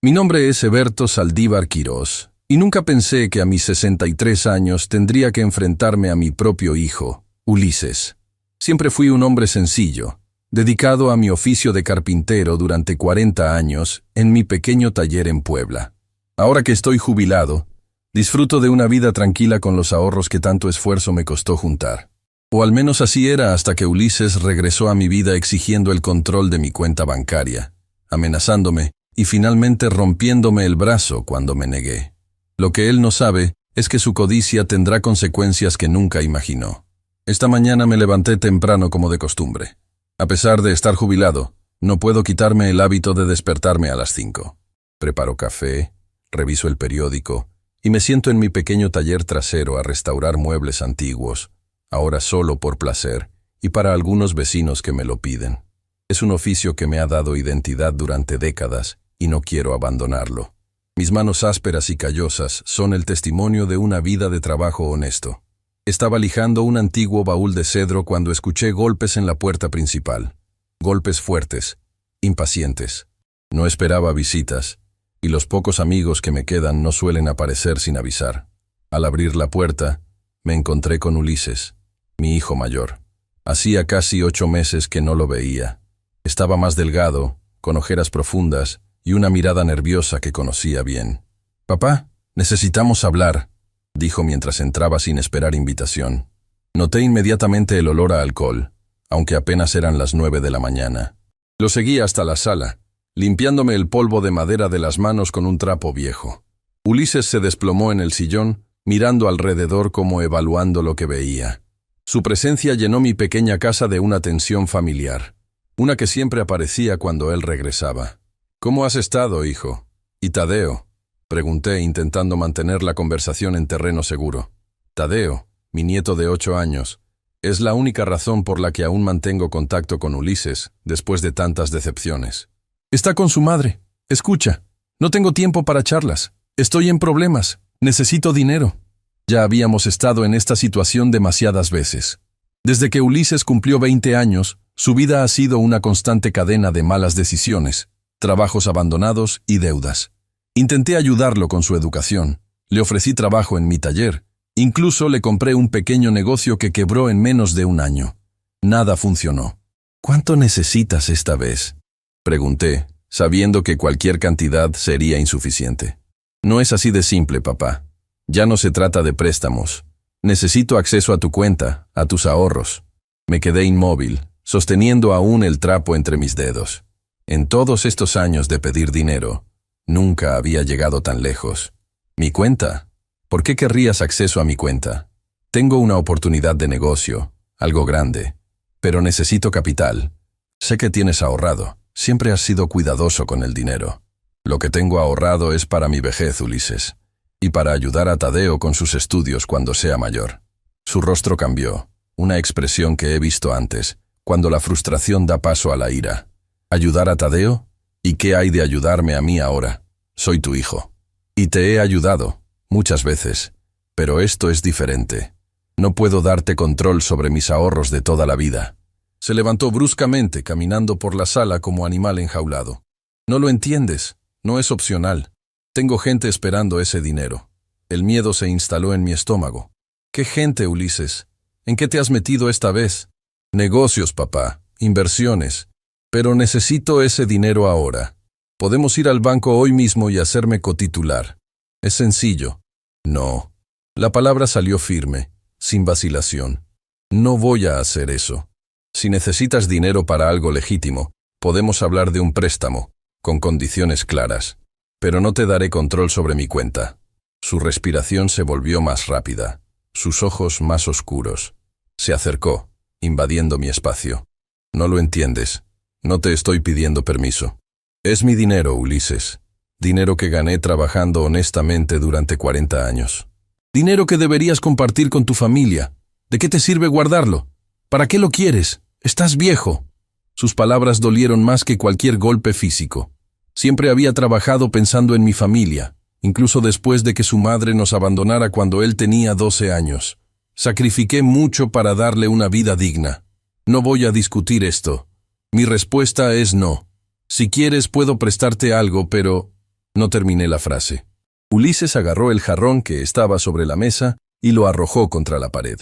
Mi nombre es Eberto Saldívar Quirós, y nunca pensé que a mis 63 años tendría que enfrentarme a mi propio hijo, Ulises. Siempre fui un hombre sencillo, dedicado a mi oficio de carpintero durante 40 años en mi pequeño taller en Puebla. Ahora que estoy jubilado, disfruto de una vida tranquila con los ahorros que tanto esfuerzo me costó juntar. O al menos así era hasta que Ulises regresó a mi vida exigiendo el control de mi cuenta bancaria, amenazándome y finalmente rompiéndome el brazo cuando me negué. Lo que él no sabe es que su codicia tendrá consecuencias que nunca imaginó. Esta mañana me levanté temprano como de costumbre. A pesar de estar jubilado, no puedo quitarme el hábito de despertarme a las 5. Preparo café, reviso el periódico y me siento en mi pequeño taller trasero a restaurar muebles antiguos, ahora solo por placer y para algunos vecinos que me lo piden. Es un oficio que me ha dado identidad durante décadas y no quiero abandonarlo. Mis manos ásperas y callosas son el testimonio de una vida de trabajo honesto. Estaba lijando un antiguo baúl de cedro cuando escuché golpes en la puerta principal. Golpes fuertes, impacientes. No esperaba visitas, y los pocos amigos que me quedan no suelen aparecer sin avisar. Al abrir la puerta, me encontré con Ulises, mi hijo mayor. Hacía casi 8 meses que no lo veía. Estaba más delgado, con ojeras profundas y una mirada nerviosa que conocía bien. «Papá, necesitamos hablar», dijo mientras entraba sin esperar invitación. Noté inmediatamente el olor a alcohol, aunque apenas eran las 9 de la mañana. Lo seguí hasta la sala, limpiándome el polvo de madera de las manos con un trapo viejo. Ulises se desplomó en el sillón, mirando alrededor como evaluando lo que veía. Su presencia llenó mi pequeña casa de una tensión familiar, una que siempre aparecía cuando él regresaba. «¿Cómo has estado, hijo? ¿Y Tadeo?», pregunté, intentando mantener la conversación en terreno seguro. Tadeo, mi nieto de 8 años, es la única razón por la que aún mantengo contacto con Ulises después de tantas decepciones. «Está con su madre. Escucha, no tengo tiempo para charlas. Estoy en problemas. Necesito dinero». Ya habíamos estado en esta situación demasiadas veces. Desde que Ulises cumplió 20 años, su vida ha sido una constante cadena de malas decisiones, trabajos abandonados y deudas. Intenté ayudarlo con su educación. Le ofrecí trabajo en mi taller. Incluso le compré un pequeño negocio que quebró en menos de un año. Nada funcionó. «¿Cuánto necesitas esta vez?», pregunté, sabiendo que cualquier cantidad sería insuficiente. «No es así de simple, papá. Ya no se trata de préstamos. Necesito acceso a tu cuenta, a tus ahorros». Me quedé inmóvil, sosteniendo aún el trapo entre mis dedos. En todos estos años de pedir dinero, nunca había llegado tan lejos. «¿Mi cuenta? ¿Por qué querrías acceso a mi cuenta? Tengo una oportunidad de negocio, algo grande, pero necesito capital. Sé que tienes ahorrado. Siempre has sido cuidadoso con el dinero. Lo que tengo ahorrado es para mi vejez, Ulises, y para ayudar a Tadeo con sus estudios cuando sea mayor». Su rostro cambió, una expresión que he visto antes, cuando la frustración da paso a la ira. «¿Ayudar a Tadeo? ¿Y qué hay de ayudarme a mí ahora? Soy tu hijo. Y te he ayudado, muchas veces, pero esto es diferente. No puedo darte control sobre mis ahorros de toda la vida». Se levantó bruscamente, caminando por la sala como animal enjaulado. «No lo entiendes, no es opcional. Tengo gente esperando ese dinero». El miedo se instaló en mi estómago. «¿Qué gente, Ulises? ¿En qué te has metido esta vez?» «Negocios, papá, inversiones. Pero necesito ese dinero ahora. Podemos ir al banco hoy mismo y hacerme cotitular. Es sencillo». «No». La palabra salió firme, sin vacilación. «No voy a hacer eso. Si necesitas dinero para algo legítimo, podemos hablar de un préstamo, con condiciones claras. Pero no te daré control sobre mi cuenta». Su respiración se volvió más rápida, sus ojos más oscuros. Se acercó, invadiendo mi espacio. «No lo entiendes. No te estoy pidiendo permiso. Es mi dinero, Ulises. Dinero que gané trabajando honestamente durante 40 años. Dinero que deberías compartir con tu familia. ¿De qué te sirve guardarlo? ¿Para qué lo quieres? Estás viejo». Sus palabras dolieron más que cualquier golpe físico. Siempre había trabajado pensando en mi familia, incluso después de que su madre nos abandonara cuando él tenía 12 años. Sacrifiqué mucho para darle una vida digna. No voy a discutir esto. Mi respuesta es no. Si quieres puedo prestarte algo, pero No terminé la frase. Ulises agarró el jarrón que estaba sobre la mesa y lo arrojó contra la pared.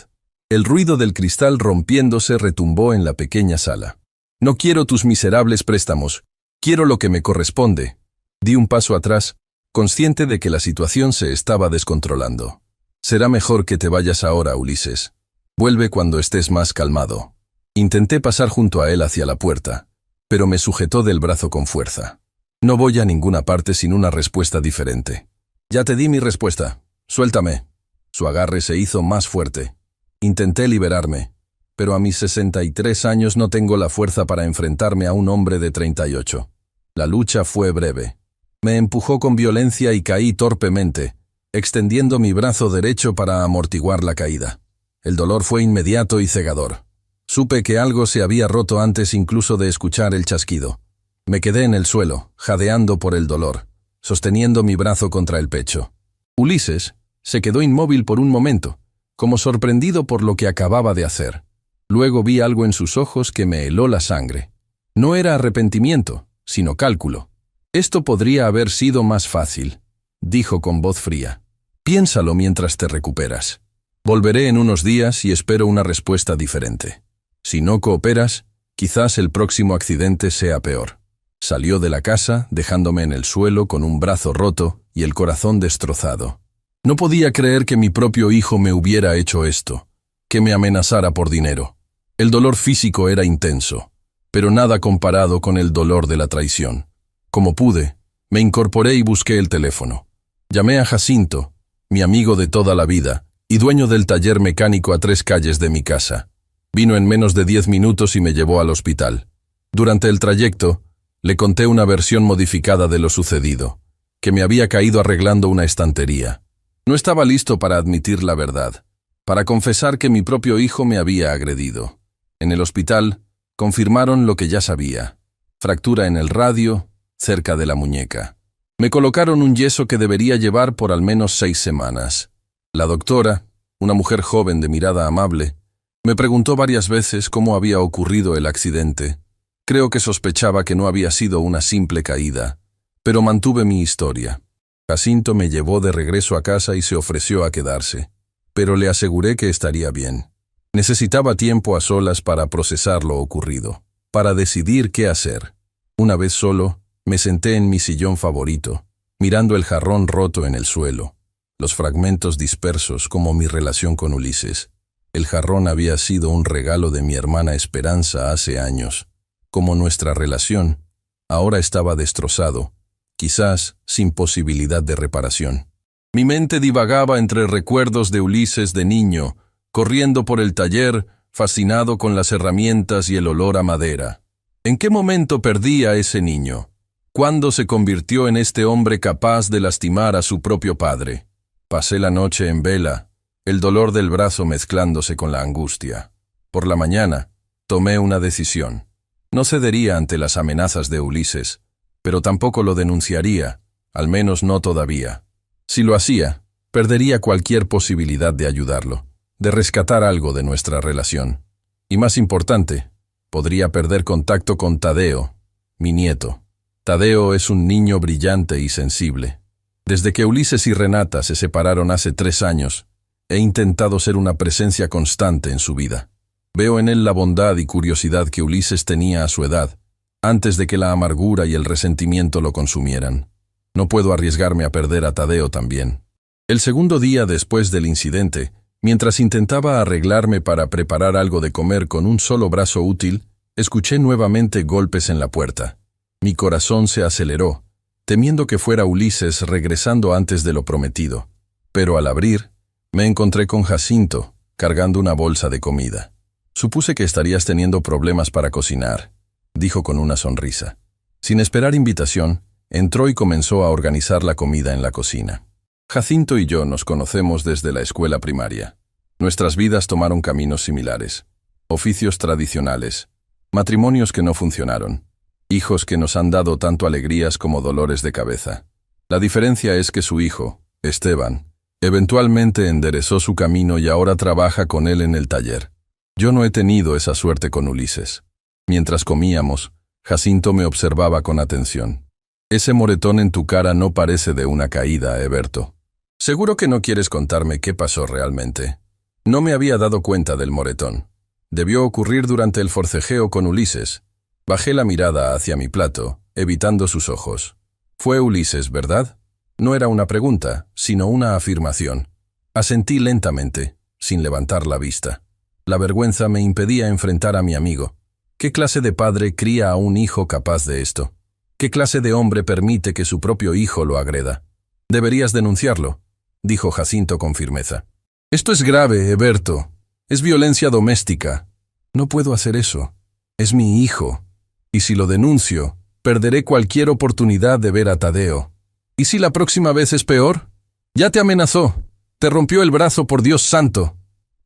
El ruido del cristal rompiéndose retumbó en la pequeña sala. No quiero tus miserables préstamos. Quiero lo que me corresponde. Di un paso atrás, consciente de que la situación se estaba descontrolando. Será mejor que te vayas ahora, Ulises. Vuelve cuando estés más calmado. Intenté pasar junto a él hacia la puerta, pero me sujetó del brazo con fuerza. No voy a ninguna parte sin una respuesta diferente. Ya te di mi respuesta. Suéltame. Su agarre se hizo más fuerte. Intenté liberarme, pero a mis 63 años no tengo la fuerza para enfrentarme a un hombre de 38. La lucha fue breve. Me empujó con violencia y caí torpemente, extendiendo mi brazo derecho para amortiguar la caída. El dolor fue inmediato y cegador. Supe que algo se había roto antes incluso de escuchar el chasquido. Me quedé en el suelo, jadeando por el dolor, sosteniendo mi brazo contra el pecho. Ulises se quedó inmóvil por un momento, como sorprendido por lo que acababa de hacer. Luego vi algo en sus ojos que me heló la sangre. No era arrepentimiento, sino cálculo. Esto podría haber sido más fácil, dijo con voz fría. Piénsalo mientras te recuperas. Volveré en unos días y espero una respuesta diferente. Si no cooperas, quizás el próximo accidente sea peor. Salió de la casa, dejándome en el suelo con un brazo roto y el corazón destrozado. No podía creer que mi propio hijo me hubiera hecho esto, que me amenazara por dinero. El dolor físico era intenso, pero nada comparado con el dolor de la traición. Como pude, me incorporé y busqué el teléfono. Llamé a Jacinto, mi amigo de toda la vida, y dueño del taller mecánico a 3 calles de mi casa. Vino en menos de 10 minutos y me llevó al hospital. Durante el trayecto, le conté una versión modificada de lo sucedido, que me había caído arreglando una estantería. No estaba listo para admitir la verdad, para confesar que mi propio hijo me había agredido. En el hospital, confirmaron lo que ya sabía. Fractura en el radio, cerca de la muñeca. Me colocaron un yeso que debería llevar por al menos 6 semanas. La doctora, una mujer joven de mirada amable, me preguntó varias veces cómo había ocurrido el accidente. Creo que sospechaba que no había sido una simple caída, pero mantuve mi historia. Jacinto me llevó de regreso a casa y se ofreció a quedarse, pero le aseguré que estaría bien. Necesitaba tiempo a solas para procesar lo ocurrido, para decidir qué hacer. Una vez solo, me senté en mi sillón favorito, mirando el jarrón roto en el suelo, los fragmentos dispersos como mi relación con Ulises. El jarrón había sido un regalo de mi hermana Esperanza hace años. Como nuestra relación, ahora estaba destrozado, quizás sin posibilidad de reparación. Mi mente divagaba entre recuerdos de Ulises de niño, corriendo por el taller, fascinado con las herramientas y el olor a madera. ¿En qué momento perdí a ese niño? ¿Cuándo se convirtió en este hombre capaz de lastimar a su propio padre? Pasé la noche en vela, el dolor del brazo mezclándose con la angustia. Por la mañana, tomé una decisión. No cedería ante las amenazas de Ulises, pero tampoco lo denunciaría, al menos no todavía. Si lo hacía, perdería cualquier posibilidad de ayudarlo, de rescatar algo de nuestra relación. Y más importante, podría perder contacto con Tadeo, mi nieto. Tadeo es un niño brillante y sensible. Desde que Ulises y Renata se separaron hace 3 años, he intentado ser una presencia constante en su vida. Veo en él la bondad y curiosidad que Ulises tenía a su edad, antes de que la amargura y el resentimiento lo consumieran. No puedo arriesgarme a perder a Tadeo también. El segundo día después del incidente, mientras intentaba arreglarme para preparar algo de comer con un solo brazo útil, escuché nuevamente golpes en la puerta. Mi corazón se aceleró, temiendo que fuera Ulises regresando antes de lo prometido. Pero al abrir, me encontré con Jacinto, cargando una bolsa de comida. Supuse que estarías teniendo problemas para cocinar, dijo con una sonrisa. Sin esperar invitación, entró y comenzó a organizar la comida en la cocina. Jacinto y yo nos conocemos desde la escuela primaria. Nuestras vidas tomaron caminos similares. Oficios tradicionales, matrimonios que no funcionaron, hijos que nos han dado tanto alegrías como dolores de cabeza. La diferencia es que su hijo, Esteban, eventualmente enderezó su camino y ahora trabaja con él en el taller. Yo no he tenido esa suerte con Ulises. Mientras comíamos, Jacinto me observaba con atención. Ese moretón en tu cara no parece de una caída, Eberto. Seguro que no quieres contarme qué pasó realmente. No me había dado cuenta del moretón. Debió ocurrir durante el forcejeo con Ulises. Bajé la mirada hacia mi plato, evitando sus ojos. Fue Ulises, ¿verdad? No era una pregunta, sino una afirmación. Asentí lentamente, sin levantar la vista. La vergüenza me impedía enfrentar a mi amigo. ¿Qué clase de padre cría a un hijo capaz de esto? ¿Qué clase de hombre permite que su propio hijo lo agreda? Deberías denunciarlo, dijo Jacinto con firmeza. Esto es grave, Eberto. Es violencia doméstica. No puedo hacer eso. Es mi hijo. Y si lo denuncio, perderé cualquier oportunidad de ver a Tadeo. ¿Y si la próxima vez es peor? Ya te amenazó. Te rompió el brazo, por Dios santo.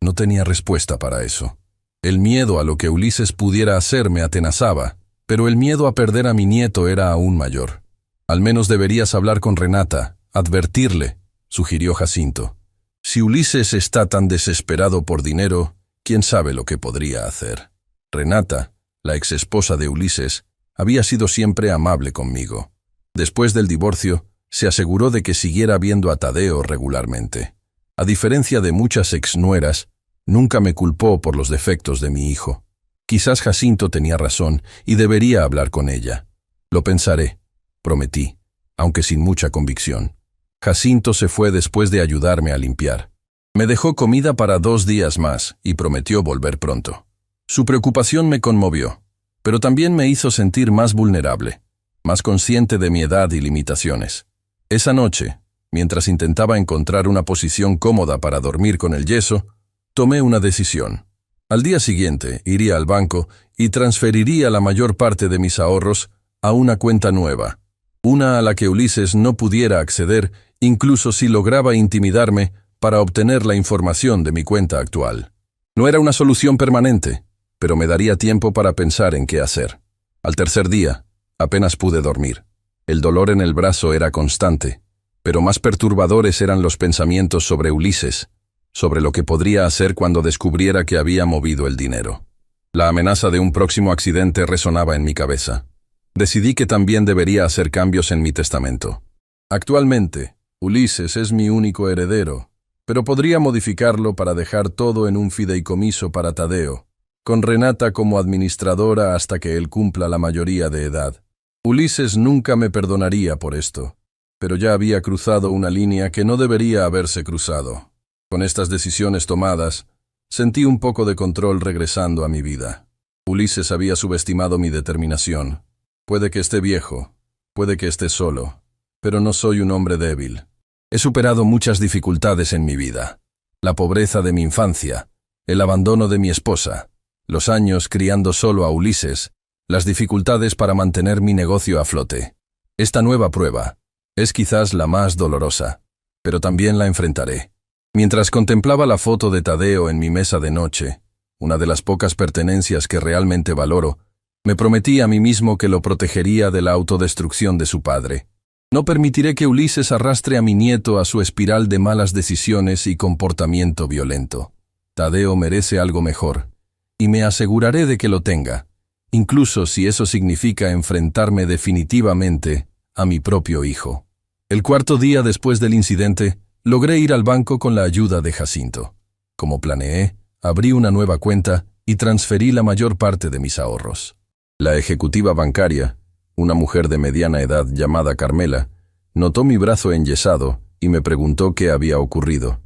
No tenía respuesta para eso. El miedo a lo que Ulises pudiera hacer me atenazaba, pero el miedo a perder a mi nieto era aún mayor. Al menos deberías hablar con Renata, advertirle, sugirió Jacinto. Si Ulises está tan desesperado por dinero, ¿quién sabe lo que podría hacer? Renata, la exesposa de Ulises, había sido siempre amable conmigo. Después del divorcio, se aseguró de que siguiera viendo a Tadeo regularmente. A diferencia de muchas exnueras, nunca me culpó por los defectos de mi hijo. Quizás Jacinto tenía razón y debería hablar con ella. Lo pensaré, prometí, aunque sin mucha convicción. Jacinto se fue después de ayudarme a limpiar. Me dejó comida para 2 días más y prometió volver pronto. Su preocupación me conmovió, pero también me hizo sentir más vulnerable, más consciente de mi edad y limitaciones. Esa noche, mientras intentaba encontrar una posición cómoda para dormir con el yeso, tomé una decisión. Al día siguiente iría al banco y transferiría la mayor parte de mis ahorros a una cuenta nueva, una a la que Ulises no pudiera acceder incluso si lograba intimidarme para obtener la información de mi cuenta actual. No era una solución permanente, pero me daría tiempo para pensar en qué hacer. Al tercer día, apenas pude dormir. El dolor en el brazo era constante, pero más perturbadores eran los pensamientos sobre Ulises, sobre lo que podría hacer cuando descubriera que había movido el dinero. La amenaza de un próximo accidente resonaba en mi cabeza. Decidí que también debería hacer cambios en mi testamento. Actualmente, Ulises es mi único heredero, pero podría modificarlo para dejar todo en un fideicomiso para Tadeo, con Renata como administradora hasta que él cumpla la mayoría de edad. Ulises nunca me perdonaría por esto, pero ya había cruzado una línea que no debería haberse cruzado. Con estas decisiones tomadas, sentí un poco de control regresando a mi vida. Ulises había subestimado mi determinación. Puede que esté viejo, puede que esté solo, pero no soy un hombre débil. He superado muchas dificultades en mi vida. La pobreza de mi infancia, el abandono de mi esposa, los años criando solo a Ulises, las dificultades para mantener mi negocio a flote. Esta nueva prueba es quizás la más dolorosa, pero también la enfrentaré. Mientras contemplaba la foto de Tadeo en mi mesa de noche, una de las pocas pertenencias que realmente valoro, me prometí a mí mismo que lo protegería de la autodestrucción de su padre. No permitiré que Ulises arrastre a mi nieto a su espiral de malas decisiones y comportamiento violento. Tadeo merece algo mejor, y me aseguraré de que lo tenga, incluso si eso significa enfrentarme definitivamente a mi propio hijo. El cuarto día después del incidente, logré ir al banco con la ayuda de Jacinto. Como planeé, abrí una nueva cuenta y transferí la mayor parte de mis ahorros. La ejecutiva bancaria, una mujer de mediana edad llamada Carmela, notó mi brazo enyesado y me preguntó qué había ocurrido.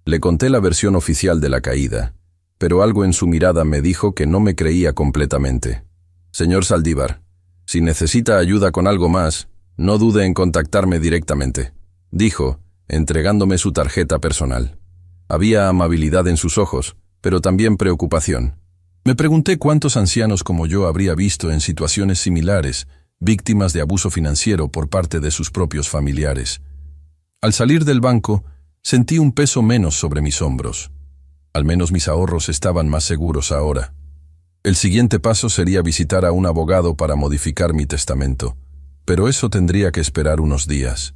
Le conté la versión oficial de la caída, pero algo en su mirada me dijo que no me creía completamente. Señor Saldívar, si necesita ayuda con algo más, no dude en contactarme directamente, dijo, entregándome su tarjeta personal. Había amabilidad en sus ojos, pero también preocupación. Me pregunté cuántos ancianos como yo habría visto en situaciones similares, víctimas de abuso financiero por parte de sus propios familiares. Al salir del banco, sentí un peso menos sobre mis hombros. Al menos mis ahorros estaban más seguros ahora. El siguiente paso sería visitar a un abogado para modificar mi testamento, pero eso tendría que esperar unos días.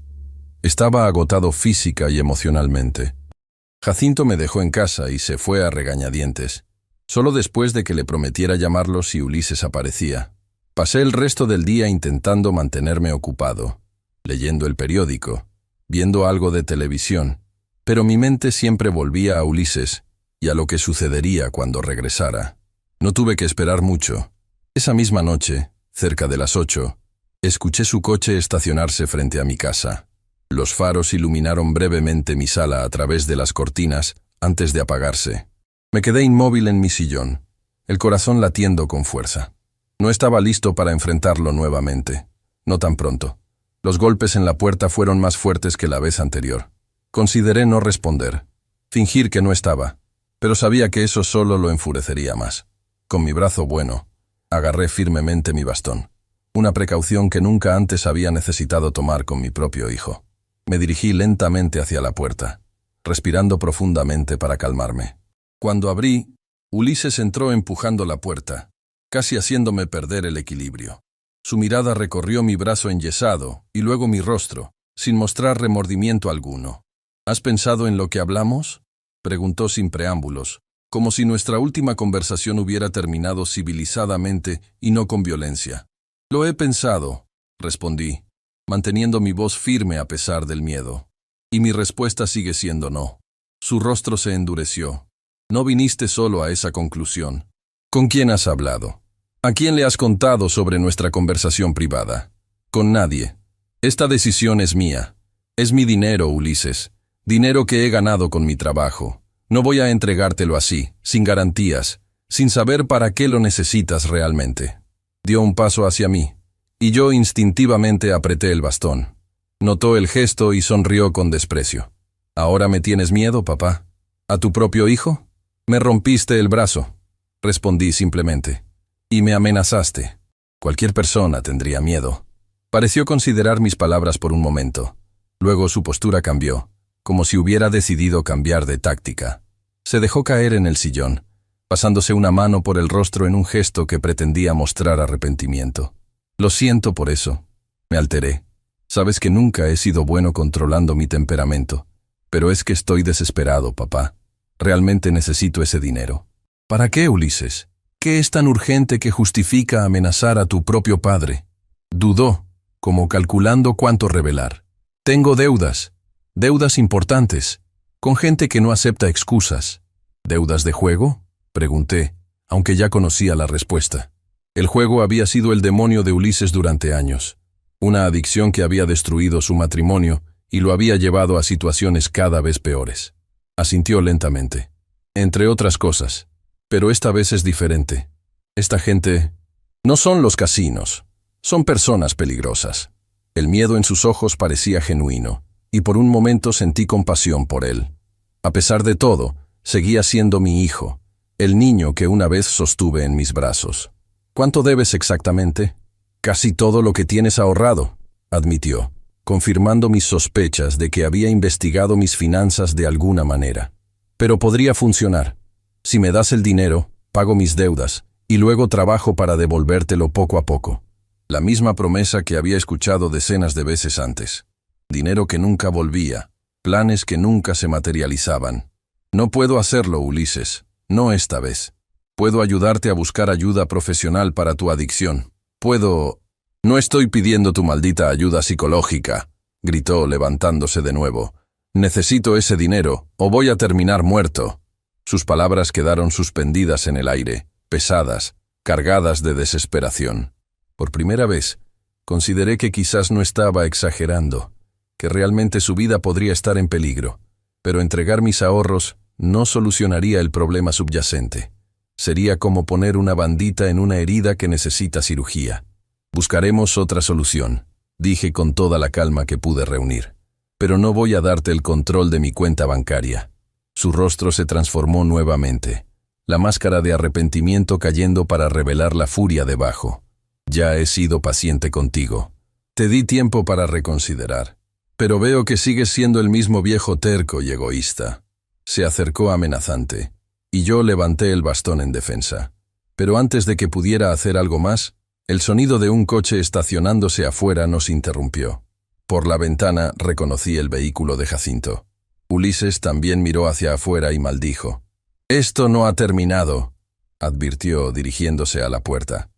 Estaba agotado física y emocionalmente. Jacinto me dejó en casa y se fue a regañadientes, solo después de que le prometiera llamarlo si Ulises aparecía. Pasé el resto del día intentando mantenerme ocupado, leyendo el periódico, viendo algo de televisión, pero mi mente siempre volvía a Ulises y a lo que sucedería cuando regresara. No tuve que esperar mucho. Esa misma noche, cerca de las 8, escuché su coche estacionarse frente a mi casa. Los faros iluminaron brevemente mi sala a través de las cortinas antes de apagarse. Me quedé inmóvil en mi sillón, el corazón latiendo con fuerza. No estaba listo para enfrentarlo nuevamente. No tan pronto. Los golpes en la puerta fueron más fuertes que la vez anterior. Consideré no responder, fingir que no estaba, pero sabía que eso solo lo enfurecería más. Con mi brazo bueno, agarré firmemente mi bastón, una precaución que nunca antes había necesitado tomar con mi propio hijo. Me dirigí lentamente hacia la puerta, respirando profundamente para calmarme. Cuando abrí, Ulises entró empujando la puerta, casi haciéndome perder el equilibrio. Su mirada recorrió mi brazo enyesado y luego mi rostro, sin mostrar remordimiento alguno. ¿Has pensado en lo que hablamos?, preguntó sin preámbulos, como si nuestra última conversación hubiera terminado civilizadamente y no con violencia. Lo he pensado, respondí, manteniendo mi voz firme a pesar del miedo. Y mi respuesta sigue siendo no. Su rostro se endureció. No viniste solo a esa conclusión. ¿Con quién has hablado? ¿A quién le has contado sobre nuestra conversación privada? Con nadie. Esta decisión es mía. Es mi dinero, Ulises. Dinero que he ganado con mi trabajo. No voy a entregártelo así, sin garantías, sin saber para qué lo necesitas realmente. Dio un paso hacia mí, y yo instintivamente apreté el bastón. Notó el gesto y sonrió con desprecio. ¿Ahora me tienes miedo, papá? ¿A tu propio hijo? Me rompiste el brazo, respondí simplemente. Y me amenazaste. Cualquier persona tendría miedo. Pareció considerar mis palabras por un momento. Luego su postura cambió, como si hubiera decidido cambiar de táctica. Se dejó caer en el sillón, pasándose una mano por el rostro en un gesto que pretendía mostrar arrepentimiento. Lo siento por eso. Me alteré. Sabes que nunca he sido bueno controlando mi temperamento, pero es que estoy desesperado, papá. Realmente necesito ese dinero. ¿Para qué, Ulises? ¿Qué es tan urgente que justifica amenazar a tu propio padre? Dudó, como calculando cuánto revelar. Tengo deudas importantes, con gente que no acepta excusas. ¿Deudas de juego?, pregunté, aunque ya conocía la respuesta. El juego había sido el demonio de Ulises durante años, una adicción que había destruido su matrimonio y lo había llevado a situaciones cada vez peores. Asintió lentamente. Entre otras cosas. Pero esta vez es diferente. Esta gente no son los casinos, son personas peligrosas. El miedo en sus ojos parecía genuino, y por un momento sentí compasión por él. A pesar de todo, seguía siendo mi hijo, el niño que una vez sostuve en mis brazos. ¿Cuánto debes exactamente? Casi todo lo que tienes ahorrado, admitió, confirmando mis sospechas de que había investigado mis finanzas de alguna manera. Pero podría funcionar. Si me das el dinero, pago mis deudas, y luego trabajo para devolvértelo poco a poco. La misma promesa que había escuchado decenas de veces antes. Dinero que nunca volvía, planes que nunca se materializaban. No puedo hacerlo, Ulises, no esta vez. Puedo ayudarte a buscar ayuda profesional para tu adicción. No estoy pidiendo tu maldita ayuda psicológica, gritó levantándose de nuevo. Necesito ese dinero, o voy a terminar muerto. Sus palabras quedaron suspendidas en el aire, pesadas, cargadas de desesperación. Por primera vez, consideré que quizás no estaba exagerando, que realmente su vida podría estar en peligro, pero entregar mis ahorros no solucionaría el problema subyacente. Sería como poner una bandita en una herida que necesita cirugía. Buscaremos otra solución, dije con toda la calma que pude reunir. Pero no voy a darte el control de mi cuenta bancaria. Su rostro se transformó nuevamente, la máscara de arrepentimiento cayendo para revelar la furia debajo. Ya he sido paciente contigo. Te di tiempo para reconsiderar. Pero veo que sigues siendo el mismo viejo terco y egoísta. Se acercó amenazante, y yo levanté el bastón en defensa. Pero antes de que pudiera hacer algo más, el sonido de un coche estacionándose afuera nos interrumpió. Por la ventana reconocí el vehículo de Jacinto. Ulises también miró hacia afuera y maldijo. «Esto no ha terminado», advirtió dirigiéndose a la puerta.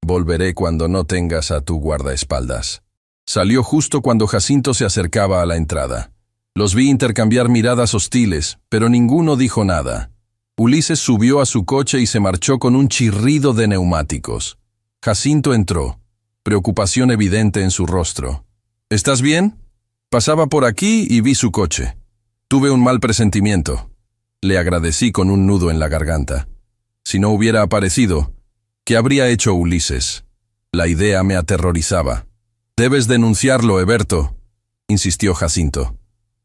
Volveré cuando no tengas a tu guardaespaldas. Salió justo cuando Jacinto se acercaba a la entrada. Los vi intercambiar miradas hostiles, pero ninguno dijo nada. Ulises subió a su coche y se marchó con un chirrido de neumáticos. Jacinto entró, preocupación evidente en su rostro. ¿Estás bien? Pasaba por aquí y vi su coche. Tuve un mal presentimiento. Le agradecí con un nudo en la garganta. Si no hubiera aparecido, ¿qué habría hecho Ulises? La idea me aterrorizaba. «Debes denunciarlo, Heberto», insistió Jacinto.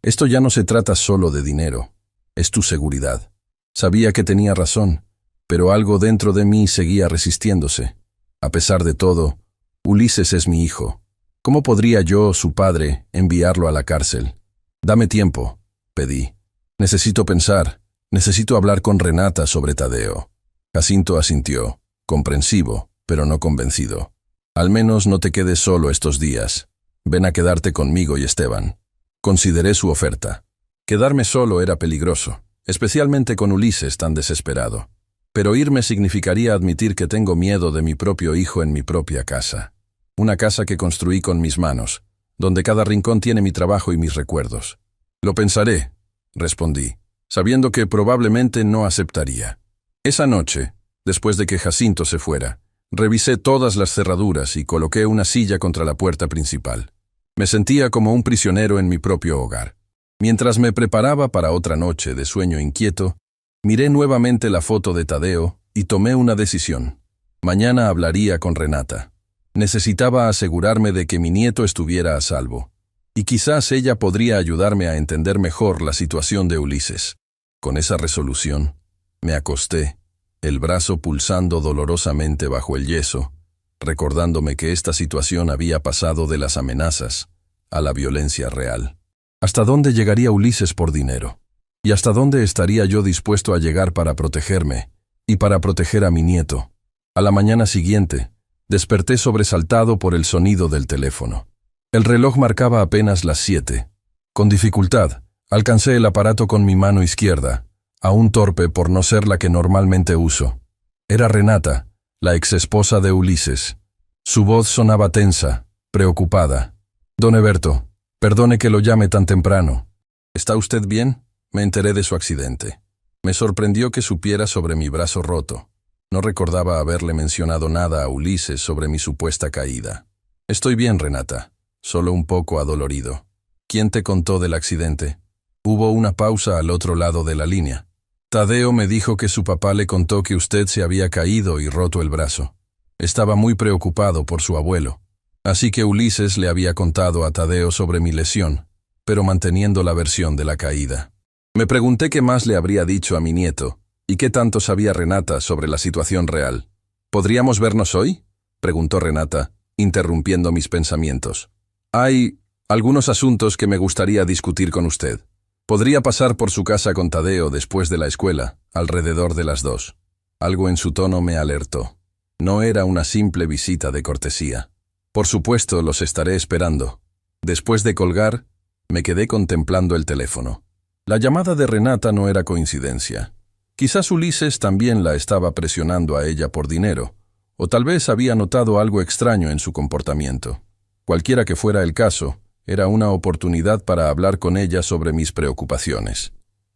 «Esto ya no se trata solo de dinero. Es tu seguridad». Sabía que tenía razón, pero algo dentro de mí seguía resistiéndose. A pesar de todo, Ulises es mi hijo. ¿Cómo podría yo, su padre, enviarlo a la cárcel? «Dame tiempo», pedí. «Necesito pensar. Necesito hablar con Renata sobre Tadeo». Jacinto asintió, comprensivo, pero no convencido. «Al menos no te quedes solo estos días. Ven a quedarte conmigo y Esteban». Consideré su oferta. Quedarme solo era peligroso, especialmente con Ulises tan desesperado. Pero irme significaría admitir que tengo miedo de mi propio hijo en mi propia casa. Una casa que construí con mis manos, donde cada rincón tiene mi trabajo y mis recuerdos. «Lo pensaré», respondí, sabiendo que probablemente no aceptaría. Esa noche, después de que Jacinto se fuera, revisé todas las cerraduras y coloqué una silla contra la puerta principal. Me sentía como un prisionero en mi propio hogar. Mientras me preparaba para otra noche de sueño inquieto, miré nuevamente la foto de Tadeo y tomé una decisión. Mañana hablaría con Renata. Necesitaba asegurarme de que mi nieto estuviera a salvo. Y quizás ella podría ayudarme a entender mejor la situación de Ulises. Con esa resolución, me acosté, el brazo pulsando dolorosamente bajo el yeso, recordándome que esta situación había pasado de las amenazas a la violencia real. ¿Hasta dónde llegaría Ulises por dinero? ¿Y hasta dónde estaría yo dispuesto a llegar para protegerme y para proteger a mi nieto? A la mañana siguiente, desperté sobresaltado por el sonido del teléfono. El reloj marcaba apenas las 7. Con dificultad, alcancé el aparato con mi mano izquierda, aún torpe por no ser la que normalmente uso. Era Renata, la exesposa de Ulises. Su voz sonaba tensa, preocupada. «Don Heberto, perdone que lo llame tan temprano. ¿Está usted bien?». Me enteré de su accidente. Me sorprendió que supiera sobre mi brazo roto. No recordaba haberle mencionado nada a Ulises sobre mi supuesta caída. «Estoy bien, Renata, solo un poco adolorido». «¿Quién te contó del accidente?». Hubo una pausa al otro lado de la línea. «Tadeo me dijo que su papá le contó que usted se había caído y roto el brazo. Estaba muy preocupado por su abuelo. Así que Ulises le había contado a Tadeo sobre mi lesión, pero manteniendo la versión de la caída». Me pregunté qué más le habría dicho a mi nieto, y qué tanto sabía Renata sobre la situación real. «¿Podríamos vernos hoy?», preguntó Renata, interrumpiendo mis pensamientos. «Hay algunos asuntos que me gustaría discutir con usted. Podría pasar por su casa con Tadeo después de la escuela, alrededor de las 2. Algo en su tono me alertó. No era una simple visita de cortesía. «Por supuesto, los estaré esperando». Después de colgar, me quedé contemplando el teléfono. La llamada de Renata no era coincidencia. Quizás Ulises también la estaba presionando a ella por dinero, o tal vez había notado algo extraño en su comportamiento. Cualquiera que fuera el caso, era una oportunidad para hablar con ella sobre mis preocupaciones.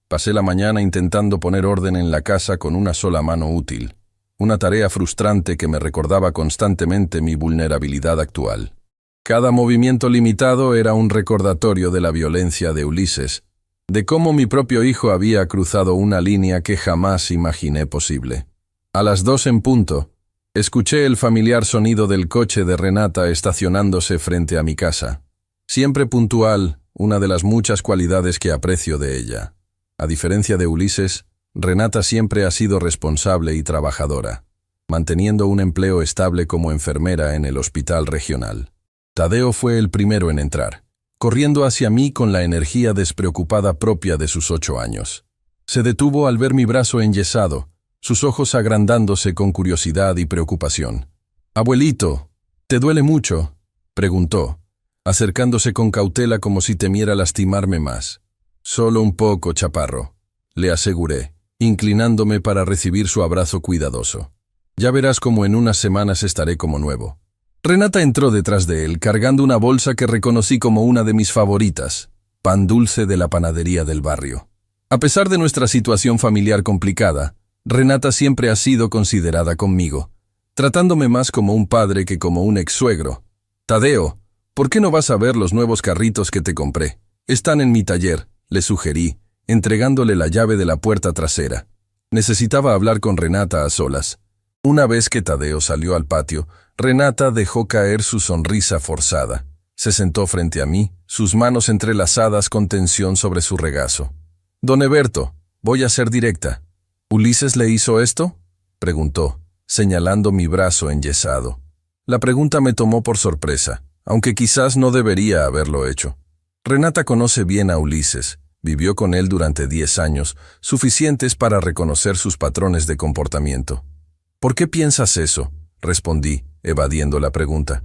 Pasé la mañana intentando poner orden en la casa con una sola mano útil, una tarea frustrante que me recordaba constantemente mi vulnerabilidad actual. Cada movimiento limitado era un recordatorio de la violencia de Ulises, de cómo mi propio hijo había cruzado una línea que jamás imaginé posible. A las 2 en punto, escuché el familiar sonido del coche de Renata estacionándose frente a mi casa. Siempre puntual, una de las muchas cualidades que aprecio de ella. A diferencia de Ulises, Renata siempre ha sido responsable y trabajadora, manteniendo un empleo estable como enfermera en el hospital regional. Tadeo fue el primero en entrar, corriendo hacia mí con la energía despreocupada propia de sus 8 años. Se detuvo al ver mi brazo enyesado, sus ojos agrandándose con curiosidad y preocupación. «Abuelito, ¿te duele mucho?», preguntó, acercándose con cautela como si temiera lastimarme más. «Solo un poco, chaparro», le aseguré, inclinándome para recibir su abrazo cuidadoso. Ya verás cómo en unas semanas estaré como nuevo. Renata entró detrás de él, cargando una bolsa que reconocí como una de mis favoritas, pan dulce de la panadería del barrio. A pesar de nuestra situación familiar complicada, Renata siempre ha sido considerada conmigo, tratándome más como un padre que como un ex-suegro. Tadeo, ¿por qué no vas a ver los nuevos carritos que te compré? Están en mi taller, le sugerí, entregándole la llave de la puerta trasera. Necesitaba hablar con Renata a solas. Una vez que Tadeo salió al patio, Renata dejó caer su sonrisa forzada. Se sentó frente a mí, sus manos entrelazadas con tensión sobre su regazo. «Don Eberto, voy a ser directa. ¿Ulises le hizo esto?», preguntó, señalando mi brazo enyesado. La pregunta me tomó por sorpresa, aunque quizás no debería haberlo hecho. Renata conoce bien a Ulises, vivió con él durante 10 años, suficientes para reconocer sus patrones de comportamiento. «¿Por qué piensas eso?», respondí, evadiendo la pregunta.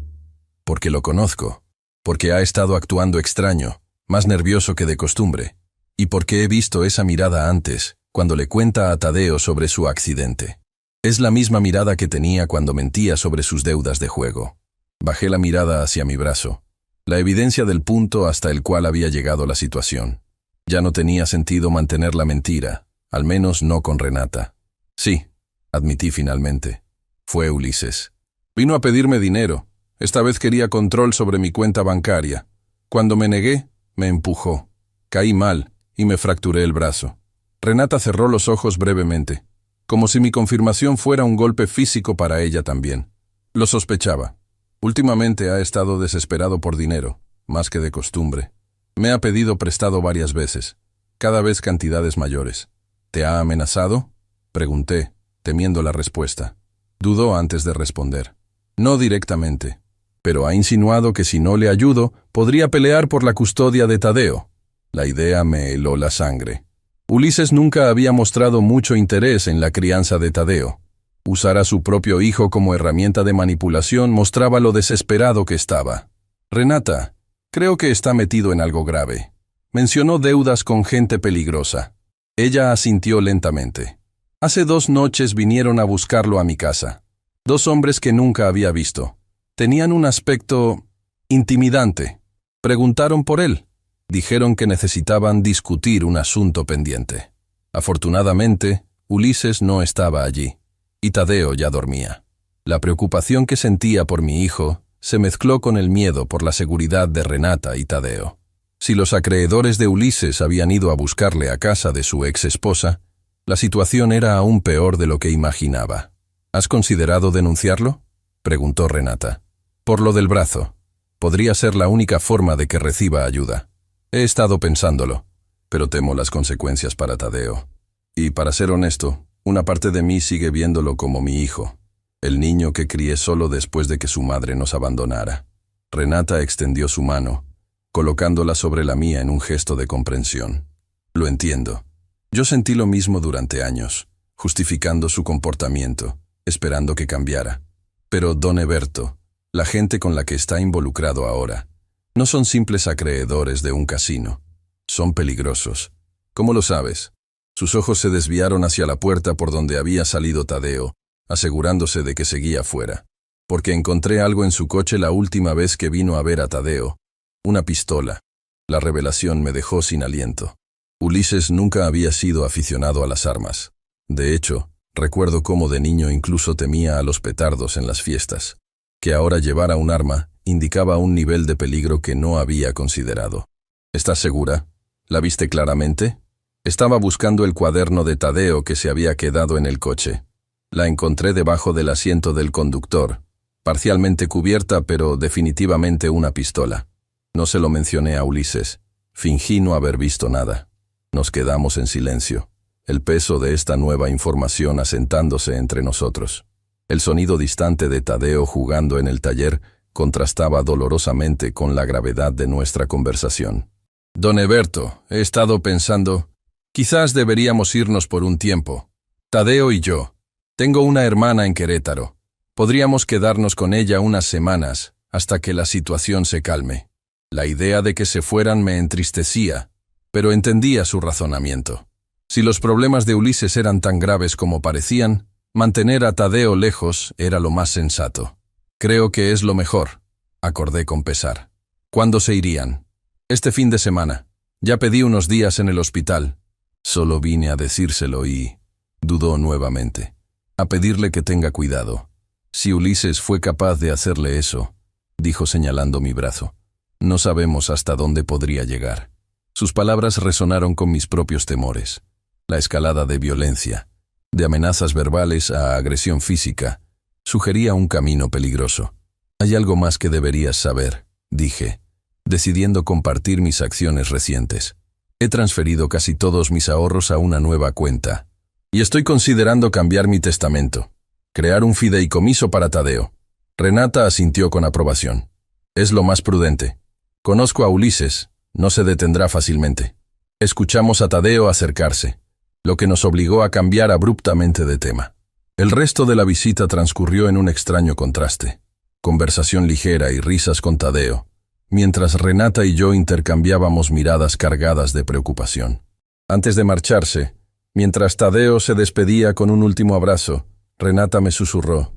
«Porque lo conozco, porque ha estado actuando extraño, más nervioso que de costumbre, y porque he visto esa mirada antes, cuando le cuenta a Tadeo sobre su accidente. Es la misma mirada que tenía cuando mentía sobre sus deudas de juego». Bajé la mirada hacia mi brazo, la evidencia del punto hasta el cual había llegado la situación. Ya no tenía sentido mantener la mentira, al menos no con Renata. «Sí», admití finalmente. «Fue Ulises. Vino a pedirme dinero. Esta vez quería control sobre mi cuenta bancaria. Cuando me negué, me empujó. Caí mal y me fracturé el brazo». Renata cerró los ojos brevemente, como si mi confirmación fuera un golpe físico para ella también. Lo sospechaba. Últimamente ha estado desesperado por dinero, más que de costumbre. Me ha pedido prestado varias veces, cada vez cantidades mayores. «¿Te ha amenazado?», pregunté, temiendo la respuesta. Dudó antes de responder. «No directamente, pero ha insinuado que si no le ayudo, podría pelear por la custodia de Tadeo». La idea me heló la sangre. Ulises nunca había mostrado mucho interés en la crianza de Tadeo. Usar a su propio hijo como herramienta de manipulación mostraba lo desesperado que estaba. «Renata, creo que está metido en algo grave. Mencionó deudas con gente peligrosa». Ella asintió lentamente. «Hace 2 noches vinieron a buscarlo a mi casa. 2 hombres que nunca había visto. Tenían un aspecto intimidante. Preguntaron por él. Dijeron que necesitaban discutir un asunto pendiente. Afortunadamente, Ulises no estaba allí, y Tadeo ya dormía. La preocupación que sentía por mi hijo se mezcló con el miedo por la seguridad de Renata y Tadeo. Si los acreedores de Ulises habían ido a buscarle a casa de su ex esposa, la situación era aún peor de lo que imaginaba. «¿Has considerado denunciarlo?», preguntó Renata. «Por lo del brazo. Podría ser la única forma de que reciba ayuda. He estado pensándolo, pero temo las consecuencias para Tadeo. Y para ser honesto, una parte de mí sigue viéndolo como mi hijo, el niño que crié solo después de que su madre nos abandonara». Renata extendió su mano, colocándola sobre la mía en un gesto de comprensión. «Lo entiendo. Yo sentí lo mismo durante años, justificando su comportamiento, esperando que cambiara. Pero, don Eberto, la gente con la que está involucrado ahora, no son simples acreedores de un casino. Son peligrosos. ¿Cómo lo sabes?». Sus ojos se desviaron hacia la puerta por donde había salido Tadeo, asegurándose de que seguía fuera. «Porque encontré algo en su coche la última vez que vino a ver a Tadeo. Una pistola». La revelación me dejó sin aliento. Ulises nunca había sido aficionado a las armas. De hecho, recuerdo cómo de niño incluso temía a los petardos en las fiestas. Que ahora llevara un arma indicaba un nivel de peligro que no había considerado. «¿Estás segura? ¿La viste claramente?». Estaba buscando el cuaderno de Tadeo que se había quedado en el coche. La encontré debajo del asiento del conductor, parcialmente cubierta, pero definitivamente una pistola. No se lo mencioné a Ulises. Fingí no haber visto nada. Nos quedamos en silencio, el peso de esta nueva información asentándose entre nosotros. El sonido distante de Tadeo jugando en el taller contrastaba dolorosamente con la gravedad de nuestra conversación. «Don Eberto, he estado pensando, quizás deberíamos irnos por un tiempo. Tadeo y yo. Tengo una hermana en Querétaro. Podríamos quedarnos con ella unas semanas hasta que la situación se calme». La idea de que se fueran me entristecía, pero entendía su razonamiento. Si los problemas de Ulises eran tan graves como parecían, Mantener a Tadeo lejos era lo más sensato. Creo que es lo mejor, acordé con pesar. ¿Cuándo se irían? Este fin de semana. Ya pedí unos días en el hospital. Solo vine a decírselo y... dudó nuevamente. A pedirle que tenga cuidado. Si Ulises fue capaz de hacerle eso, dijo señalando mi brazo, no sabemos hasta dónde podría llegar. Sus palabras resonaron con mis propios temores. La escalada de violencia, de amenazas verbales a agresión física, sugería un camino peligroso. Hay algo más que deberías saber, dije, decidiendo compartir mis acciones recientes. He transferido casi todos mis ahorros a una nueva cuenta. Y estoy considerando cambiar mi testamento. Crear un fideicomiso para Tadeo. Renata asintió con aprobación. Es lo más prudente. Conozco a Ulises, no se detendrá fácilmente. Escuchamos a Tadeo acercarse, lo que nos obligó a cambiar abruptamente de tema. El resto de la visita transcurrió en un extraño contraste. Conversación ligera y risas con Tadeo, mientras Renata y yo intercambiábamos miradas cargadas de preocupación. Antes de marcharse, mientras Tadeo se despedía con un último abrazo, Renata me susurró: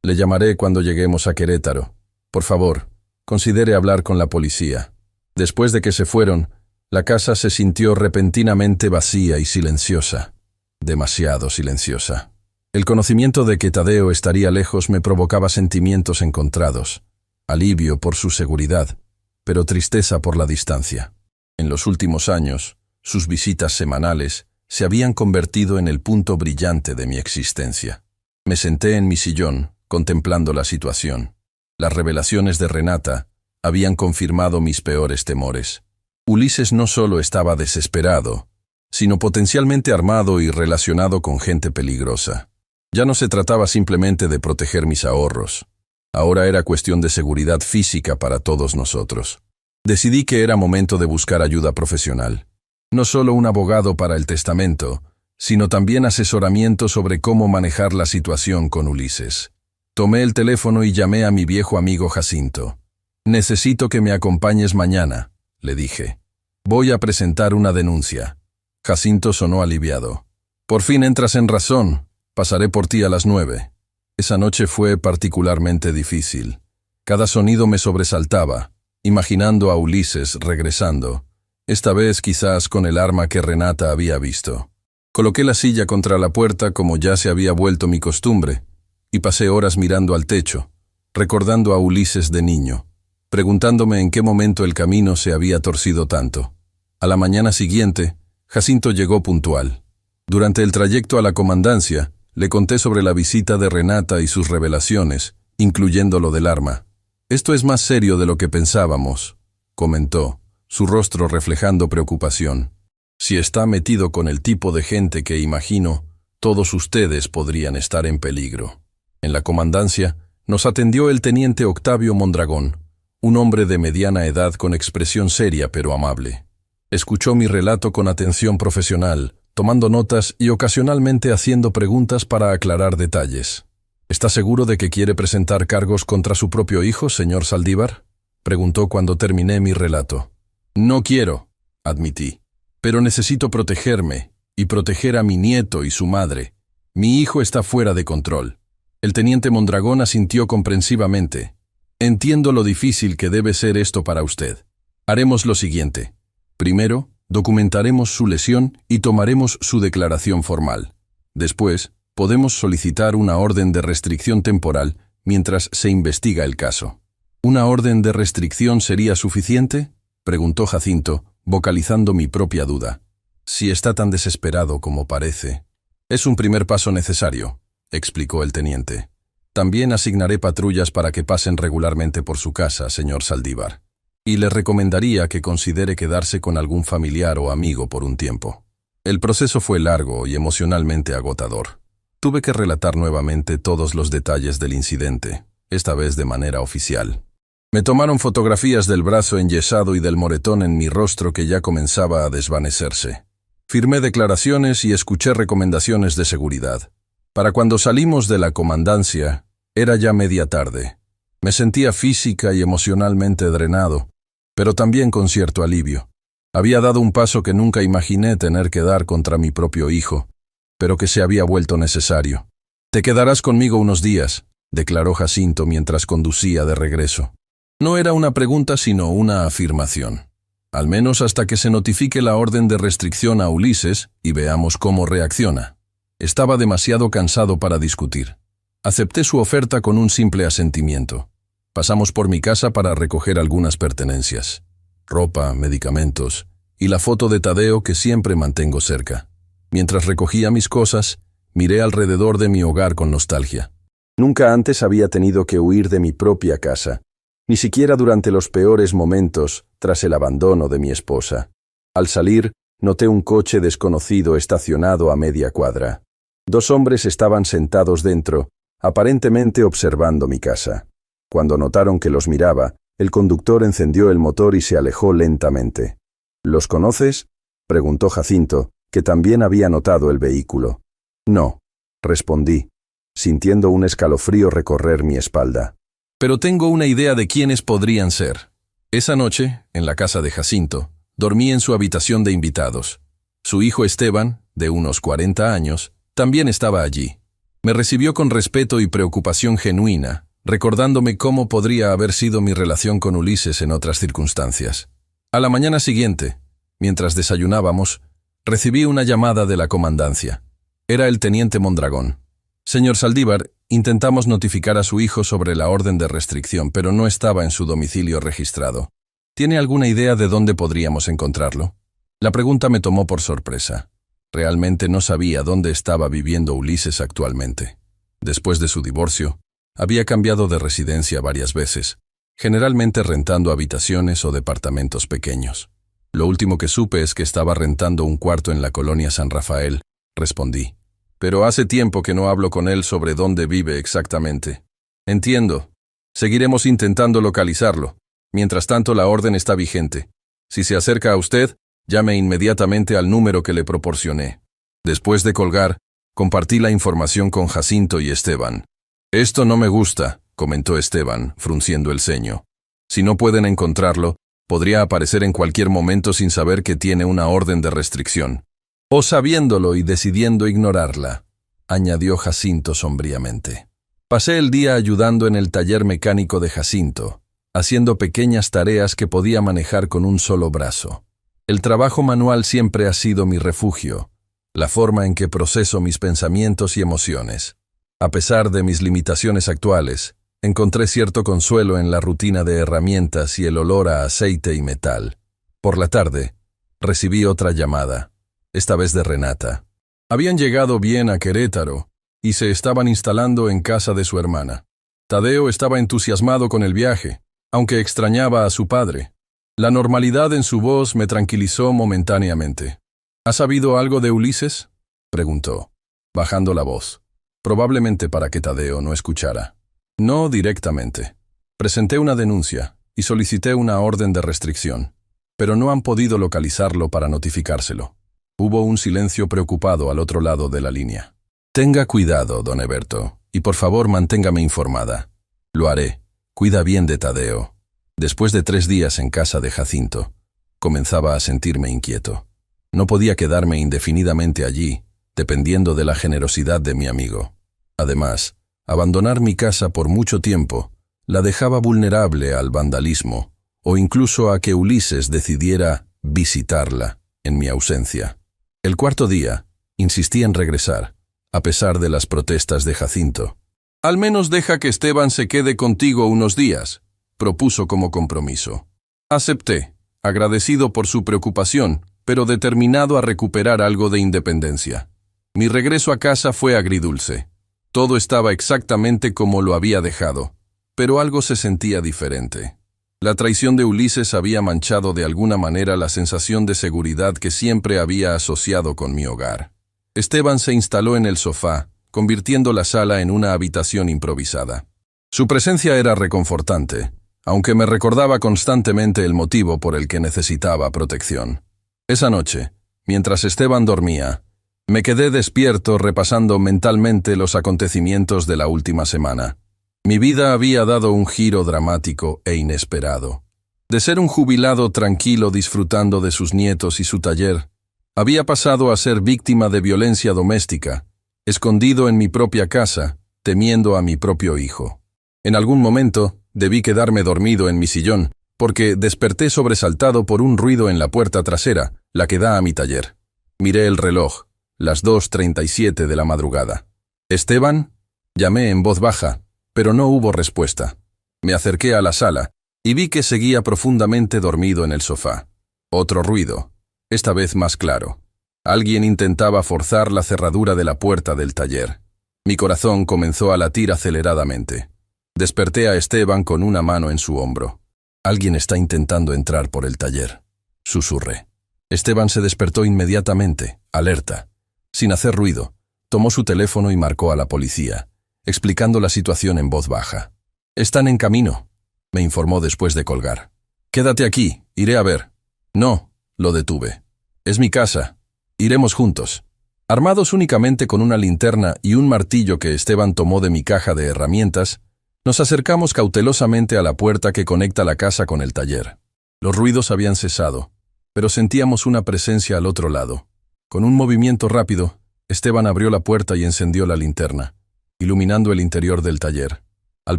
«Le llamaré cuando lleguemos a Querétaro. Por favor, considere hablar con la policía». Después de que se fueron, la casa se sintió repentinamente vacía y silenciosa. Demasiado silenciosa. El conocimiento de que Tadeo estaría lejos me provocaba sentimientos encontrados. Alivio por su seguridad, pero tristeza por la distancia. En los últimos años, sus visitas semanales se habían convertido en el punto brillante de mi existencia. Me senté en mi sillón, contemplando la situación. Las revelaciones de Renata habían confirmado mis peores temores. Ulises no solo estaba desesperado, sino potencialmente armado y relacionado con gente peligrosa. Ya no se trataba simplemente de proteger mis ahorros. Ahora era cuestión de seguridad física para todos nosotros. Decidí que era momento de buscar ayuda profesional. No solo un abogado para el testamento, sino también asesoramiento sobre cómo manejar la situación con Ulises. Tomé el teléfono y llamé a mi viejo amigo Jacinto. «Necesito que me acompañes mañana», le dije. «Voy a presentar una denuncia». Jacinto sonó aliviado. «Por fin entras en razón. Pasaré por ti a las 9». Esa noche fue particularmente difícil. Cada sonido me sobresaltaba, imaginando a Ulises regresando, esta vez quizás con el arma que Renata había visto. Coloqué la silla contra la puerta como ya se había vuelto mi costumbre, y pasé horas mirando al techo, recordando a Ulises de niño, preguntándome en qué momento el camino se había torcido tanto. A la mañana siguiente, Jacinto llegó puntual. Durante el trayecto a la comandancia, le conté sobre la visita de Renata y sus revelaciones, incluyendo lo del arma. «Esto es más serio de lo que pensábamos», comentó, su rostro reflejando preocupación. «Si está metido con el tipo de gente que imagino, todos ustedes podrían estar en peligro». En la comandancia, nos atendió el teniente Octavio Mondragón, un hombre de mediana edad con expresión seria pero amable. Escuchó mi relato con atención profesional, tomando notas y ocasionalmente haciendo preguntas para aclarar detalles. «¿Está seguro de que quiere presentar cargos contra su propio hijo, señor Saldívar?», preguntó cuando terminé mi relato. «No quiero», admití, «pero necesito protegerme y proteger a mi nieto y su madre. Mi hijo está fuera de control». El teniente Mondragón asintió comprensivamente. «Entiendo lo difícil que debe ser esto para usted. Haremos lo siguiente. Primero, documentaremos su lesión y tomaremos su declaración formal. Después, podemos solicitar una orden de restricción temporal mientras se investiga el caso». «¿Una orden de restricción sería suficiente?», preguntó Jacinto, vocalizando mi propia duda. «Si está tan desesperado como parece». «Es un primer paso necesario», explicó el teniente. «También asignaré patrullas para que pasen regularmente por su casa, señor Saldívar. Y le recomendaría que considere quedarse con algún familiar o amigo por un tiempo». El proceso fue largo y emocionalmente agotador. Tuve que relatar nuevamente todos los detalles del incidente, esta vez de manera oficial. Me tomaron fotografías del brazo enyesado y del moretón en mi rostro que ya comenzaba a desvanecerse. Firmé declaraciones y escuché recomendaciones de seguridad. Para cuando salimos de la comandancia, era ya media tarde. Me sentía física y emocionalmente drenado, pero también con cierto alivio. Había dado un paso que nunca imaginé tener que dar contra mi propio hijo, pero que se había vuelto necesario. Te quedarás conmigo unos días, declaró Jacinto mientras conducía de regreso. No era una pregunta sino una afirmación. Al menos hasta que se notifique la orden de restricción a Ulises y veamos cómo reacciona. Estaba demasiado cansado para discutir. Acepté su oferta con un simple asentimiento. Pasamos por mi casa para recoger algunas pertenencias. Ropa, medicamentos y la foto de Tadeo que siempre mantengo cerca. Mientras recogía mis cosas, miré alrededor de mi hogar con nostalgia. Nunca antes había tenido que huir de mi propia casa, ni siquiera durante los peores momentos tras el abandono de mi esposa. Al salir, noté un coche desconocido estacionado a media cuadra. 2 hombres estaban sentados dentro, aparentemente observando mi casa. Cuando notaron que los miraba, el conductor encendió el motor y se alejó lentamente. ¿Los conoces?, preguntó Jacinto, que también había notado el vehículo. No, respondí, sintiendo un escalofrío recorrer mi espalda. Pero tengo una idea de quiénes podrían ser. Esa noche, en la casa de Jacinto, dormí en su habitación de invitados. Su hijo Esteban, de unos 40 años, también estaba allí. Me recibió con respeto y preocupación genuina, recordándome cómo podría haber sido mi relación con Ulises en otras circunstancias. A la mañana siguiente, mientras desayunábamos, recibí una llamada de la comandancia. Era el teniente Mondragón. Señor Saldívar, intentamos notificar a su hijo sobre la orden de restricción, pero no estaba en su domicilio registrado. ¿Tiene alguna idea de dónde podríamos encontrarlo? La pregunta me tomó por sorpresa. Realmente no sabía dónde estaba viviendo Ulises actualmente. Después de su divorcio, había cambiado de residencia varias veces, generalmente rentando habitaciones o departamentos pequeños. Lo último que supe es que estaba rentando un cuarto en la colonia San Rafael, respondí. Pero hace tiempo que no hablo con él sobre dónde vive exactamente. Entiendo. Seguiremos intentando localizarlo. Mientras tanto, la orden está vigente. Si se acerca a usted, llame inmediatamente al número que le proporcioné. Después de colgar, compartí la información con Jacinto y Esteban. Esto no me gusta, comentó Esteban, frunciendo el ceño. Si no pueden encontrarlo, podría aparecer en cualquier momento sin saber que tiene una orden de restricción. O sabiéndolo y decidiendo ignorarla, añadió Jacinto sombríamente. Pasé el día ayudando en el taller mecánico de Jacinto, haciendo pequeñas tareas que podía manejar con un solo brazo. El trabajo manual siempre ha sido mi refugio, la forma en que proceso mis pensamientos y emociones. A pesar de mis limitaciones actuales, encontré cierto consuelo en la rutina de herramientas y el olor a aceite y metal. Por la tarde, recibí otra llamada, esta vez de Renata. Habían llegado bien a Querétaro y se estaban instalando en casa de su hermana. Tadeo estaba entusiasmado con el viaje, aunque extrañaba a su padre. La normalidad en su voz me tranquilizó momentáneamente. ¿Has sabido algo de Ulises?, preguntó, bajando la voz, probablemente para que Tadeo no escuchara. No directamente. Presenté una denuncia y solicité una orden de restricción, pero no han podido localizarlo para notificárselo. Hubo un silencio preocupado al otro lado de la línea. Tenga cuidado, don Eberto, y por favor manténgame informada. Lo haré. Cuida bien de Tadeo. Después de 3 días en casa de Jacinto, comenzaba a sentirme inquieto. No podía quedarme indefinidamente allí, dependiendo de la generosidad de mi amigo. Además, abandonar mi casa por mucho tiempo la dejaba vulnerable al vandalismo, o incluso a que Ulises decidiera visitarla en mi ausencia. El 4.º día, insistí en regresar, a pesar de las protestas de Jacinto. Al menos deja que Esteban se quede contigo unos días, propuso como compromiso. Acepté, agradecido por su preocupación, pero determinado a recuperar algo de independencia. Mi regreso a casa fue agridulce. Todo estaba exactamente como lo había dejado, pero algo se sentía diferente. La traición de Ulises había manchado de alguna manera la sensación de seguridad que siempre había asociado con mi hogar. Esteban se instaló en el sofá, convirtiendo la sala en una habitación improvisada. Su presencia era reconfortante, aunque me recordaba constantemente el motivo por el que necesitaba protección. Esa noche, mientras Esteban dormía, me quedé despierto repasando mentalmente los acontecimientos de la última semana. Mi vida había dado un giro dramático e inesperado. De ser un jubilado tranquilo disfrutando de sus nietos y su taller, había pasado a ser víctima de violencia doméstica, escondido en mi propia casa, temiendo a mi propio hijo. En algún momento, debí quedarme dormido en mi sillón, porque desperté sobresaltado por un ruido en la puerta trasera, la que da a mi taller. Miré el reloj, las 2:37 de la madrugada. «¿Esteban?», llamé en voz baja, pero no hubo respuesta. Me acerqué a la sala y vi que seguía profundamente dormido en el sofá. Otro ruido, esta vez más claro. Alguien intentaba forzar la cerradura de la puerta del taller. Mi corazón comenzó a latir aceleradamente. Desperté a Esteban con una mano en su hombro. «Alguien está intentando entrar por el taller», susurré. Esteban se despertó inmediatamente, alerta. Sin hacer ruido, tomó su teléfono y marcó a la policía, explicando la situación en voz baja. «Están en camino», me informó después de colgar. «Quédate aquí, iré a ver». «No», lo detuve. «Es mi casa. Iremos juntos». Armados únicamente con una linterna y un martillo que Esteban tomó de mi caja de herramientas, nos acercamos cautelosamente a la puerta que conecta la casa con el taller. Los ruidos habían cesado, pero sentíamos una presencia al otro lado. Con un movimiento rápido, Esteban abrió la puerta y encendió la linterna, iluminando el interior del taller. Al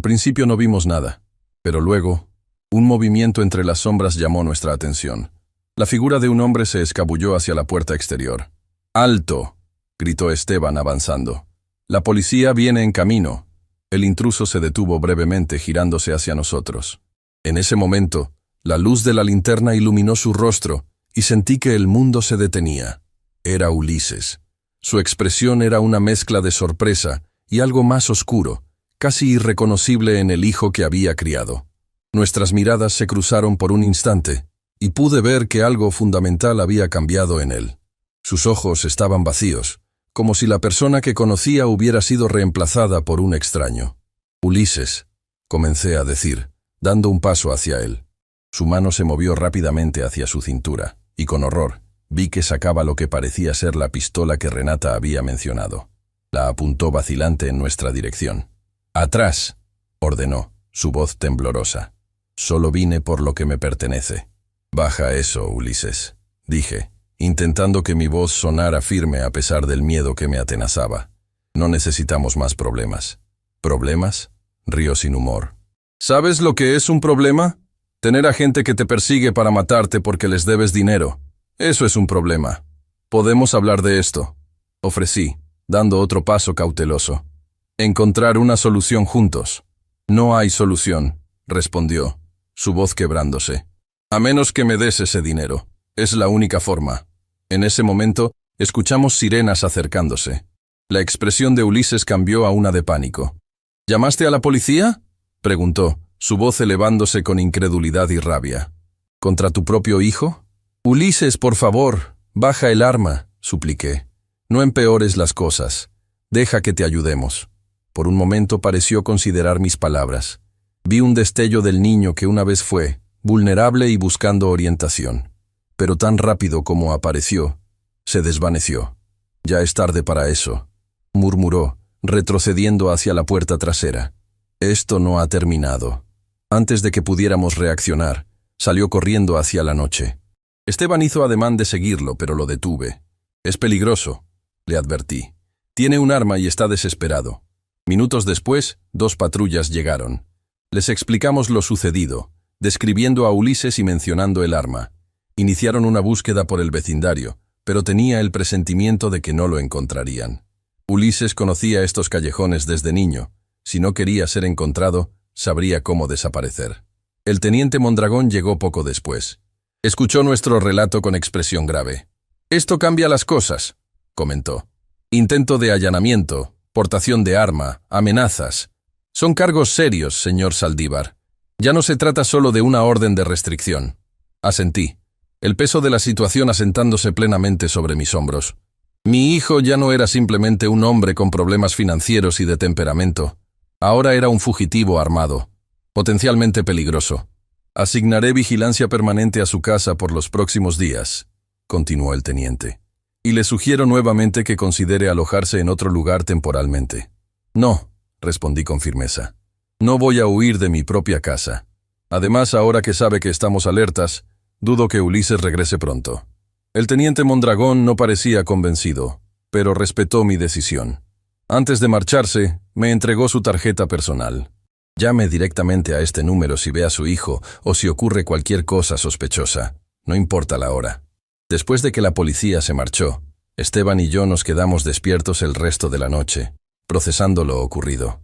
principio no vimos nada, pero luego, un movimiento entre las sombras llamó nuestra atención. La figura de un hombre se escabulló hacia la puerta exterior. «¡Alto!», gritó Esteban avanzando. «La policía viene en camino». El intruso se detuvo brevemente girándose hacia nosotros. En ese momento, la luz de la linterna iluminó su rostro y sentí que el mundo se detenía. Era Ulises. Su expresión era una mezcla de sorpresa y algo más oscuro, casi irreconocible en el hijo que había criado. Nuestras miradas se cruzaron por un instante y pude ver que algo fundamental había cambiado en él. Sus ojos estaban vacíos, como si la persona que conocía hubiera sido reemplazada por un extraño. «Ulises», comencé a decir, dando un paso hacia él. Su mano se movió rápidamente hacia su cintura, y con horror vi que sacaba lo que parecía ser la pistola que Renata había mencionado. La apuntó vacilante en nuestra dirección. «Atrás», ordenó, su voz temblorosa. «Solo vine por lo que me pertenece». «Baja eso, Ulises», dije, intentando que mi voz sonara firme a pesar del miedo que me atenazaba. «No necesitamos más problemas». «¿Problemas?», rió sin humor. «¿Sabes lo que es un problema? Tener a gente que te persigue para matarte porque les debes dinero. Eso es un problema. Podemos hablar de esto», ofrecí, dando otro paso cauteloso. «Encontrar una solución juntos». «No hay solución», respondió, su voz quebrándose. «A menos que me des ese dinero. Es la única forma». En ese momento, escuchamos sirenas acercándose. La expresión de Ulises cambió a una de pánico. «¿Llamaste a la policía?», preguntó, su voz elevándose con incredulidad y rabia. «¿Contra tu propio hijo?». «Ulises, por favor, baja el arma», supliqué. «No empeores las cosas. Deja que te ayudemos». Por un momento pareció considerar mis palabras. Vi un destello del niño que una vez fue, vulnerable y buscando orientación. Pero tan rápido como apareció, se desvaneció. «Ya es tarde para eso», murmuró, retrocediendo hacia la puerta trasera. «Esto no ha terminado». Antes de que pudiéramos reaccionar, salió corriendo hacia la noche. Esteban hizo ademán de seguirlo, pero lo detuve. «Es peligroso», le advertí. «Tiene un arma y está desesperado». Minutos después, 2 patrullas llegaron. Les explicamos lo sucedido, describiendo a Ulises y mencionando el arma. Iniciaron una búsqueda por el vecindario, pero tenía el presentimiento de que no lo encontrarían. Ulises conocía estos callejones desde niño. Si no quería ser encontrado, sabría cómo desaparecer. El teniente Mondragón llegó poco después. Escuchó nuestro relato con expresión grave. «Esto cambia las cosas», comentó. «Intento de allanamiento, portación de arma, amenazas. Son cargos serios, señor Saldívar. Ya no se trata solo de una orden de restricción». Asentí, el peso de la situación asentándose plenamente sobre mis hombros. Mi hijo ya no era simplemente un hombre con problemas financieros y de temperamento. Ahora era un fugitivo armado, potencialmente peligroso. «Asignaré vigilancia permanente a su casa por los próximos días», continuó el teniente. «Y le sugiero nuevamente que considere alojarse en otro lugar temporalmente». «No», respondí con firmeza. «No voy a huir de mi propia casa. Además, ahora que sabe que estamos alertas, dudo que Ulises regrese pronto». El teniente Mondragón no parecía convencido, pero respetó mi decisión. Antes de marcharse, me entregó su tarjeta personal. Llame directamente a este número si ve a su hijo o si ocurre cualquier cosa sospechosa. No importa la hora. Después de que la policía se marchó, Esteban y yo nos quedamos despiertos el resto de la noche, procesando lo ocurrido.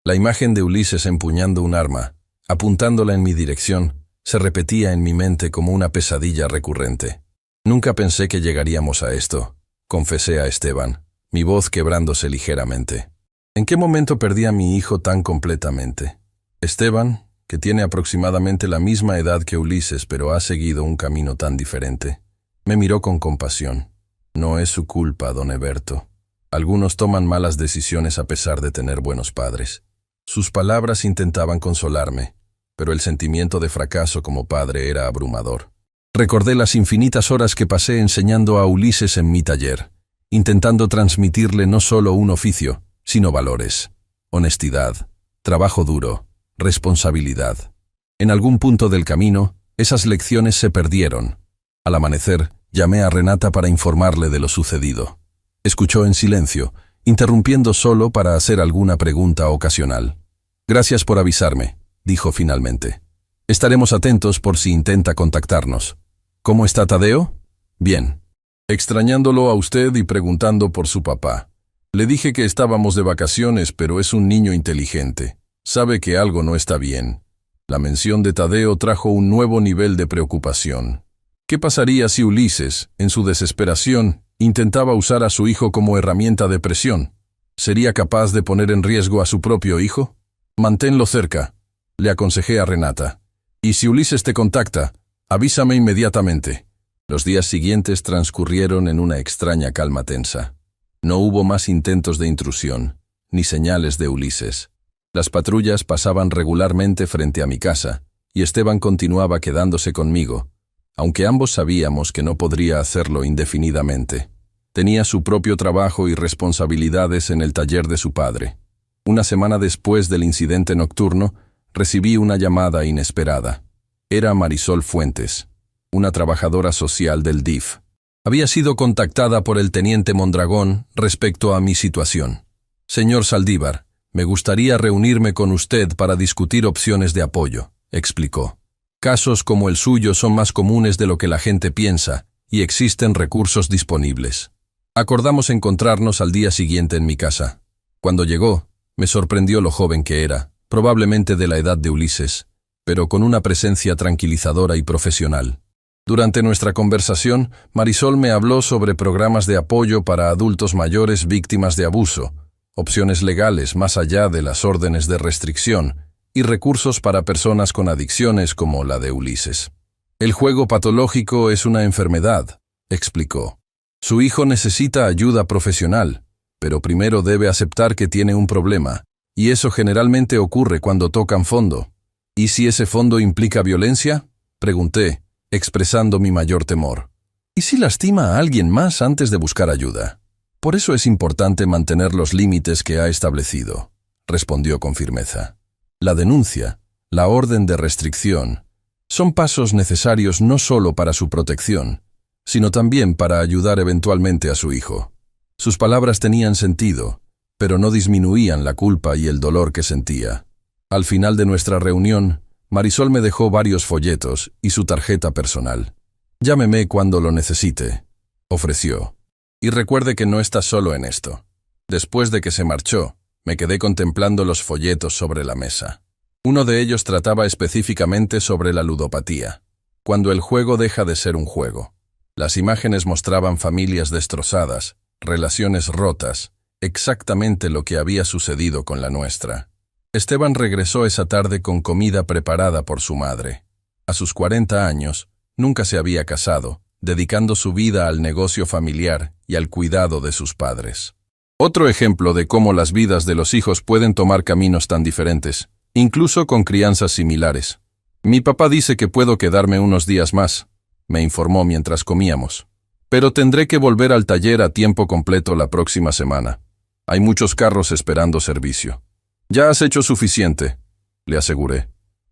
La imagen de Ulises empuñando un arma, apuntándola en mi dirección, se repetía en mi mente como una pesadilla recurrente. Nunca pensé que llegaríamos a esto, confesé a Esteban, mi voz quebrándose ligeramente. ¿En qué momento perdí a mi hijo tan completamente? Esteban, que tiene aproximadamente la misma edad que Ulises pero ha seguido un camino tan diferente, me miró con compasión. No es su culpa, don Eberto. Algunos toman malas decisiones a pesar de tener buenos padres. Sus palabras intentaban consolarme, pero el sentimiento de fracaso como padre era abrumador. Recordé las infinitas horas que pasé enseñando a Ulises en mi taller, intentando transmitirle no solo un oficio, sino valores, honestidad, trabajo duro, responsabilidad. En algún punto del camino, esas lecciones se perdieron. Al amanecer, llamé a Renata para informarle de lo sucedido. Escuchó en silencio, interrumpiendo solo para hacer alguna pregunta ocasional. «Gracias por avisarme», dijo finalmente. «Estaremos atentos por si intenta contactarnos. ¿Cómo está Tadeo?» «Bien. Extrañándolo a usted y preguntando por su papá. Le dije que estábamos de vacaciones, pero es un niño inteligente. Sabe que algo no está bien». La mención de Tadeo trajo un nuevo nivel de preocupación. ¿Qué pasaría si Ulises, en su desesperación, intentaba usar a su hijo como herramienta de presión? ¿Sería capaz de poner en riesgo a su propio hijo? «Manténlo cerca», le aconsejé a Renata. «Y si Ulises te contacta, avísame inmediatamente». Los días siguientes transcurrieron en una extraña calma tensa. No hubo más intentos de intrusión, ni señales de Ulises. Las patrullas pasaban regularmente frente a mi casa, y Esteban continuaba quedándose conmigo, aunque ambos sabíamos que no podría hacerlo indefinidamente. Tenía su propio trabajo y responsabilidades en el taller de su padre. Una semana después del incidente nocturno, recibí una llamada inesperada. Era Marisol Fuentes, una trabajadora social del DIF. Había sido contactada por el teniente Mondragón respecto a mi situación. «Señor Saldívar, me gustaría reunirme con usted para discutir opciones de apoyo», explicó. «Casos como el suyo son más comunes de lo que la gente piensa y existen recursos disponibles». Acordamos encontrarnos al día siguiente en mi casa. Cuando llegó, me sorprendió lo joven que era, probablemente de la edad de Ulises, pero con una presencia tranquilizadora y profesional. Durante nuestra conversación, Marisol me habló sobre programas de apoyo para adultos mayores víctimas de abuso, opciones legales más allá de las órdenes de restricción y recursos para personas con adicciones como la de Ulises. «El juego patológico es una enfermedad», explicó. «Su hijo necesita ayuda profesional, pero primero debe aceptar que tiene un problema, y eso generalmente ocurre cuando tocan fondo». «¿Y si ese fondo implica violencia?», pregunté, expresando mi mayor temor. «¿Y si lastima a alguien más antes de buscar ayuda?». «Por eso es importante mantener los límites que ha establecido», respondió con firmeza. «La denuncia, la orden de restricción, son pasos necesarios no solo para su protección, sino también para ayudar eventualmente a su hijo». Sus palabras tenían sentido, pero no disminuían la culpa y el dolor que sentía. Al final de nuestra reunión, Marisol me dejó varios folletos y su tarjeta personal. «Llámeme cuando lo necesite», ofreció. «Y recuerde que no está solo en esto». Después de que se marchó, me quedé contemplando los folletos sobre la mesa. Uno de ellos trataba específicamente sobre la ludopatía, cuando el juego deja de ser un juego. Las imágenes mostraban familias destrozadas, relaciones rotas, exactamente lo que había sucedido con la nuestra. Esteban regresó esa tarde con comida preparada por su madre. A sus 40 años, nunca se había casado, dedicando su vida al negocio familiar y al cuidado de sus padres. Otro ejemplo de cómo las vidas de los hijos pueden tomar caminos tan diferentes, incluso con crianzas similares. «Mi papá dice que puedo quedarme unos días más», me informó mientras comíamos. «Pero tendré que volver al taller a tiempo completo la próxima semana. Hay muchos carros esperando servicio». «Ya has hecho suficiente», le aseguré.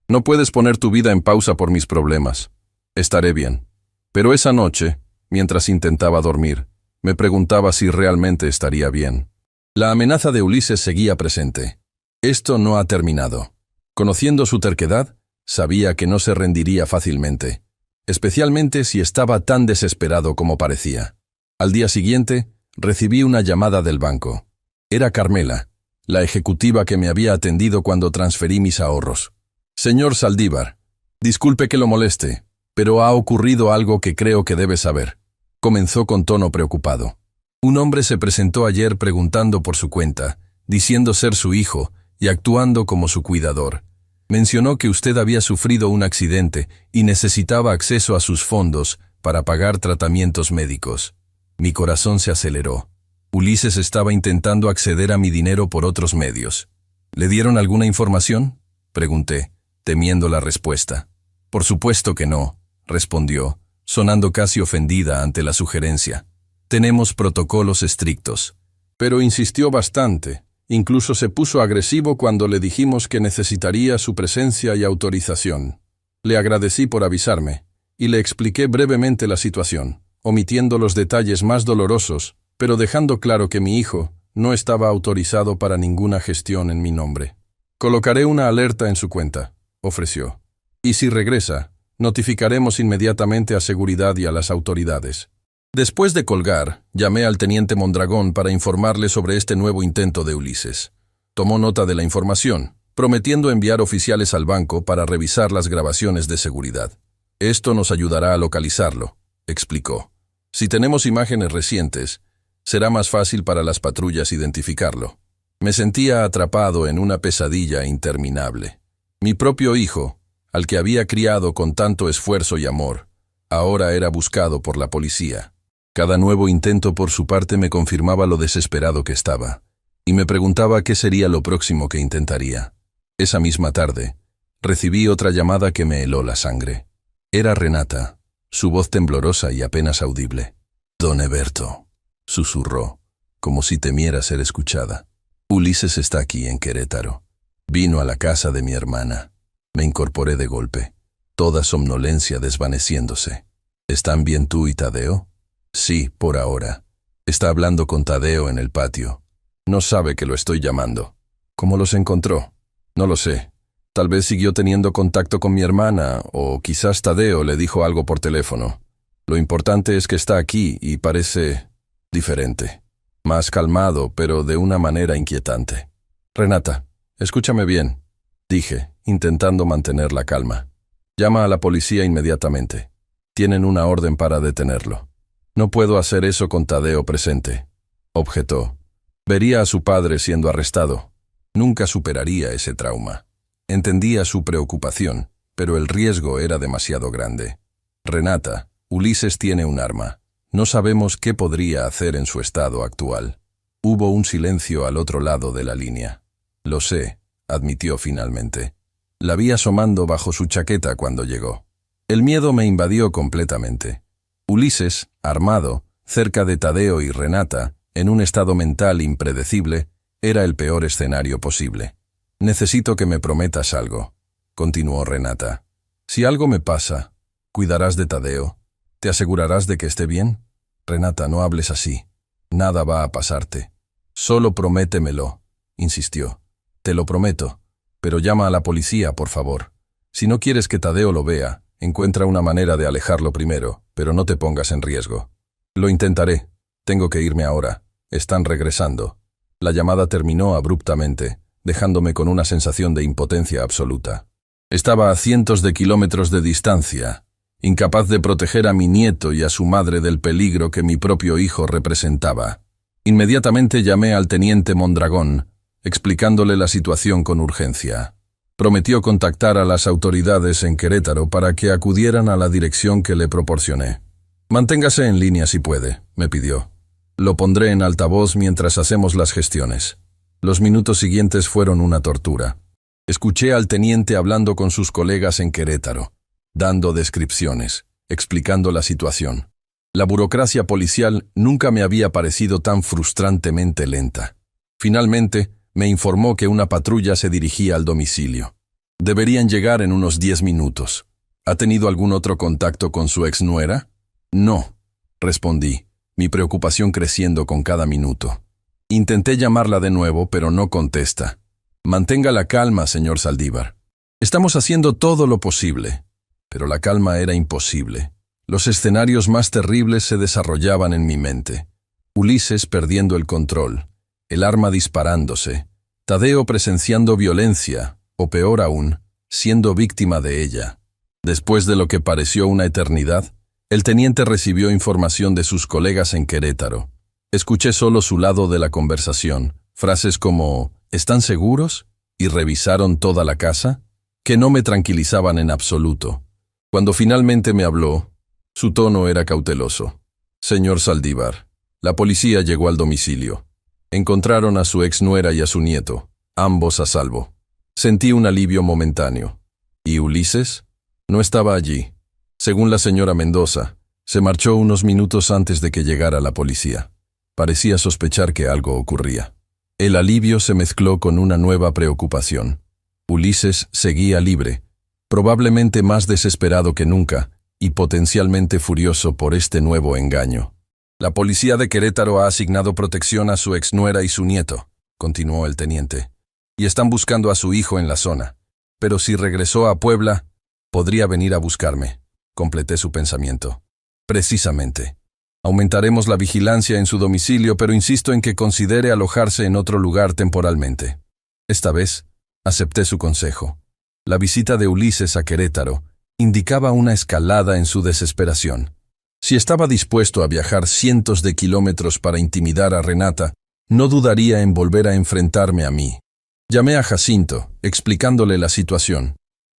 «No puedes poner tu vida en pausa por mis problemas. Estaré bien». Pero esa noche, mientras intentaba dormir, me preguntaba si realmente estaría bien. La amenaza de Ulises seguía presente. Esto no ha terminado. Conociendo su terquedad, sabía que no se rendiría fácilmente, especialmente si estaba tan desesperado como parecía. Al día siguiente, recibí una llamada del banco. Era Carmela, la ejecutiva que me había atendido cuando transferí mis ahorros. Señor Saldívar, disculpe que lo moleste, pero ha ocurrido algo que creo que debe saber. Comenzó con tono preocupado. Un hombre se presentó ayer preguntando por su cuenta, diciendo ser su hijo y actuando como su cuidador. Mencionó que usted había sufrido un accidente y necesitaba acceso a sus fondos para pagar tratamientos médicos. Mi corazón se aceleró. Ulises estaba intentando acceder a mi dinero por otros medios. ¿Le dieron alguna información?, pregunté, temiendo la respuesta. Por supuesto que no, respondió, sonando casi ofendida ante la sugerencia. Tenemos protocolos estrictos. Pero insistió bastante. Incluso se puso agresivo cuando le dijimos que necesitaría su presencia y autorización. Le agradecí por avisarme, y le expliqué brevemente la situación, omitiendo los detalles más dolorosos, pero dejando claro que mi hijo no estaba autorizado para ninguna gestión en mi nombre. Colocaré una alerta en su cuenta, ofreció. Y si regresa, notificaremos inmediatamente a seguridad y a las autoridades. Después de colgar, llamé al teniente Mondragón para informarle sobre este nuevo intento de Ulises. Tomó nota de la información, prometiendo enviar oficiales al banco para revisar las grabaciones de seguridad. Esto nos ayudará a localizarlo, explicó. Si tenemos imágenes recientes, será más fácil para las patrullas identificarlo. Me sentía atrapado en una pesadilla interminable. Mi propio hijo, al que había criado con tanto esfuerzo y amor, ahora era buscado por la policía. Cada nuevo intento por su parte me confirmaba lo desesperado que estaba, y me preguntaba qué sería lo próximo que intentaría. Esa misma tarde, recibí otra llamada que me heló la sangre. Era Renata, su voz temblorosa y apenas audible. «Don Eberto», susurró, como si temiera ser escuchada. «Ulises está aquí en Querétaro. Vino a la casa de mi hermana». Me incorporé de golpe, toda somnolencia desvaneciéndose. «¿Están bien tú y Tadeo?» «Sí, por ahora. Está hablando con Tadeo en el patio. No sabe que lo estoy llamando». «¿Cómo los encontró?» «No lo sé. Tal vez siguió teniendo contacto con mi hermana, o quizás Tadeo le dijo algo por teléfono. Lo importante es que está aquí y parece diferente. Más calmado, pero de una manera inquietante». «Renata, escúchame bien», dije, intentando mantener la calma. «Llama a la policía inmediatamente. Tienen una orden para detenerlo». «No puedo hacer eso con Tadeo presente», objetó. «Vería a su padre siendo arrestado. Nunca superaría ese trauma». Entendía su preocupación, pero el riesgo era demasiado grande. «Renata, Ulises tiene un arma. No sabemos qué podría hacer en su estado actual». Hubo un silencio al otro lado de la línea. «Lo sé», admitió finalmente. La vi asomando bajo su chaqueta cuando llegó. El miedo me invadió completamente. Ulises, armado, cerca de Tadeo y Renata, en un estado mental impredecible, era el peor escenario posible. «Necesito que me prometas algo», continuó Renata. «Si algo me pasa, ¿cuidarás de Tadeo? ¿Te asegurarás de que esté bien? Renata, no hables así. Nada va a pasarte. Solo prométemelo», insistió. «Te lo prometo, pero llama a la policía, por favor. Si no quieres que Tadeo lo vea, encuentra una manera de alejarlo primero, pero no te pongas en riesgo». «Lo intentaré. Tengo que irme ahora. Están regresando». La llamada terminó abruptamente, dejándome con una sensación de impotencia absoluta. Estaba a cientos de kilómetros de distancia, incapaz de proteger a mi nieto y a su madre del peligro que mi propio hijo representaba. Inmediatamente llamé al teniente Mondragón, explicándole la situación con urgencia. Prometió contactar a las autoridades en Querétaro para que acudieran a la dirección que le proporcioné. «Manténgase en línea si puede», me pidió. «Lo pondré en altavoz mientras hacemos las gestiones». Los minutos siguientes fueron una tortura. Escuché al teniente hablando con sus colegas en Querétaro, dando descripciones, explicando la situación. La burocracia policial nunca me había parecido tan frustrantemente lenta. Finalmente, me informó que una patrulla se dirigía al domicilio. Deberían llegar en unos 10 minutos. ¿Ha tenido algún otro contacto con su exnuera? No, respondí, mi preocupación creciendo con cada minuto. Intenté llamarla de nuevo, pero no contesta. Mantenga la calma, señor Saldívar. Estamos haciendo todo lo posible. Pero la calma era imposible. Los escenarios más terribles se desarrollaban en mi mente. Ulises perdiendo el control, el arma disparándose, Tadeo presenciando violencia, o peor aún, siendo víctima de ella. Después de lo que pareció una eternidad, el teniente recibió información de sus colegas en Querétaro. Escuché solo su lado de la conversación, frases como ¿están seguros? ¿Y revisaron toda la casa? Que no me tranquilizaban en absoluto. Cuando finalmente me habló, su tono era cauteloso. Señor Saldívar, la policía llegó al domicilio. Encontraron a su exnuera y a su nieto, ambos a salvo. Sentí un alivio momentáneo. ¿Y Ulises? No estaba allí. Según la señora Mendoza, se marchó unos minutos antes de que llegara la policía. Parecía sospechar que algo ocurría. El alivio se mezcló con una nueva preocupación. Ulises seguía libre, probablemente más desesperado que nunca y potencialmente furioso por este nuevo engaño. La policía de Querétaro ha asignado protección a su exnuera y su nieto, continuó el teniente, y están buscando a su hijo en la zona. Pero si regresó a Puebla, podría venir a buscarme. Completé su pensamiento. Precisamente. Aumentaremos la vigilancia en su domicilio, pero insisto en que considere alojarse en otro lugar temporalmente. Esta vez, acepté su consejo. La visita de Ulises a Querétaro indicaba una escalada en su desesperación. Si estaba dispuesto a viajar cientos de kilómetros para intimidar a Renata, no dudaría en volver a enfrentarme a mí. Llamé a Jacinto, explicándole la situación.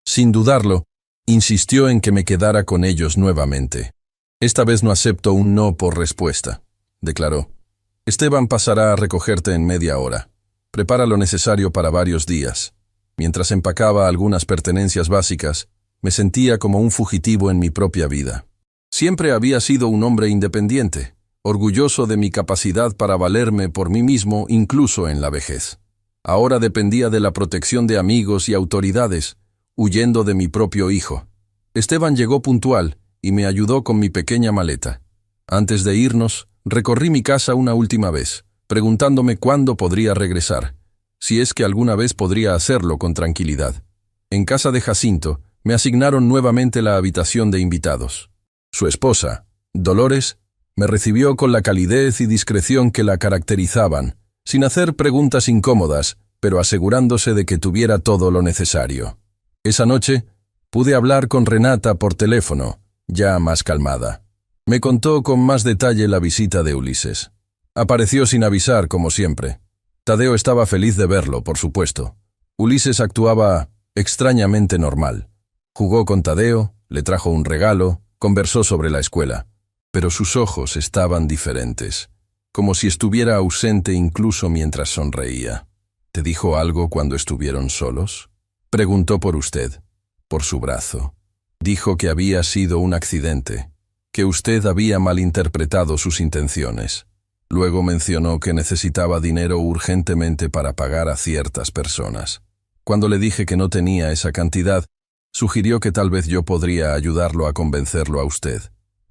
Sin dudarlo, insistió en que me quedara con ellos nuevamente. Esta vez no acepto un no por respuesta, declaró. Esteban pasará a recogerte en media hora. Prepara lo necesario para varios días. Mientras empacaba algunas pertenencias básicas, me sentía como un fugitivo en mi propia vida. Siempre había sido un hombre independiente, orgulloso de mi capacidad para valerme por mí mismo incluso en la vejez. Ahora dependía de la protección de amigos y autoridades, huyendo de mi propio hijo. Esteban llegó puntual y me ayudó con mi pequeña maleta. Antes de irnos, recorrí mi casa una última vez, preguntándome cuándo podría regresar, si es que alguna vez podría hacerlo con tranquilidad. En casa de Jacinto, me asignaron nuevamente la habitación de invitados. Su esposa, Dolores, me recibió con la calidez y discreción que la caracterizaban, sin hacer preguntas incómodas, pero asegurándose de que tuviera todo lo necesario. Esa noche, pude hablar con Renata por teléfono, ya más calmada. Me contó con más detalle la visita de Ulises. Apareció sin avisar, como siempre. Tadeo estaba feliz de verlo, por supuesto. Ulises actuaba extrañamente normal. Jugó con Tadeo, le trajo un regalo, conversó sobre la escuela. Pero sus ojos estaban diferentes, como si estuviera ausente incluso mientras sonreía. ¿Te dijo algo cuando estuvieron solos? Preguntó por usted, por su brazo. Dijo que había sido un accidente, que usted había malinterpretado sus intenciones. Luego mencionó que necesitaba dinero urgentemente para pagar a ciertas personas. Cuando le dije que no tenía esa cantidad, sugirió que tal vez yo podría ayudarlo a convencerlo a usted.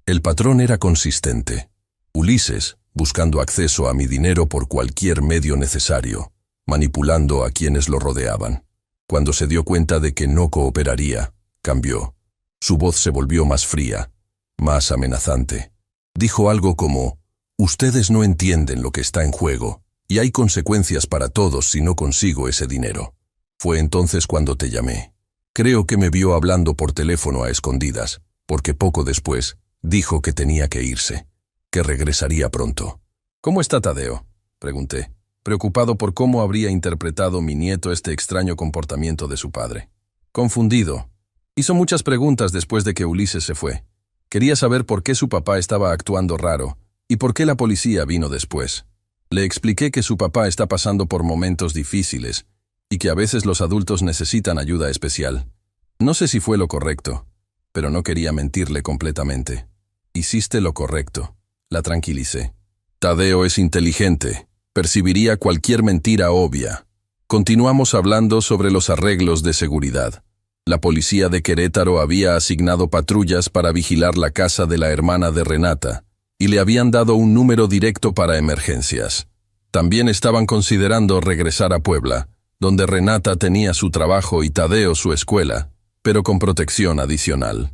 El patrón era consistente. Ulises, buscando acceso a mi dinero por cualquier medio necesario, manipulando a quienes lo rodeaban. Cuando se dio cuenta de que no cooperaría, cambió. Su voz se volvió más fría, más amenazante. Dijo algo como, «Ustedes no entienden lo que está en juego, y hay consecuencias para todos si no consigo ese dinero». Fue entonces cuando te llamé. Creo que me vio hablando por teléfono a escondidas, porque poco después dijo que tenía que irse, que regresaría pronto. «¿Cómo está Tadeo?», pregunté, preocupado por cómo habría interpretado mi nieto este extraño comportamiento de su padre. Confundido. Hizo muchas preguntas después de que Ulises se fue. Quería saber por qué su papá estaba actuando raro y por qué la policía vino después. Le expliqué que su papá está pasando por momentos difíciles y que a veces los adultos necesitan ayuda especial. No sé si fue lo correcto, pero no quería mentirle completamente. Hiciste lo correcto, la tranquilicé. Tadeo es inteligente, percibiría cualquier mentira obvia. Continuamos hablando sobre los arreglos de seguridad. La policía de Querétaro había asignado patrullas para vigilar la casa de la hermana de Renata y le habían dado un número directo para emergencias. También estaban considerando regresar a Puebla, donde Renata tenía su trabajo y Tadeo su escuela, pero con protección adicional.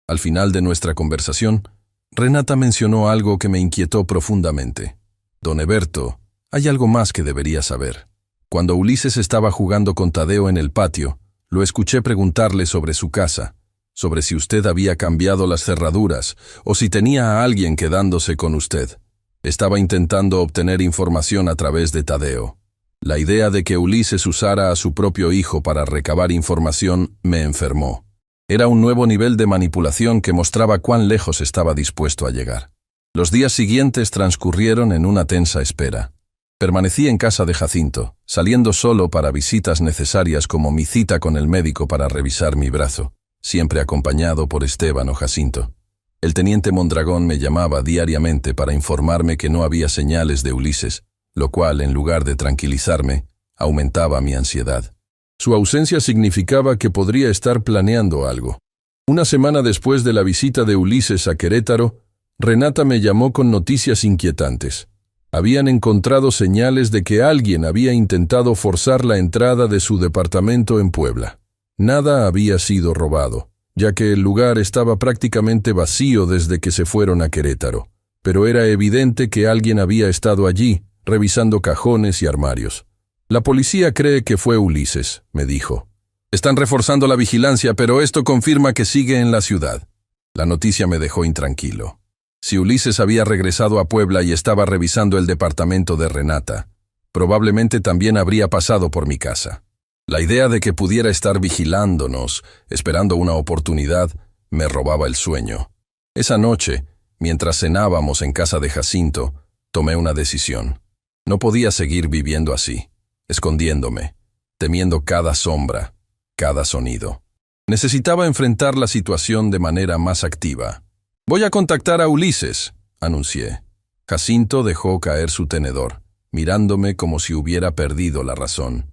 Al final de nuestra conversación, Renata mencionó algo que me inquietó profundamente. Don Eberto, hay algo más que debería saber. Cuando Ulises estaba jugando con Tadeo en el patio, lo escuché preguntarle sobre su casa, sobre si usted había cambiado las cerraduras o si tenía a alguien quedándose con usted. Estaba intentando obtener información a través de Tadeo. La idea de que Ulises usara a su propio hijo para recabar información me enfermó. Era un nuevo nivel de manipulación que mostraba cuán lejos estaba dispuesto a llegar. Los días siguientes transcurrieron en una tensa espera. Permanecí en casa de Jacinto, saliendo solo para visitas necesarias como mi cita con el médico para revisar mi brazo, siempre acompañado por Esteban o Jacinto. El teniente Mondragón me llamaba diariamente para informarme que no había señales de Ulises, lo cual, en lugar de tranquilizarme, aumentaba mi ansiedad. Su ausencia significaba que podría estar planeando algo. Una semana después de la visita de Ulises a Querétaro, Renata me llamó con noticias inquietantes. Habían encontrado señales de que alguien había intentado forzar la entrada de su departamento en Puebla. Nada había sido robado, ya que el lugar estaba prácticamente vacío desde que se fueron a Querétaro, pero era evidente que alguien había estado allí, revisando cajones y armarios. La policía cree que fue Ulises, me dijo. Están reforzando la vigilancia, pero esto confirma que sigue en la ciudad. La noticia me dejó intranquilo. Si Ulises había regresado a Puebla y estaba revisando el departamento de Renata, probablemente también habría pasado por mi casa. La idea de que pudiera estar vigilándonos, esperando una oportunidad, me robaba el sueño. Esa noche, mientras cenábamos en casa de Jacinto, tomé una decisión. No podía seguir viviendo así, escondiéndome, temiendo cada sombra, cada sonido. Necesitaba enfrentar la situación de manera más activa. «Voy a contactar a Ulises», anuncié. Jacinto dejó caer su tenedor, mirándome como si hubiera perdido la razón.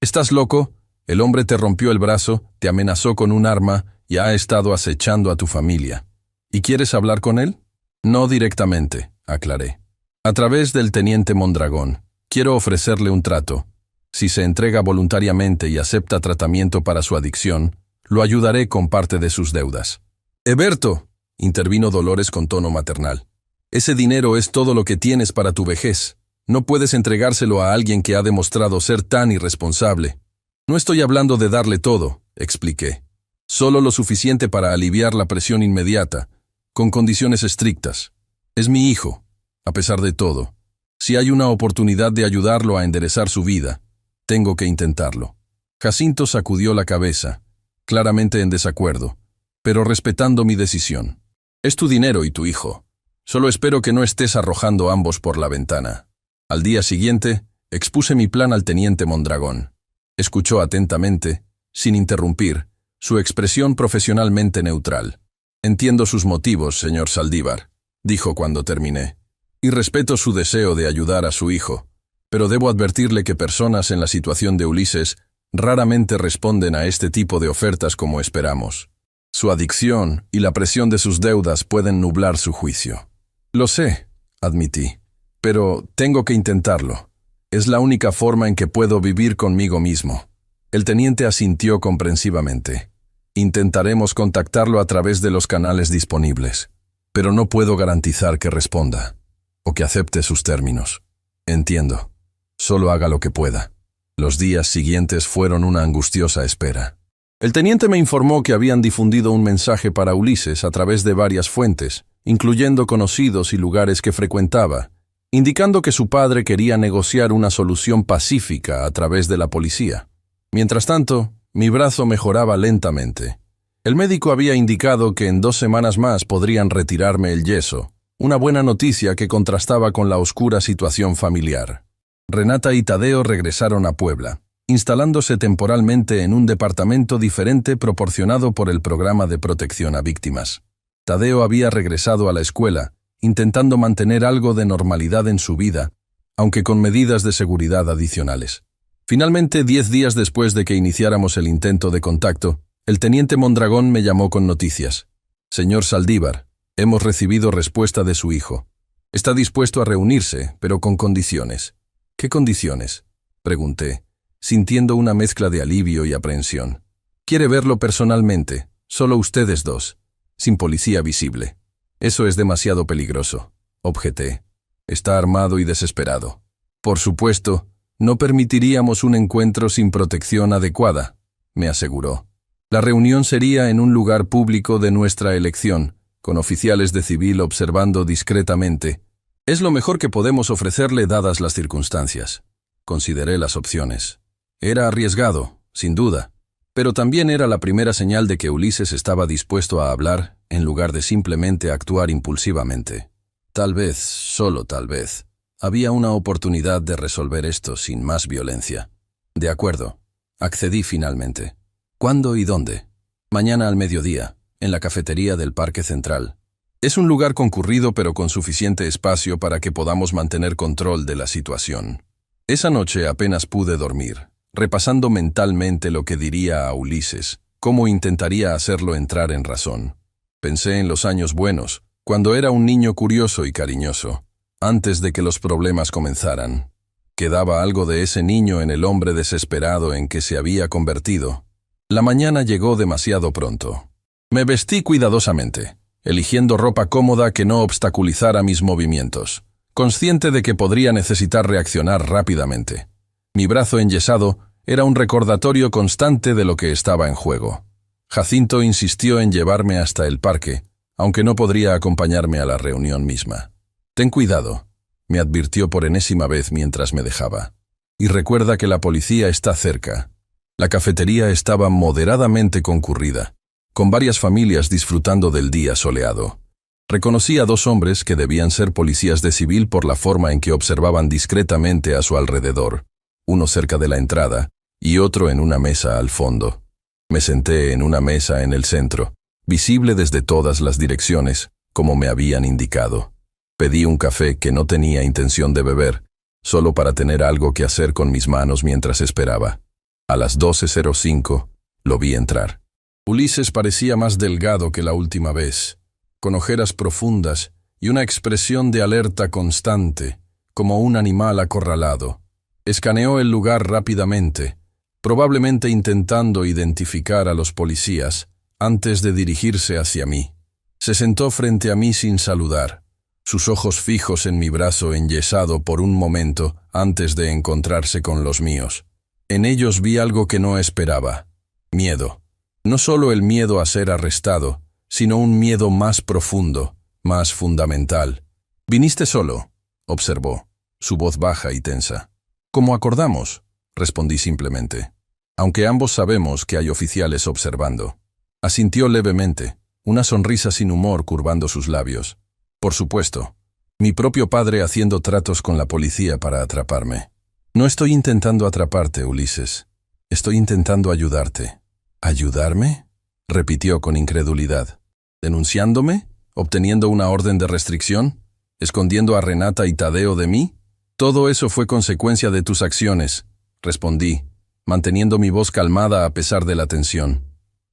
«¿Estás loco? El hombre te rompió el brazo, te amenazó con un arma y ha estado acechando a tu familia. ¿Y quieres hablar con él?» «No directamente», aclaré. «A través del teniente Mondragón. Quiero ofrecerle un trato. Si se entrega voluntariamente y acepta tratamiento para su adicción, lo ayudaré con parte de sus deudas». «Eberto», intervino Dolores con tono maternal. «Ese dinero es todo lo que tienes para tu vejez. No puedes entregárselo a alguien que ha demostrado ser tan irresponsable». «No estoy hablando de darle todo», expliqué. «Solo lo suficiente para aliviar la presión inmediata, con condiciones estrictas. Es mi hijo, a pesar de todo. Si hay una oportunidad de ayudarlo a enderezar su vida, tengo que intentarlo». Jacinto sacudió la cabeza, claramente en desacuerdo, pero respetando mi decisión. «Es tu dinero y tu hijo. Solo espero que no estés arrojando ambos por la ventana». Al día siguiente, expuse mi plan al teniente Mondragón. Escuchó atentamente, sin interrumpir, su expresión profesionalmente neutral. «Entiendo sus motivos, señor Saldívar», dijo cuando terminé, «y respeto su deseo de ayudar a su hijo, pero debo advertirle que personas en la situación de Ulises raramente responden a este tipo de ofertas como esperamos. Su adicción y la presión de sus deudas pueden nublar su juicio». «Lo sé», admití, «pero tengo que intentarlo. Es la única forma en que puedo vivir conmigo mismo». El teniente asintió comprensivamente. «Intentaremos contactarlo a través de los canales disponibles, pero no puedo garantizar que responda o que acepte sus términos». «Entiendo. Solo haga lo que pueda». Los días siguientes fueron una angustiosa espera. El teniente me informó que habían difundido un mensaje para Ulises a través de varias fuentes, incluyendo conocidos y lugares que frecuentaba, indicando que su padre quería negociar una solución pacífica a través de la policía. Mientras tanto, mi brazo mejoraba lentamente. El médico había indicado que en 2 semanas más podrían retirarme el yeso, una buena noticia que contrastaba con la oscura situación familiar. Renata y Tadeo regresaron a Puebla, instalándose temporalmente en un departamento diferente proporcionado por el programa de protección a víctimas. Tadeo había regresado a la escuela, intentando mantener algo de normalidad en su vida, aunque con medidas de seguridad adicionales. Finalmente, 10 días después de que iniciáramos el intento de contacto, el teniente Mondragón me llamó con noticias. «Señor Saldívar, hemos recibido respuesta de su hijo. Está dispuesto a reunirse, pero con condiciones. ¿Qué condiciones? Pregunté, sintiendo una mezcla de alivio y aprehensión. Quiere verlo personalmente, solo ustedes dos, sin policía visible. Eso es demasiado peligroso, objeté. Está armado y desesperado. Por supuesto, no permitiríamos un encuentro sin protección adecuada, me aseguró. La reunión sería en un lugar público de nuestra elección, con oficiales de civil observando discretamente. Es lo mejor que podemos ofrecerle dadas las circunstancias. Consideré las opciones. Era arriesgado, sin duda, pero también era la primera señal de que Ulises estaba dispuesto a hablar en lugar de simplemente actuar impulsivamente. Tal vez, solo tal vez, había una oportunidad de resolver esto sin más violencia. De acuerdo, accedí finalmente. ¿Cuándo y dónde? Mañana al mediodía, en la cafetería del Parque Central. Es un lugar concurrido pero con suficiente espacio para que podamos mantener control de la situación. Esa noche apenas pude dormir, repasando mentalmente lo que diría a Ulises, cómo intentaría hacerlo entrar en razón. Pensé en los años buenos, cuando era un niño curioso y cariñoso, antes de que los problemas comenzaran. Quedaba algo de ese niño en el hombre desesperado en que se había convertido. La mañana llegó demasiado pronto. Me vestí cuidadosamente, eligiendo ropa cómoda que no obstaculizara mis movimientos, consciente de que podría necesitar reaccionar rápidamente. Mi brazo enyesado era un recordatorio constante de lo que estaba en juego. Jacinto insistió en llevarme hasta el parque, aunque no podría acompañarme a la reunión misma. «Ten cuidado», me advirtió por enésima vez mientras me dejaba. «Y recuerda que la policía está cerca». La cafetería estaba moderadamente concurrida, con varias familias disfrutando del día soleado. Reconocí a dos hombres que debían ser policías de civil por la forma en que observaban discretamente a su alrededor, uno cerca de la entrada y otro en una mesa al fondo. Me senté en una mesa en el centro, visible desde todas las direcciones, como me habían indicado. Pedí un café que no tenía intención de beber, solo para tener algo que hacer con mis manos mientras esperaba. A las 12:05 lo vi entrar. Ulises parecía más delgado que la última vez, con ojeras profundas y una expresión de alerta constante, como un animal acorralado. Escaneó el lugar rápidamente, probablemente intentando identificar a los policías antes de dirigirse hacia mí. Se sentó frente a mí sin saludar, sus ojos fijos en mi brazo enyesado por un momento antes de encontrarse con los míos. En ellos vi algo que no esperaba: miedo. No solo el miedo a ser arrestado, sino un miedo más profundo, más fundamental. «¿Viniste solo?», observó, su voz baja y tensa. «Como acordamos», respondí simplemente, aunque ambos sabemos que hay oficiales observando. Asintió levemente, una sonrisa sin humor curvando sus labios. «Por supuesto, mi propio padre haciendo tratos con la policía para atraparme». «No estoy intentando atraparte, Ulises. Estoy intentando ayudarte». «¿Ayudarme?», repitió con incredulidad. «¿Denunciándome? ¿Obteniendo una orden de restricción? ¿Escondiendo a Renata y Tadeo de mí?» «Todo eso fue consecuencia de tus acciones», respondí, manteniendo mi voz calmada a pesar de la tensión.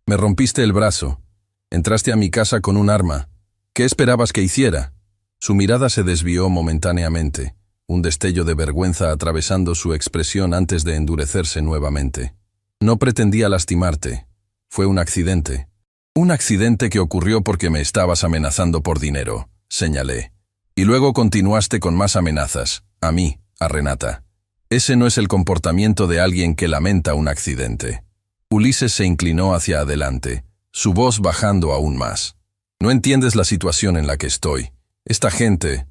«Me rompiste el brazo. Entraste a mi casa con un arma. ¿Qué esperabas que hiciera?» Su mirada se desvió momentáneamente, un destello de vergüenza atravesando su expresión antes de endurecerse nuevamente. «No pretendía lastimarte. Fue un accidente». «Un accidente que ocurrió porque me estabas amenazando por dinero», señalé. «Y luego continuaste con más amenazas, a mí, a Renata. Ese no es el comportamiento de alguien que lamenta un accidente». Ulises se inclinó hacia adelante, su voz bajando aún más. «No entiendes la situación en la que estoy. Esta gente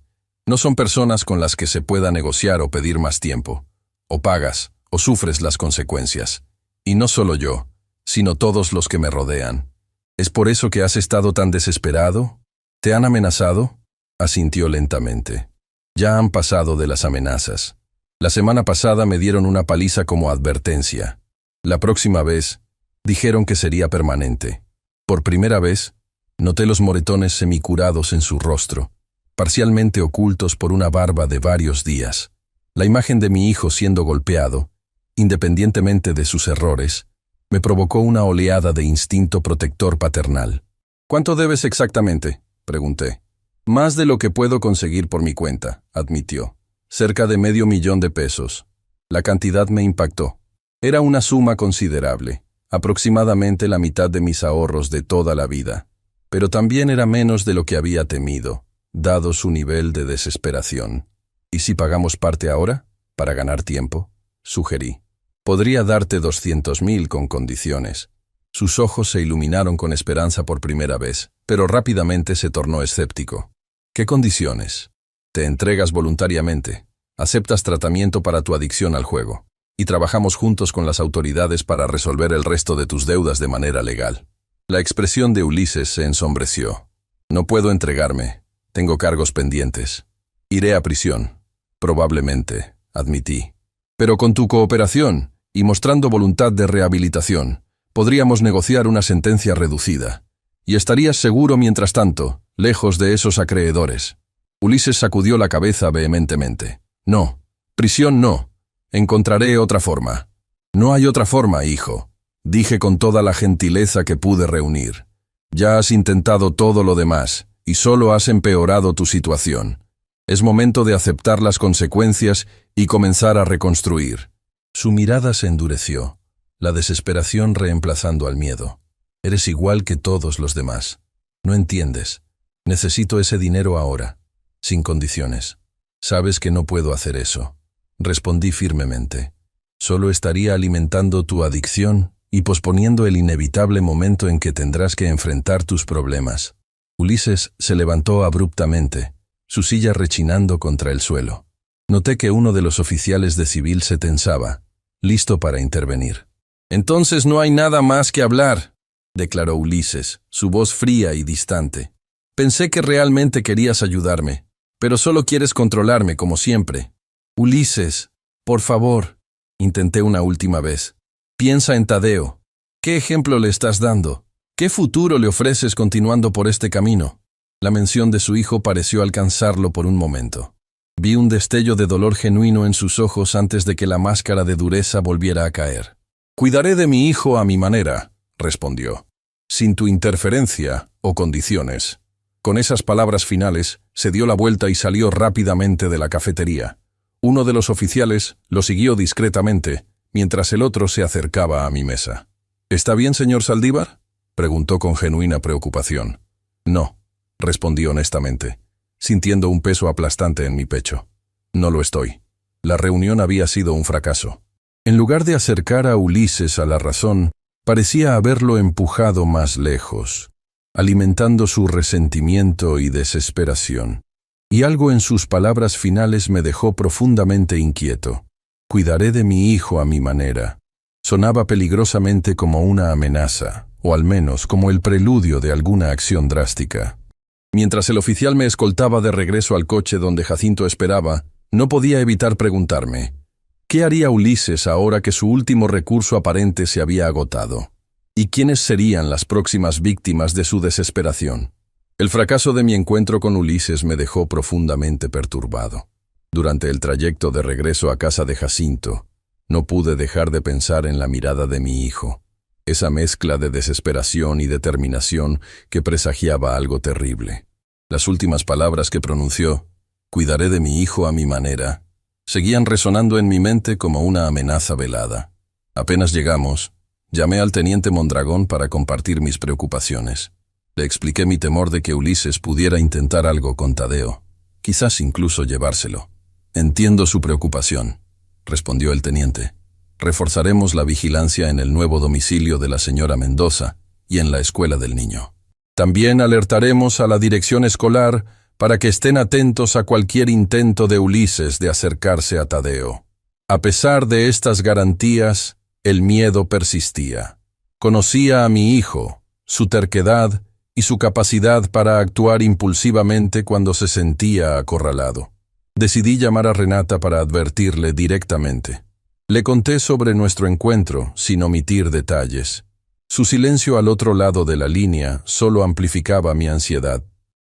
no son personas con las que se pueda negociar o pedir más tiempo. O pagas, o sufres las consecuencias. Y no solo yo, sino todos los que me rodean. ¿Es por eso que has estado tan desesperado? ¿Te han amenazado?», asintió lentamente. «Ya han pasado de las amenazas. La semana pasada me dieron una paliza como advertencia. La próxima vez, dijeron que sería permanente. Por primera vez, noté los moretones semicurados en su rostro, parcialmente ocultos por una barba de varios días. La imagen de mi hijo siendo golpeado, independientemente de sus errores, me provocó una oleada de instinto protector paternal». «¿Cuánto debes exactamente?», pregunté. «Más de lo que puedo conseguir por mi cuenta», admitió. cerca de $500,000. La cantidad me impactó. Era una suma considerable, aproximadamente la mitad de mis ahorros de toda la vida, pero también era menos de lo que había temido, dado su nivel de desesperación. ¿Y si pagamos parte ahora, para ganar tiempo?, sugerí. Podría darte 200,000 con condiciones. Sus ojos se iluminaron con esperanza por primera vez, pero rápidamente se tornó escéptico. ¿Qué condiciones? Te entregas voluntariamente, aceptas tratamiento para tu adicción al juego, y trabajamos juntos con las autoridades para resolver el resto de tus deudas de manera legal. La expresión de Ulises se ensombreció. No puedo entregarme, tengo cargos pendientes. Iré a prisión. Probablemente, admití. Pero con tu cooperación, y mostrando voluntad de rehabilitación, podríamos negociar una sentencia reducida. Y estarías seguro mientras tanto, lejos de esos acreedores. Ulises sacudió la cabeza vehementemente. No, prisión no. Encontraré otra forma. No hay otra forma, hijo, dije con toda la gentileza que pude reunir. Ya has intentado todo lo demás, y solo has empeorado tu situación. Es momento de aceptar las consecuencias y comenzar a reconstruir. Su mirada se endureció, la desesperación reemplazando al miedo. Eres igual que todos los demás. No entiendes. Necesito ese dinero ahora, sin condiciones. Sabes que no puedo hacer eso. Respondí firmemente. Solo estaría alimentando tu adicción y posponiendo el inevitable momento en que tendrás que enfrentar tus problemas. Ulises se levantó abruptamente, su silla rechinando contra el suelo. Noté que uno de los oficiales de civil se tensaba, listo para intervenir. «Entonces no hay nada más que hablar», declaró Ulises, su voz fría y distante. «Pensé que realmente querías ayudarme, pero solo quieres controlarme como siempre». «Ulises, por favor», intenté una última vez. «Piensa en Tadeo. ¿Qué ejemplo le estás dando? ¿Qué futuro le ofreces continuando por este camino?» La mención de su hijo pareció alcanzarlo por un momento. Vi un destello de dolor genuino en sus ojos antes de que la máscara de dureza volviera a caer. «Cuidaré de mi hijo a mi manera», respondió, «sin tu interferencia o condiciones». Con esas palabras finales, se dio la vuelta y salió rápidamente de la cafetería. Uno de los oficiales lo siguió discretamente, mientras el otro se acercaba a mi mesa. «¿Está bien, señor Saldívar?», preguntó con genuina preocupación. «No», respondí honestamente, sintiendo un peso aplastante en mi pecho. «No lo estoy. La reunión había sido un fracaso». En lugar de acercar a Ulises a la razón, parecía haberlo empujado más lejos, alimentando su resentimiento y desesperación. Y algo en sus palabras finales me dejó profundamente inquieto. «Cuidaré de mi hijo a mi manera». Sonaba peligrosamente como una amenaza, o al menos como el preludio de alguna acción drástica. Mientras el oficial me escoltaba de regreso al coche donde Jacinto esperaba, no podía evitar preguntarme, ¿qué haría Ulises ahora que su último recurso aparente se había agotado? ¿Y quiénes serían las próximas víctimas de su desesperación? El fracaso de mi encuentro con Ulises me dejó profundamente perturbado. Durante el trayecto de regreso a casa de Jacinto, no pude dejar de pensar en la mirada de mi hijo, esa mezcla de desesperación y determinación que presagiaba algo terrible. Las últimas palabras que pronunció, «cuidaré de mi hijo a mi manera», seguían resonando en mi mente como una amenaza velada. Apenas llegamos, llamé al teniente Mondragón para compartir mis preocupaciones. Le expliqué mi temor de que Ulises pudiera intentar algo con Tadeo, quizás incluso llevárselo. «Entiendo su preocupación», respondió el teniente. «Reforzaremos la vigilancia en el nuevo domicilio de la señora Mendoza y en la escuela del niño. También alertaremos a la dirección escolar para que estén atentos a cualquier intento de Ulises de acercarse a Tadeo». A pesar de estas garantías, el miedo persistía. Conocía a mi hijo, su terquedad y su capacidad para actuar impulsivamente cuando se sentía acorralado. Decidí llamar a Renata para advertirle directamente. Le conté sobre nuestro encuentro, sin omitir detalles. Su silencio al otro lado de la línea solo amplificaba mi ansiedad.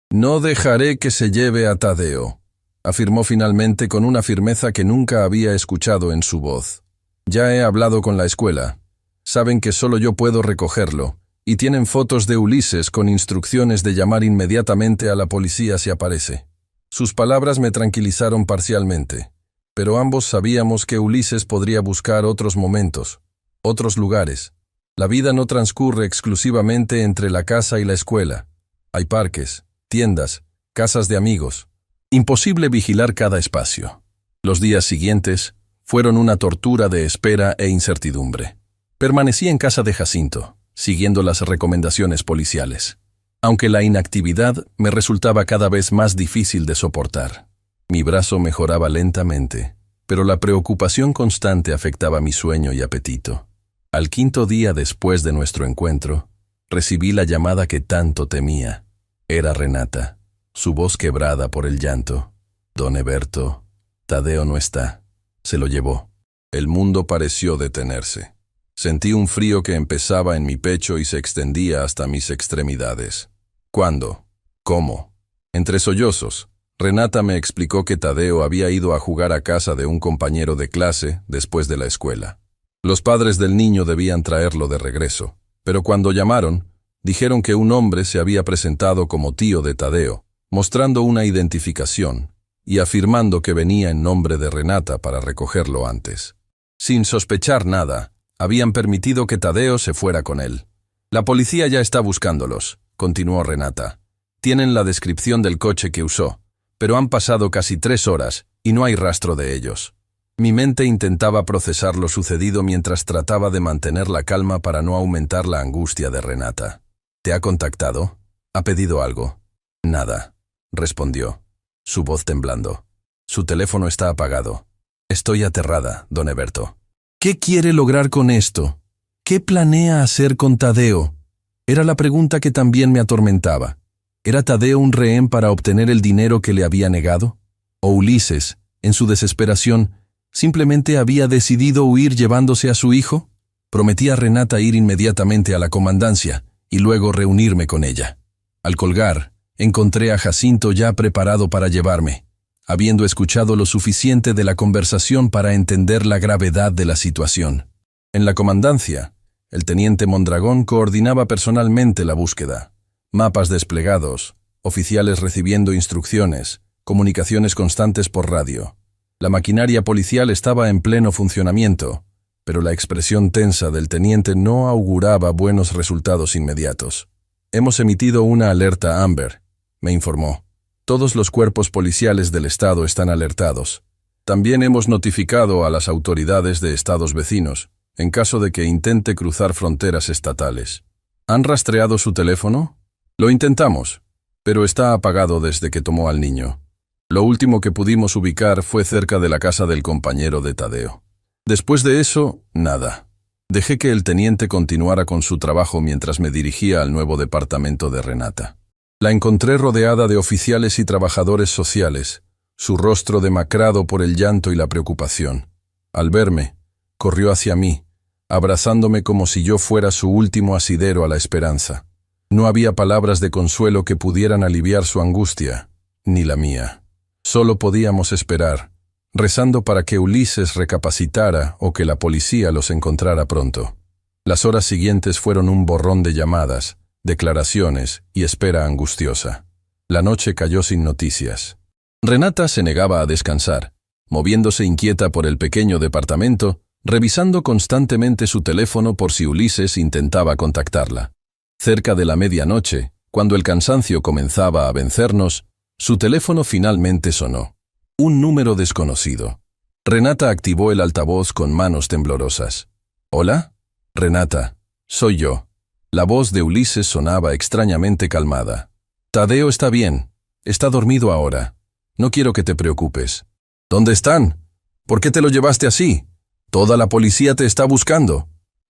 «No dejaré que se lleve a Tadeo», afirmó finalmente con una firmeza que nunca había escuchado en su voz. «Ya he hablado con la escuela. Saben que solo yo puedo recogerlo, y tienen fotos de Ulises con instrucciones de llamar inmediatamente a la policía si aparece». Sus palabras me tranquilizaron parcialmente, pero ambos sabíamos que Ulises podría buscar otros momentos, otros lugares. La vida no transcurre exclusivamente entre la casa y la escuela. Hay parques, tiendas, casas de amigos. Imposible vigilar cada espacio. Los días siguientes fueron una tortura de espera e incertidumbre. Permanecí en casa de Jacinto, siguiendo las recomendaciones policiales, aunque la inactividad me resultaba cada vez más difícil de soportar. Mi brazo mejoraba lentamente, pero la preocupación constante afectaba mi sueño y apetito. Al quinto día después de nuestro encuentro, recibí la llamada que tanto temía. Era Renata, su voz quebrada por el llanto. Don Eberto, Tadeo no está. Se lo llevó. El mundo pareció detenerse. Sentí un frío que empezaba en mi pecho y se extendía hasta mis extremidades. ¿Cuándo? ¿Cómo? Entre sollozos, Renata me explicó que Tadeo había ido a jugar a casa de un compañero de clase después de la escuela. Los padres del niño debían traerlo de regreso, pero cuando llamaron, dijeron que un hombre se había presentado como tío de Tadeo, mostrando una identificación y afirmando que venía en nombre de Renata para recogerlo antes. Sin sospechar nada, habían permitido que Tadeo se fuera con él. La policía ya está buscándolos, continuó Renata. Tienen la descripción del coche que usó, pero han pasado casi 3 horas y no hay rastro de ellos. Mi mente intentaba procesar lo sucedido mientras trataba de mantener la calma para no aumentar la angustia de Renata. ¿Te ha contactado? ¿Ha pedido algo? Nada, respondió, su voz temblando. Su teléfono está apagado. Estoy aterrada, don Eberto. ¿Qué quiere lograr con esto? ¿Qué planea hacer con Tadeo? Era la pregunta que también me atormentaba. ¿Era Tadeo un rehén para obtener el dinero que le había negado? ¿O Ulises, en su desesperación, simplemente había decidido huir llevándose a su hijo? Prometí a Renata ir inmediatamente a la comandancia y luego reunirme con ella. Al colgar, encontré a Jacinto ya preparado para llevarme, habiendo escuchado lo suficiente de la conversación para entender la gravedad de la situación. En la comandancia, el teniente Mondragón coordinaba personalmente la búsqueda. Mapas desplegados, oficiales recibiendo instrucciones, comunicaciones constantes por radio. La maquinaria policial estaba en pleno funcionamiento, pero la expresión tensa del teniente no auguraba buenos resultados inmediatos. Hemos emitido una alerta Amber, me informó. Todos los cuerpos policiales del estado están alertados. También hemos notificado a las autoridades de estados vecinos, en caso de que intente cruzar fronteras estatales. ¿Han rastreado su teléfono? Lo intentamos, pero está apagado desde que tomó al niño. Lo último que pudimos ubicar fue cerca de la casa del compañero de Tadeo. Después de eso, nada. Dejé que el teniente continuara con su trabajo mientras me dirigía al nuevo departamento de Renata. La encontré rodeada de oficiales y trabajadores sociales, su rostro demacrado por el llanto y la preocupación. Al verme, corrió hacia mí, abrazándome como si yo fuera su último asidero a la esperanza. No había palabras de consuelo que pudieran aliviar su angustia, ni la mía. Solo podíamos esperar, rezando para que Ulises recapacitara o que la policía los encontrara pronto. Las horas siguientes fueron un borrón de llamadas, declaraciones y espera angustiosa. La noche cayó sin noticias. Renata se negaba a descansar, moviéndose inquieta por el pequeño departamento, revisando constantemente su teléfono por si Ulises intentaba contactarla. Cerca de la medianoche, cuando el cansancio comenzaba a vencernos, su teléfono finalmente sonó. Un número desconocido. Renata activó el altavoz con manos temblorosas. ¿Hola? Renata, soy yo. La voz de Ulises sonaba extrañamente calmada. Tadeo está bien. Está dormido ahora. No quiero que te preocupes. ¿Dónde están? ¿Por qué te lo llevaste así? Toda la policía te está buscando.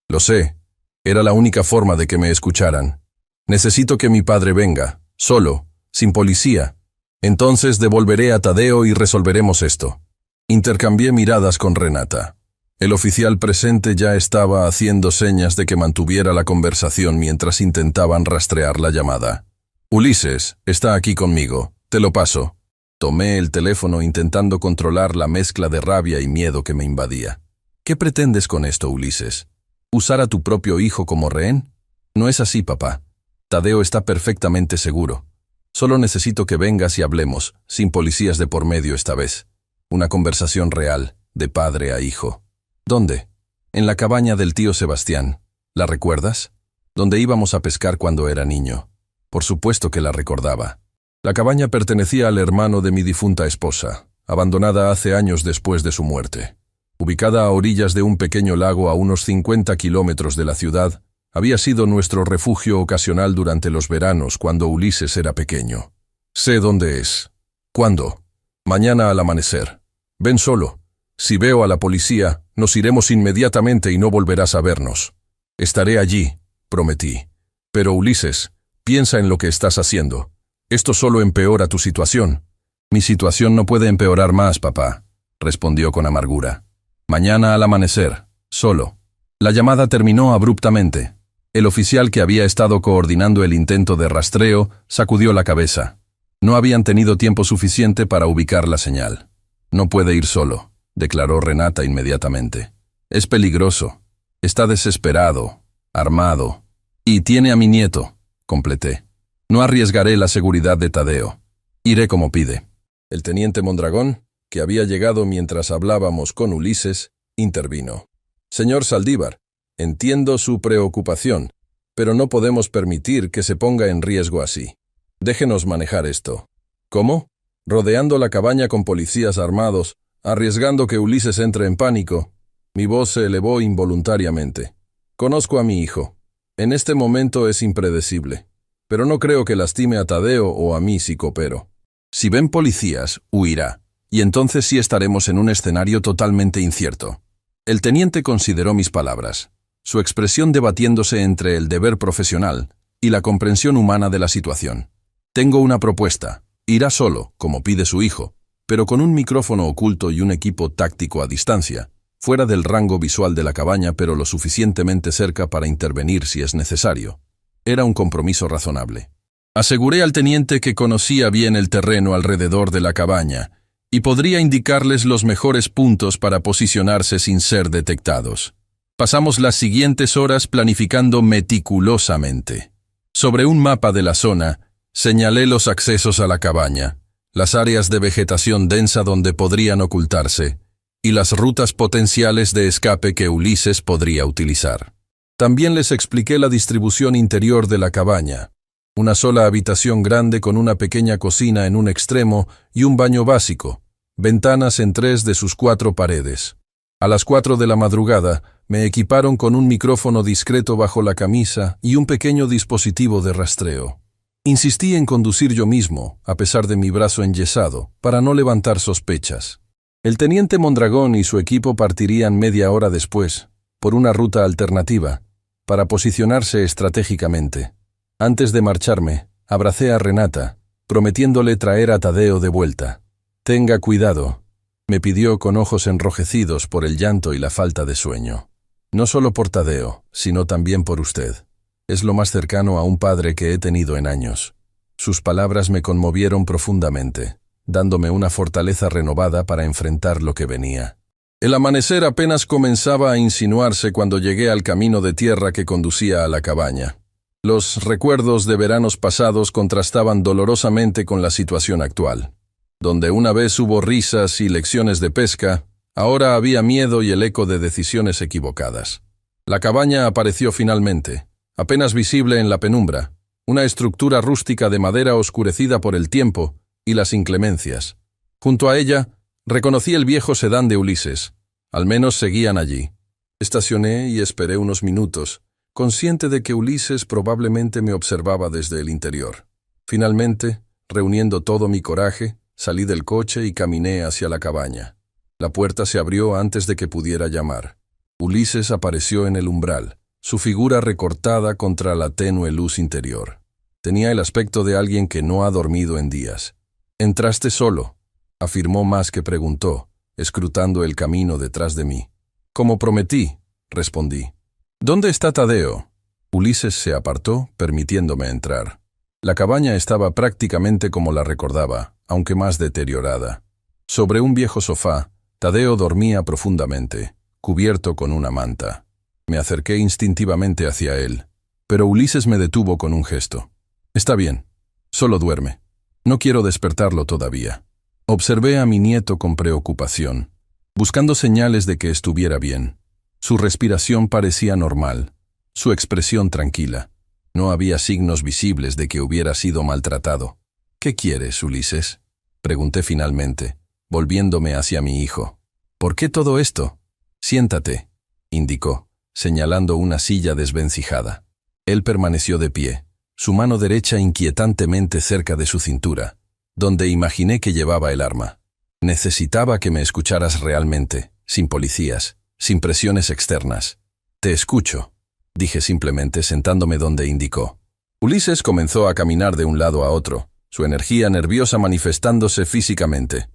Lo sé. Era la única forma de que me escucharan. Necesito que mi padre venga, solo, sin policía. Entonces devolveré a Tadeo y resolveremos esto. Intercambié miradas con Renata. El oficial presente ya estaba haciendo señas de que mantuviera la conversación mientras intentaban rastrear la llamada. Ulises, está aquí conmigo. Te lo paso. Tomé el teléfono intentando controlar la mezcla de rabia y miedo que me invadía. ¿Qué pretendes con esto, Ulises? ¿Usar a tu propio hijo como rehén? No es así, papá. Tadeo está perfectamente seguro. Solo necesito que vengas y hablemos, sin policías de por medio esta vez. Una conversación real, de padre a hijo. ¿Dónde? En la cabaña del tío Sebastián. ¿La recuerdas? Donde íbamos a pescar cuando era niño. Por supuesto que la recordaba. La cabaña pertenecía al hermano de mi difunta esposa, abandonada hace años después de su muerte. Ubicada a orillas de un pequeño lago a unos 50 kilómetros de la ciudad, había sido nuestro refugio ocasional durante los veranos cuando Ulises era pequeño. Sé dónde es. ¿Cuándo? Mañana al amanecer. Ven solo. Si veo a la policía, nos iremos inmediatamente y no volverás a vernos. Estaré allí, prometí. Pero Ulises, piensa en lo que estás haciendo. Esto solo empeora tu situación. Mi situación no puede empeorar más, papá, respondió con amargura. Mañana al amanecer, solo. La llamada terminó abruptamente. El oficial que había estado coordinando el intento de rastreo sacudió la cabeza. No habían tenido tiempo suficiente para ubicar la señal. No puede ir solo, declaró Renata inmediatamente. Es peligroso. Está desesperado, armado. Y tiene a mi nieto, completé. No arriesgaré la seguridad de Tadeo. Iré como pide. El teniente Mondragón, que había llegado mientras hablábamos con Ulises, intervino. Señor Saldívar, entiendo su preocupación, pero no podemos permitir que se ponga en riesgo así. Déjenos manejar esto. ¿Cómo? Rodeando la cabaña con policías armados, arriesgando que Ulises entre en pánico. Mi voz se elevó involuntariamente. Conozco a mi hijo. En este momento es impredecible, pero no creo que lastime a Tadeo o a mí si coopero. Si ven policías, huirá, y entonces sí estaremos en un escenario totalmente incierto. El teniente consideró mis palabras, su expresión debatiéndose entre el deber profesional y la comprensión humana de la situación. Tengo una propuesta. Irá solo, como pide su hijo, pero con un micrófono oculto y un equipo táctico a distancia, fuera del rango visual de la cabaña pero lo suficientemente cerca para intervenir si es necesario. Era un compromiso razonable. Aseguré al teniente que conocía bien el terreno alrededor de la cabaña y podría indicarles los mejores puntos para posicionarse sin ser detectados. Pasamos las siguientes horas planificando meticulosamente. Sobre un mapa de la zona, señalé los accesos a la cabaña, las áreas de vegetación densa donde podrían ocultarse y las rutas potenciales de escape que Ulises podría utilizar. También les expliqué la distribución interior de la cabaña. Una sola habitación grande con una pequeña cocina en un extremo y un baño básico, ventanas en 3 de sus 4 paredes. A las 4 de la madrugada me equiparon con un micrófono discreto bajo la camisa y un pequeño dispositivo de rastreo. Insistí en conducir yo mismo, a pesar de mi brazo enyesado, para no levantar sospechas. El teniente Mondragón y su equipo partirían media hora después, por una ruta alternativa, para posicionarse estratégicamente. Antes de marcharme, abracé a Renata, prometiéndole traer a Tadeo de vuelta. Tenga cuidado, me pidió con ojos enrojecidos por el llanto y la falta de sueño. No solo por Tadeo, sino también por usted. Es lo más cercano a un padre que he tenido en años. Sus palabras me conmovieron profundamente, dándome una fortaleza renovada para enfrentar lo que venía. El amanecer apenas comenzaba a insinuarse cuando llegué al camino de tierra que conducía a la cabaña. Los recuerdos de veranos pasados contrastaban dolorosamente con la situación actual. Donde una vez hubo risas y lecciones de pesca, ahora había miedo y el eco de decisiones equivocadas. La cabaña apareció finalmente, apenas visible en la penumbra, una estructura rústica de madera oscurecida por el tiempo y las inclemencias. Junto a ella, reconocí el viejo sedán de Ulises. Al menos seguían allí. Estacioné y esperé unos minutos, consciente de que Ulises probablemente me observaba desde el interior. Finalmente, reuniendo todo mi coraje, salí del coche y caminé hacia la cabaña. La puerta se abrió antes de que pudiera llamar. Ulises apareció en el umbral, su figura recortada contra la tenue luz interior. Tenía el aspecto de alguien que no ha dormido en días. «Entraste solo», afirmó más que preguntó, escrutando el camino detrás de mí. «Como prometí», respondí. «¿Dónde está Tadeo?» Ulises se apartó, permitiéndome entrar. La cabaña estaba prácticamente como la recordaba, aunque más deteriorada. Sobre un viejo sofá, Tadeo dormía profundamente, cubierto con una manta. Me acerqué instintivamente hacia él, pero Ulises me detuvo con un gesto. «Está bien, solo duerme». No quiero despertarlo todavía. Observé a mi nieto con preocupación, buscando señales de que estuviera bien. Su respiración parecía normal, su expresión tranquila. No había signos visibles de que hubiera sido maltratado. «¿Qué quieres, Ulises?», pregunté finalmente, volviéndome hacia mi hijo. «¿Por qué todo esto?». «Siéntate», indicó, señalando una silla desvencijada. Él permaneció de pie, su mano derecha inquietantemente cerca de su cintura, donde imaginé que llevaba el arma. «Necesitaba que me escucharas realmente, sin policías, sin presiones externas». «Te escucho», dije simplemente sentándome donde indicó. Ulises comenzó a caminar de un lado a otro, su energía nerviosa manifestándose físicamente.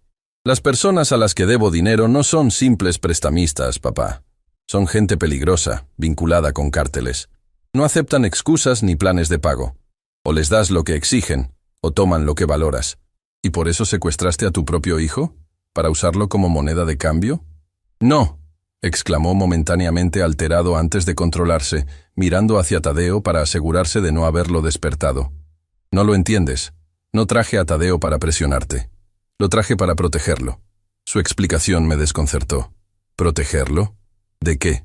«Las personas a las que debo dinero no son simples prestamistas, papá. Son gente peligrosa, vinculada con cárteles. No aceptan excusas ni planes de pago. O les das lo que exigen, o toman lo que valoras. ¿Y por eso secuestraste a tu propio hijo? ¿Para usarlo como moneda de cambio?». «No», exclamó momentáneamente alterado antes de controlarse, mirando hacia Tadeo para asegurarse de no haberlo despertado. «No lo entiendes. No traje a Tadeo para presionarte. Lo traje para protegerlo». Su explicación me desconcertó. «¿Protegerlo? ¿De qué?».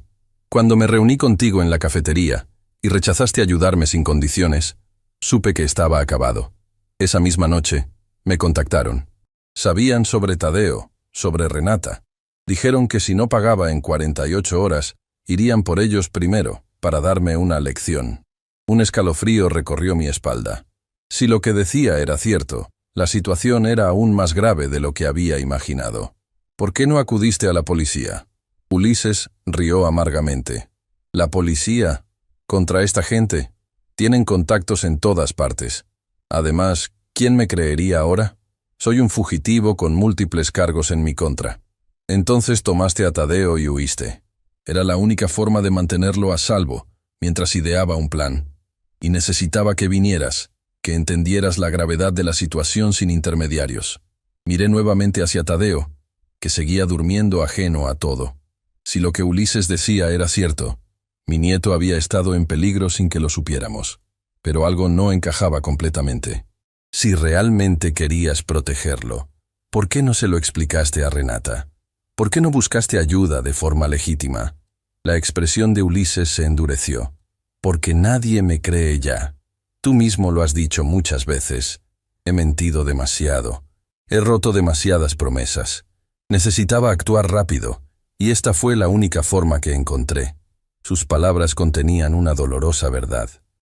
«Cuando me reuní contigo en la cafetería y rechazaste ayudarme sin condiciones, supe que estaba acabado. Esa misma noche, me contactaron. Sabían sobre Tadeo, sobre Renata. Dijeron que si no pagaba en 48 horas, irían por ellos primero, para darme una lección». Un escalofrío recorrió mi espalda. Si lo que decía era cierto, la situación era aún más grave de lo que había imaginado. «¿Por qué no acudiste a la policía?». Ulises rió amargamente. «¿La policía? ¿Contra esta gente? Tienen contactos en todas partes. Además, ¿quién me creería ahora? Soy un fugitivo con múltiples cargos en mi contra». «Entonces tomaste a Tadeo y huiste. Era la única forma de mantenerlo a salvo, mientras ideaba un plan. Y necesitaba que vinieras, que entendieras la gravedad de la situación sin intermediarios». Miré nuevamente hacia Tadeo, que seguía durmiendo ajeno a todo. Si lo que Ulises decía era cierto, mi nieto había estado en peligro sin que lo supiéramos. Pero algo no encajaba completamente. Si realmente querías protegerlo, ¿por qué no se lo explicaste a Renata? ¿Por qué no buscaste ayuda de forma legítima? La expresión de Ulises se endureció. «Porque nadie me cree ya. Tú mismo lo has dicho muchas veces. He mentido demasiado. He roto demasiadas promesas. Necesitaba actuar rápido, y esta fue la única forma que encontré». Sus palabras contenían una dolorosa verdad.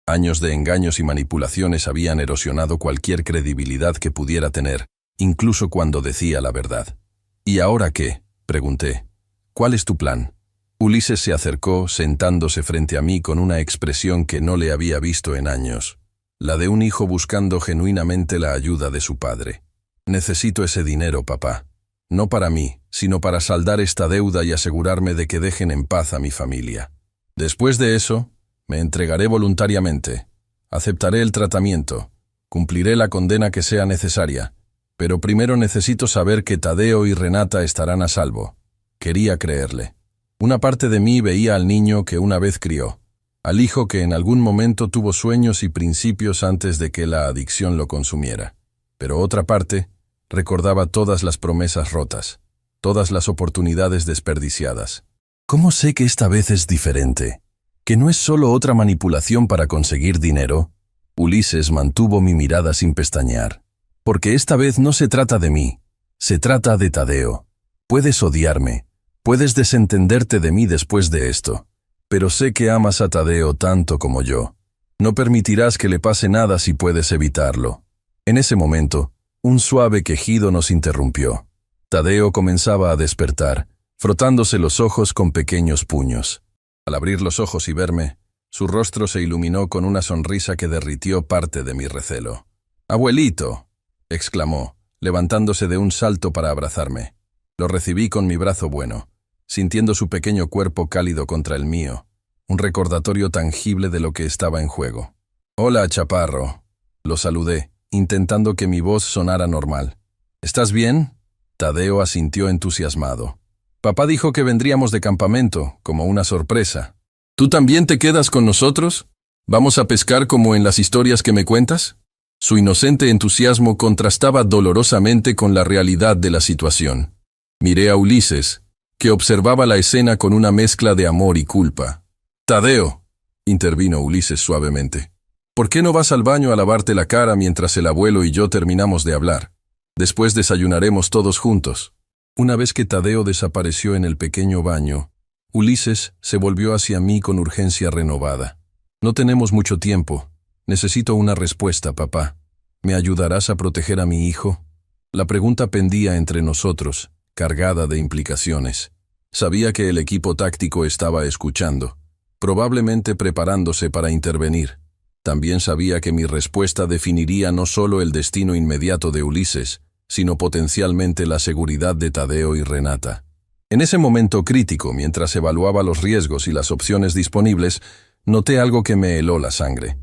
Años de engaños y manipulaciones habían erosionado cualquier credibilidad que pudiera tener, incluso cuando decía la verdad. «¿Y ahora qué?», pregunté. «¿Cuál es tu plan?». Ulises se acercó, sentándose frente a mí con una expresión que no le había visto en años, la de un hijo buscando genuinamente la ayuda de su padre. «Necesito ese dinero, papá. No para mí, sino para saldar esta deuda y asegurarme de que dejen en paz a mi familia. Después de eso, me entregaré voluntariamente. Aceptaré el tratamiento. Cumpliré la condena que sea necesaria. Pero primero necesito saber que Tadeo y Renata estarán a salvo». Quería creerle. Una parte de mí veía al niño que una vez crió, al hijo que en algún momento tuvo sueños y principios antes de que la adicción lo consumiera. Pero otra parte recordaba todas las promesas rotas, todas las oportunidades desperdiciadas. ¿Cómo sé que esta vez es diferente? ¿Que no es solo otra manipulación para conseguir dinero? Ulises mantuvo mi mirada sin pestañear. «Porque esta vez no se trata de mí, se trata de Tadeo. Puedes odiarme, puedes desentenderte de mí después de esto, pero sé que amas a Tadeo tanto como yo. No permitirás que le pase nada si puedes evitarlo». En ese momento, un suave quejido nos interrumpió. Tadeo comenzaba a despertar, frotándose los ojos con pequeños puños. Al abrir los ojos y verme, su rostro se iluminó con una sonrisa que derritió parte de mi recelo. «Abuelito», exclamó, levantándose de un salto para abrazarme. Lo recibí con mi brazo bueno, sintiendo su pequeño cuerpo cálido contra el mío, un recordatorio tangible de lo que estaba en juego. «Hola, chaparro», lo saludé, intentando que mi voz sonara normal. «¿Estás bien?». Tadeo asintió entusiasmado. «Papá dijo que vendríamos de campamento, como una sorpresa. ¿Tú también te quedas con nosotros? ¿Vamos a pescar como en las historias que me cuentas?». Su inocente entusiasmo contrastaba dolorosamente con la realidad de la situación. Miré a Ulises, que observaba la escena con una mezcla de amor y culpa. «Tadeo», intervino Ulises suavemente, «¿por qué no vas al baño a lavarte la cara mientras el abuelo y yo terminamos de hablar? Después desayunaremos todos juntos». Una vez que Tadeo desapareció en el pequeño baño, Ulises se volvió hacia mí con urgencia renovada. «No tenemos mucho tiempo. Necesito una respuesta, papá. ¿Me ayudarás a proteger a mi hijo?» La pregunta pendía entre nosotros, cargada de implicaciones. Sabía que el equipo táctico estaba escuchando, probablemente preparándose para intervenir. También sabía que mi respuesta definiría no solo el destino inmediato de Ulises, sino potencialmente la seguridad de Tadeo y Renata. En ese momento crítico, mientras evaluaba los riesgos y las opciones disponibles, noté algo que me heló la sangre.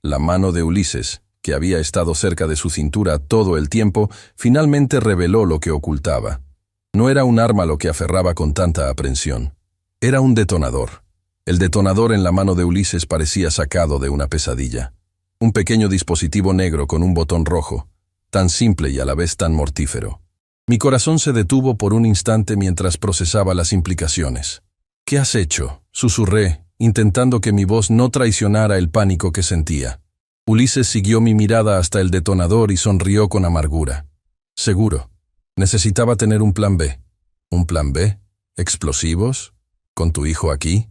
La mano de Ulises, que había estado cerca de su cintura todo el tiempo, finalmente reveló lo que ocultaba. No era un arma lo que aferraba con tanta aprensión. Era un detonador. El detonador en la mano de Ulises parecía sacado de una pesadilla. Un pequeño dispositivo negro con un botón rojo, tan simple y a la vez tan mortífero. Mi corazón se detuvo por un instante mientras procesaba las implicaciones. «¿Qué has hecho?», susurré, intentando que mi voz no traicionara el pánico que sentía. Ulises siguió mi mirada hasta el detonador y sonrió con amargura. «Seguro. Necesitaba tener un plan B». «¿Un plan B? ¿Explosivos? ¿Con tu hijo aquí?»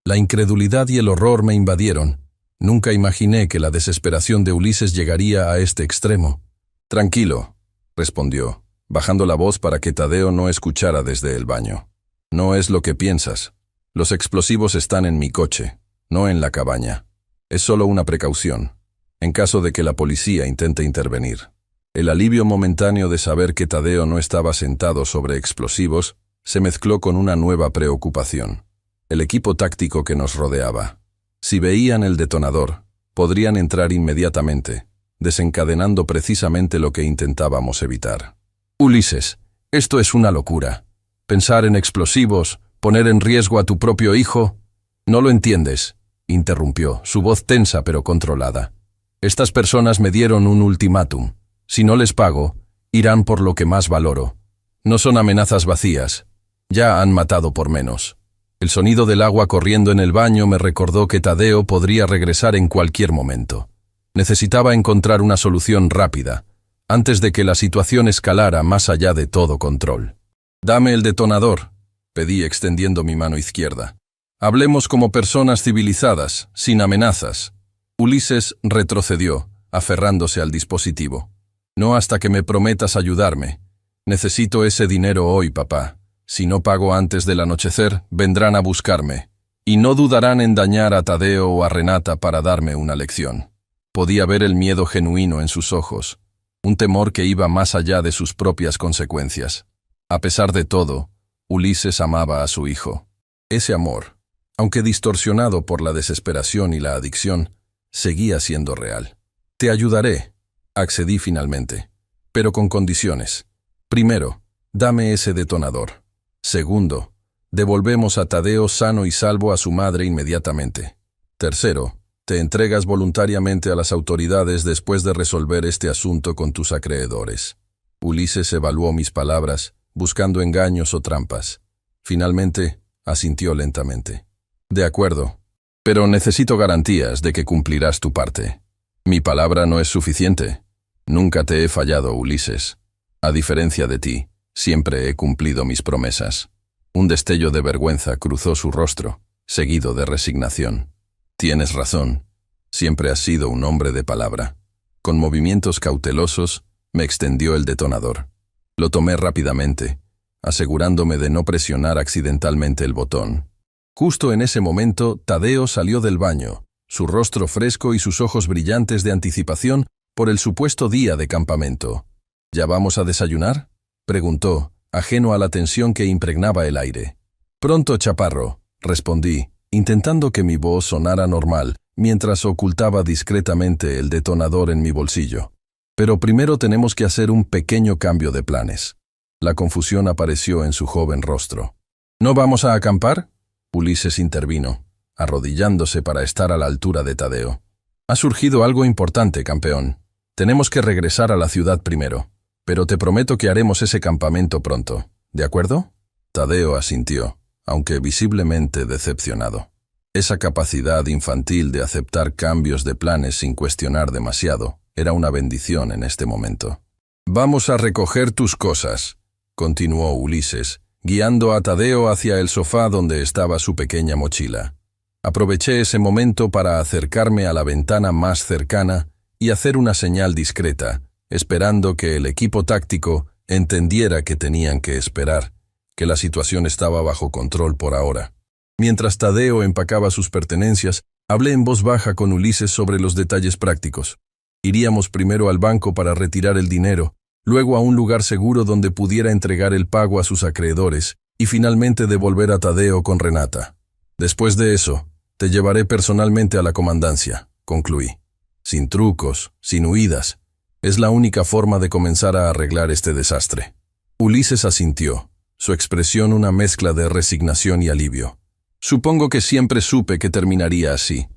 La incredulidad y el horror me invadieron. Nunca imaginé que la desesperación de Ulises llegaría a este extremo. «Tranquilo», respondió, bajando la voz para que Tadeo no escuchara desde el baño. «No es lo que piensas. Los explosivos están en mi coche, no en la cabaña. Es solo una precaución, en caso de que la policía intente intervenir». El alivio momentáneo de saber que Tadeo no estaba sentado sobre explosivos se mezcló con una nueva preocupación. El equipo táctico que nos rodeaba. Si veían el detonador, podrían entrar inmediatamente, desencadenando precisamente lo que intentábamos evitar. «Ulises, esto es una locura. Pensar en explosivos, poner en riesgo a tu propio hijo». «No lo entiendes», interrumpió, su voz tensa pero controlada. «Estas personas me dieron un ultimátum. Si no les pago, irán por lo que más valoro. No son amenazas vacías. Ya han matado por menos». El sonido del agua corriendo en el baño me recordó que Tadeo podría regresar en cualquier momento. Necesitaba encontrar una solución rápida, antes de que la situación escalara más allá de todo control. «Dame el detonador», pedí extendiendo mi mano izquierda. «Hablemos como personas civilizadas, sin amenazas». Ulises retrocedió, aferrándose al dispositivo. «No hasta que me prometas ayudarme. Necesito ese dinero hoy, papá. Si no pago antes del anochecer, vendrán a buscarme. Y no dudarán en dañar a Tadeo o a Renata para darme una lección». Podía ver el miedo genuino en sus ojos, un temor que iba más allá de sus propias consecuencias. A pesar de todo, Ulises amaba a su hijo. Ese amor, aunque distorsionado por la desesperación y la adicción, seguía siendo real. «Te ayudaré», accedí finalmente, pero con condiciones. Primero, dame ese detonador. Segundo, devolvemos a Tadeo sano y salvo a su madre inmediatamente. Tercero, te entregas voluntariamente a las autoridades después de resolver este asunto con tus acreedores. Ulises evaluó mis palabras, buscando engaños o trampas. Finalmente, asintió lentamente. «De acuerdo, pero necesito garantías de que cumplirás tu parte. Mi palabra no es suficiente. Nunca te he fallado, Ulises. A diferencia de ti, siempre he cumplido mis promesas». Un destello de vergüenza cruzó su rostro, seguido de resignación. «Tienes razón. Siempre has sido un hombre de palabra». Con movimientos cautelosos, me extendió el detonador. Lo tomé rápidamente, asegurándome de no presionar accidentalmente el botón. Justo en ese momento, Tadeo salió del baño, su rostro fresco y sus ojos brillantes de anticipación por el supuesto día de campamento. «¿Ya vamos a desayunar?», preguntó, ajeno a la tensión que impregnaba el aire. «Pronto, chaparro», respondí, intentando que mi voz sonara normal, mientras ocultaba discretamente el detonador en mi bolsillo. «Pero primero tenemos que hacer un pequeño cambio de planes». La confusión apareció en su joven rostro. «¿No vamos a acampar?», Ulises intervino, arrodillándose para estar a la altura de Tadeo. «Ha surgido algo importante, campeón. Tenemos que regresar a la ciudad primero, pero te prometo que haremos ese campamento pronto. ¿De acuerdo? Tadeo asintió, aunque visiblemente decepcionado. Esa capacidad infantil de aceptar cambios de planes sin cuestionar demasiado era una bendición en este momento. «Vamos a recoger tus cosas», continuó Ulises, guiando a Tadeo hacia el sofá donde estaba su pequeña mochila. Aproveché ese momento para acercarme a la ventana más cercana y hacer una señal discreta, esperando que el equipo táctico entendiera que tenían que esperar, que la situación estaba bajo control por ahora. Mientras Tadeo empacaba sus pertenencias, hablé en voz baja con Ulises sobre los detalles prácticos. Iríamos primero al banco para retirar el dinero, luego a un lugar seguro donde pudiera entregar el pago a sus acreedores y finalmente devolver a Tadeo con Renata. Después de eso, te llevaré personalmente a la comandancia, concluí. Sin trucos, sin huidas. Es la única forma de comenzar a arreglar este desastre. Ulises asintió, su expresión una mezcla de resignación y alivio. Supongo que siempre supe que terminaría así.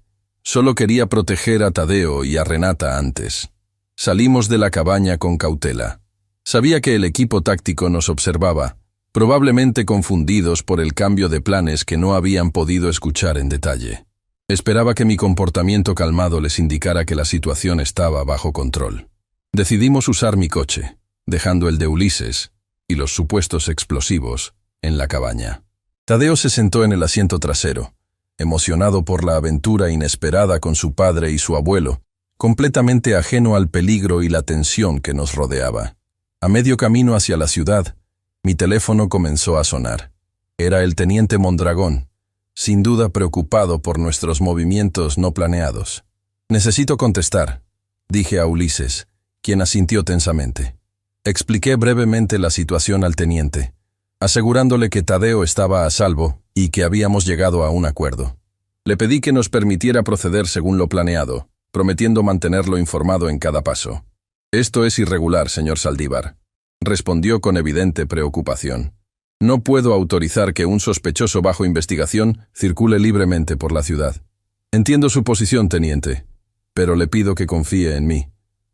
Solo quería proteger a Tadeo y a Renata antes. Salimos de la cabaña con cautela. Sabía que el equipo táctico nos observaba, probablemente confundidos por el cambio de planes que no habían podido escuchar en detalle. Esperaba que mi comportamiento calmado les indicara que la situación estaba bajo control. Decidimos usar mi coche, dejando el de Ulises y los supuestos explosivos en la cabaña. Tadeo se sentó en el asiento trasero, emocionado por la aventura inesperada con su padre y su abuelo, completamente ajeno al peligro y la tensión que nos rodeaba. A medio camino hacia la ciudad, mi teléfono comenzó a sonar. Era el teniente Mondragón, sin duda preocupado por nuestros movimientos no planeados. «Necesito contestar», dije a Ulises, quien asintió tensamente. Expliqué brevemente la situación al teniente, asegurándole que Tadeo estaba a salvo y que habíamos llegado a un acuerdo. Le pedí que nos permitiera proceder según lo planeado, prometiendo mantenerlo informado en cada paso. «Esto es irregular, señor Saldívar», respondió con evidente preocupación. «No puedo autorizar que un sospechoso bajo investigación circule libremente por la ciudad. Entiendo su posición, teniente, pero le pido que confíe en mí.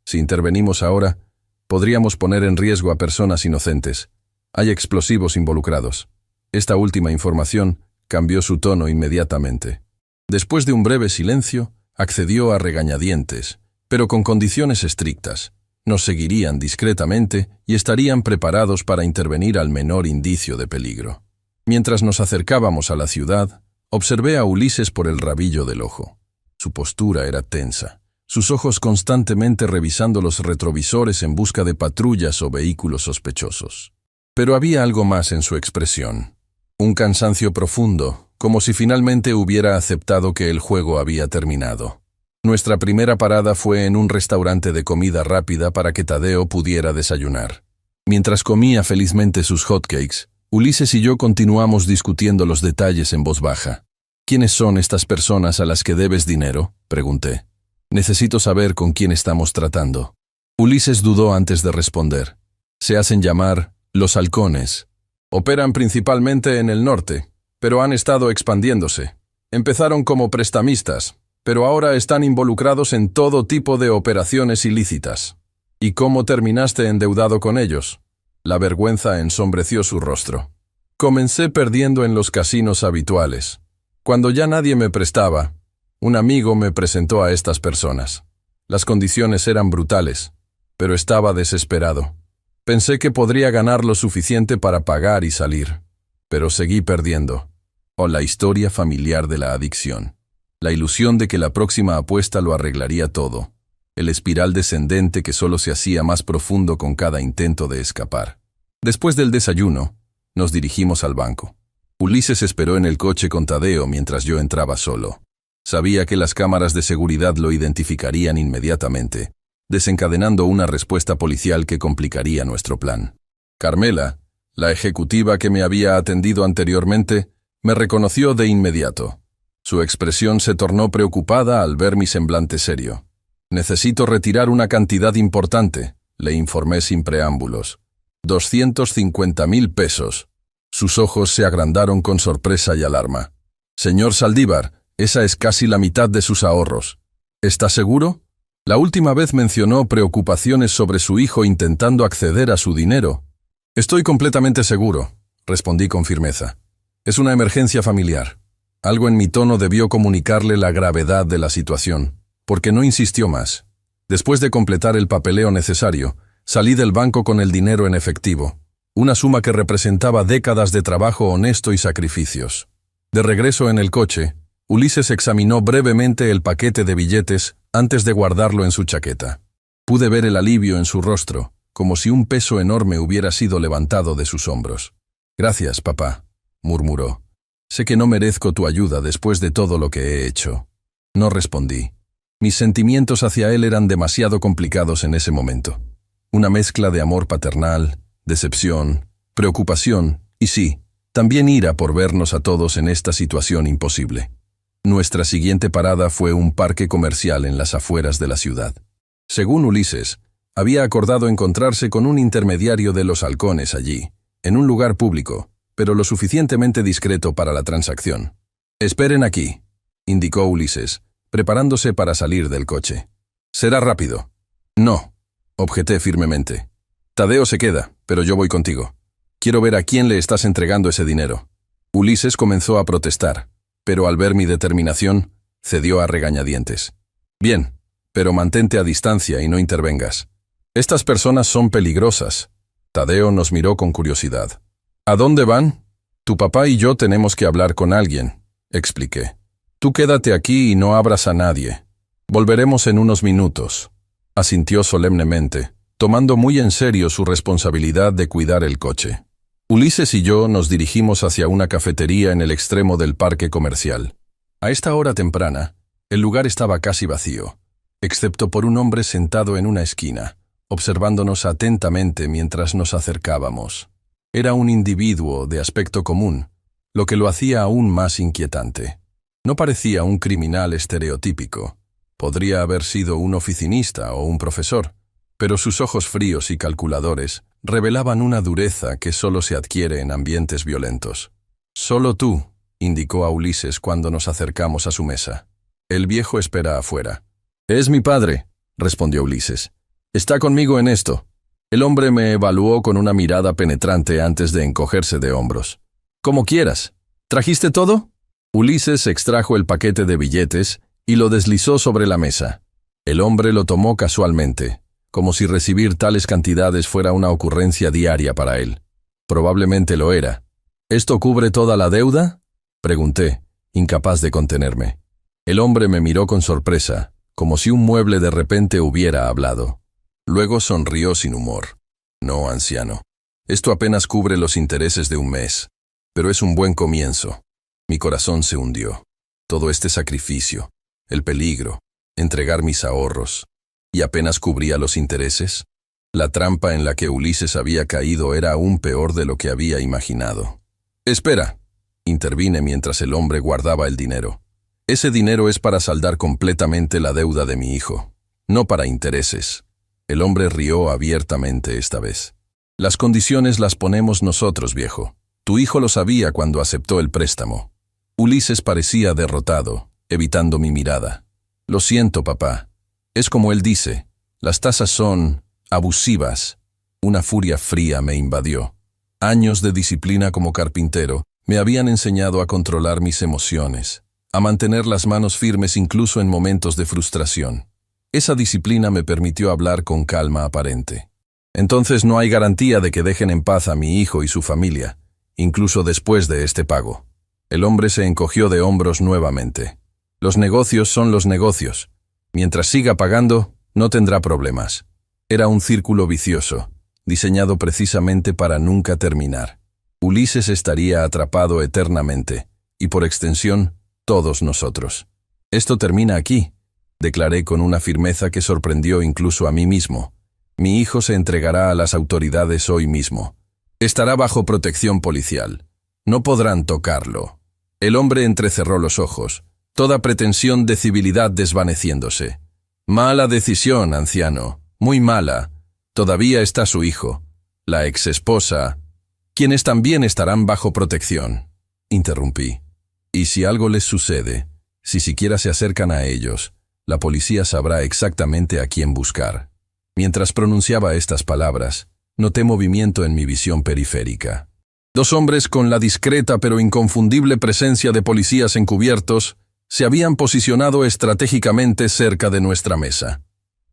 Si intervenimos ahora, podríamos poner en riesgo a personas inocentes. Hay explosivos involucrados». Esta última información cambió su tono inmediatamente. Después de un breve silencio, accedió a regañadientes, pero con condiciones estrictas. Nos seguirían discretamente y estarían preparados para intervenir al menor indicio de peligro. Mientras nos acercábamos a la ciudad, observé a Ulises por el rabillo del ojo. Su postura era tensa, sus ojos constantemente revisando los retrovisores en busca de patrullas o vehículos sospechosos. Pero había algo más en su expresión. Un cansancio profundo, como si finalmente hubiera aceptado que el juego había terminado. Nuestra primera parada fue en un restaurante de comida rápida para que Tadeo pudiera desayunar. Mientras comía felizmente sus hotcakes, Ulises y yo continuamos discutiendo los detalles en voz baja. «¿Quiénes son estas personas a las que debes dinero?», pregunté. «Necesito saber con quién estamos tratando». Ulises dudó antes de responder. «Se hacen llamar los halcones. Operan principalmente en el norte, pero han estado expandiéndose. Empezaron como prestamistas, pero ahora están involucrados en todo tipo de operaciones ilícitas». «¿Y cómo terminaste endeudado con ellos?». La vergüenza ensombreció su rostro. «Comencé perdiendo en los casinos habituales. Cuando ya nadie me prestaba, un amigo me presentó a estas personas. Las condiciones eran brutales, pero estaba desesperado. Pensé que podría ganar lo suficiente para pagar y salir, pero seguí perdiendo». O la historia familiar de la adicción. La ilusión de que la próxima apuesta lo arreglaría todo. El espiral descendente que solo se hacía más profundo con cada intento de escapar. Después del desayuno, nos dirigimos al banco. Ulises esperó en el coche con Tadeo mientras yo entraba solo. Sabía que las cámaras de seguridad lo identificarían inmediatamente, desencadenando una respuesta policial que complicaría nuestro plan. Carmela, la ejecutiva que me había atendido anteriormente, me reconoció de inmediato. Su expresión se tornó preocupada al ver mi semblante serio. «Necesito retirar una cantidad importante», le informé sin preámbulos. 250.000 pesos. Sus ojos se agrandaron con sorpresa y alarma. «Señor Saldívar, esa es casi la mitad de sus ahorros. ¿Está seguro?». La última vez mencionó preocupaciones sobre su hijo intentando acceder a su dinero. Estoy completamente seguro, respondí con firmeza. Es una emergencia familiar. Algo en mi tono debió comunicarle la gravedad de la situación, porque no insistió más. Después de completar el papeleo necesario, salí del banco con el dinero en efectivo, una suma que representaba décadas de trabajo honesto y sacrificios. De regreso en el coche, Ulises examinó brevemente el paquete de billetes antes de guardarlo en su chaqueta. Pude ver el alivio en su rostro, como si un peso enorme hubiera sido levantado de sus hombros. «Gracias, papá», murmuró. «Sé que no merezco tu ayuda después de todo lo que he hecho». No respondí. Mis sentimientos hacia él eran demasiado complicados en ese momento. Una mezcla de amor paternal, decepción, preocupación y sí, también ira por vernos a todos en esta situación imposible. Nuestra siguiente parada fue un parque comercial en las afueras de la ciudad. Según Ulises, había acordado encontrarse con un intermediario de los halcones allí, en un lugar público, pero lo suficientemente discreto para la transacción. «Esperen aquí», indicó Ulises, preparándose para salir del coche. «Será rápido». «No», objeté firmemente. «Tadeo se queda, pero yo voy contigo. Quiero ver a quién le estás entregando ese dinero». Ulises comenzó a protestar, pero al ver mi determinación, cedió a regañadientes. «Bien, pero mantente a distancia y no intervengas. Estas personas son peligrosas». Tadeo nos miró con curiosidad. «¿A dónde van?» «Tu papá y yo tenemos que hablar con alguien», expliqué. «Tú quédate aquí y no abras a nadie. Volveremos en unos minutos», asintió solemnemente, tomando muy en serio su responsabilidad de cuidar el coche. Ulises y yo nos dirigimos hacia una cafetería en el extremo del parque comercial. A esta hora temprana, el lugar estaba casi vacío, excepto por un hombre sentado en una esquina, observándonos atentamente mientras nos acercábamos. Era un individuo de aspecto común, lo que lo hacía aún más inquietante. No parecía un criminal estereotípico. Podría haber sido un oficinista o un profesor, pero sus ojos fríos y calculadores revelaban una dureza que solo se adquiere en ambientes violentos. «Solo tú», indicó a Ulises cuando nos acercamos a su mesa. «El viejo espera afuera». «Es mi padre», respondió Ulises. «Está conmigo en esto». El hombre me evaluó con una mirada penetrante antes de encogerse de hombros. «Como quieras. ¿Trajiste todo?» Ulises extrajo el paquete de billetes y lo deslizó sobre la mesa. El hombre lo tomó casualmente, como si recibir tales cantidades fuera una ocurrencia diaria para él. Probablemente lo era. «¿Esto cubre toda la deuda?», pregunté, incapaz de contenerme. El hombre me miró con sorpresa, como si un mueble de repente hubiera hablado. Luego sonrió sin humor. «No, anciano. Esto apenas cubre los intereses de un mes, pero es un buen comienzo». Mi corazón se hundió. Todo este sacrificio, el peligro, entregar mis ahorros, ¿y apenas cubría los intereses? La trampa en la que Ulises había caído era aún peor de lo que había imaginado. «Espera», intervine mientras el hombre guardaba el dinero. «Ese dinero es para saldar completamente la deuda de mi hijo, no para intereses». El hombre rió abiertamente esta vez. «Las condiciones las ponemos nosotros, viejo. Tu hijo lo sabía cuando aceptó el préstamo». Ulises parecía derrotado, evitando mi mirada. «Lo siento, papá. Es como él dice, las tasas son abusivas». Una furia fría me invadió. Años de disciplina como carpintero me habían enseñado a controlar mis emociones, a mantener las manos firmes incluso en momentos de frustración. Esa disciplina me permitió hablar con calma aparente. «Entonces no hay garantía de que dejen en paz a mi hijo y su familia, incluso después de este pago». El hombre se encogió de hombros nuevamente. «Los negocios son los negocios. Mientras siga pagando, no tendrá problemas». Era un círculo vicioso, diseñado precisamente para nunca terminar. Ulises estaría atrapado eternamente, y por extensión, todos nosotros. «Esto termina aquí», declaré con una firmeza que sorprendió incluso a mí mismo. «Mi hijo se entregará a las autoridades hoy mismo. Estará bajo protección policial. No podrán tocarlo». El hombre entrecerró los ojos, toda pretensión de civilidad desvaneciéndose. «Mala decisión, anciano, muy mala. Todavía está su hijo, la exesposa, quienes también estarán bajo protección», interrumpí. «Y si algo les sucede, si siquiera se acercan a ellos, la policía sabrá exactamente a quién buscar. Mientras pronunciaba estas palabras, noté movimiento en mi visión periférica. Dos hombres con la discreta pero inconfundible presencia de policías encubiertos se habían posicionado estratégicamente cerca de nuestra mesa.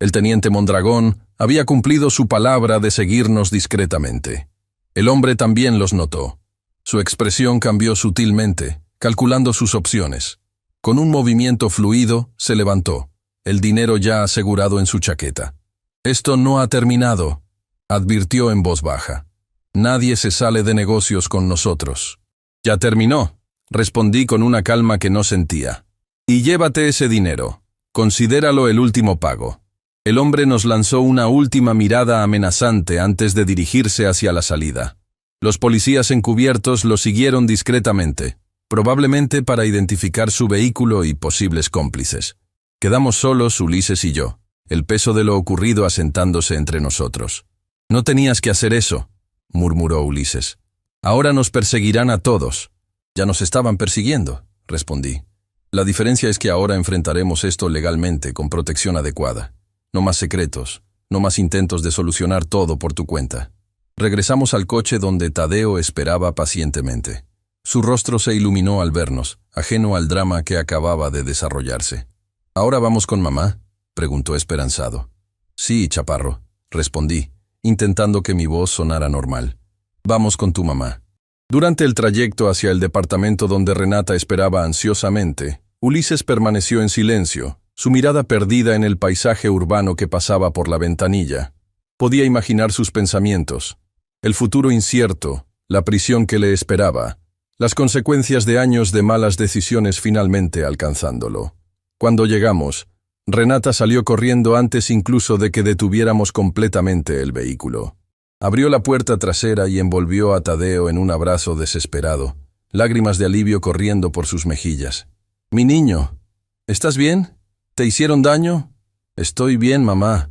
El teniente Mondragón había cumplido su palabra de seguirnos discretamente. El hombre también los notó. Su expresión cambió sutilmente, calculando sus opciones. Con un movimiento fluido, se levantó, el dinero ya asegurado en su chaqueta. «Esto no ha terminado», advirtió en voz baja. «Nadie se sale de negocios con nosotros». «Ya terminó», respondí con una calma que no sentía. «Y llévate ese dinero. Considéralo el último pago». El hombre nos lanzó una última mirada amenazante antes de dirigirse hacia la salida. Los policías encubiertos lo siguieron discretamente, probablemente para identificar su vehículo y posibles cómplices. Quedamos solos Ulises y yo, el peso de lo ocurrido asentándose entre nosotros. «No tenías que hacer eso», murmuró Ulises. «Ahora nos perseguirán a todos». «Ya nos estaban persiguiendo», respondí. «La diferencia es que ahora enfrentaremos esto legalmente, con protección adecuada. No más secretos, no más intentos de solucionar todo por tu cuenta». Regresamos al coche donde Tadeo esperaba pacientemente. Su rostro se iluminó al vernos, ajeno al drama que acababa de desarrollarse. «¿Ahora vamos con mamá?», preguntó esperanzado. «Sí, chaparro», respondí, intentando que mi voz sonara normal. «Vamos con tu mamá». Durante el trayecto hacia el departamento donde Renata esperaba ansiosamente, Ulises permaneció en silencio, su mirada perdida en el paisaje urbano que pasaba por la ventanilla. Podía imaginar sus pensamientos, el futuro incierto, la prisión que le esperaba, las consecuencias de años de malas decisiones finalmente alcanzándolo. Cuando llegamos, Renata salió corriendo antes incluso de que detuviéramos completamente el vehículo. Abrió la puerta trasera y envolvió a Tadeo en un abrazo desesperado, lágrimas de alivio corriendo por sus mejillas. «Mi niño, ¿estás bien? ¿Te hicieron daño?» «Estoy bien, mamá»,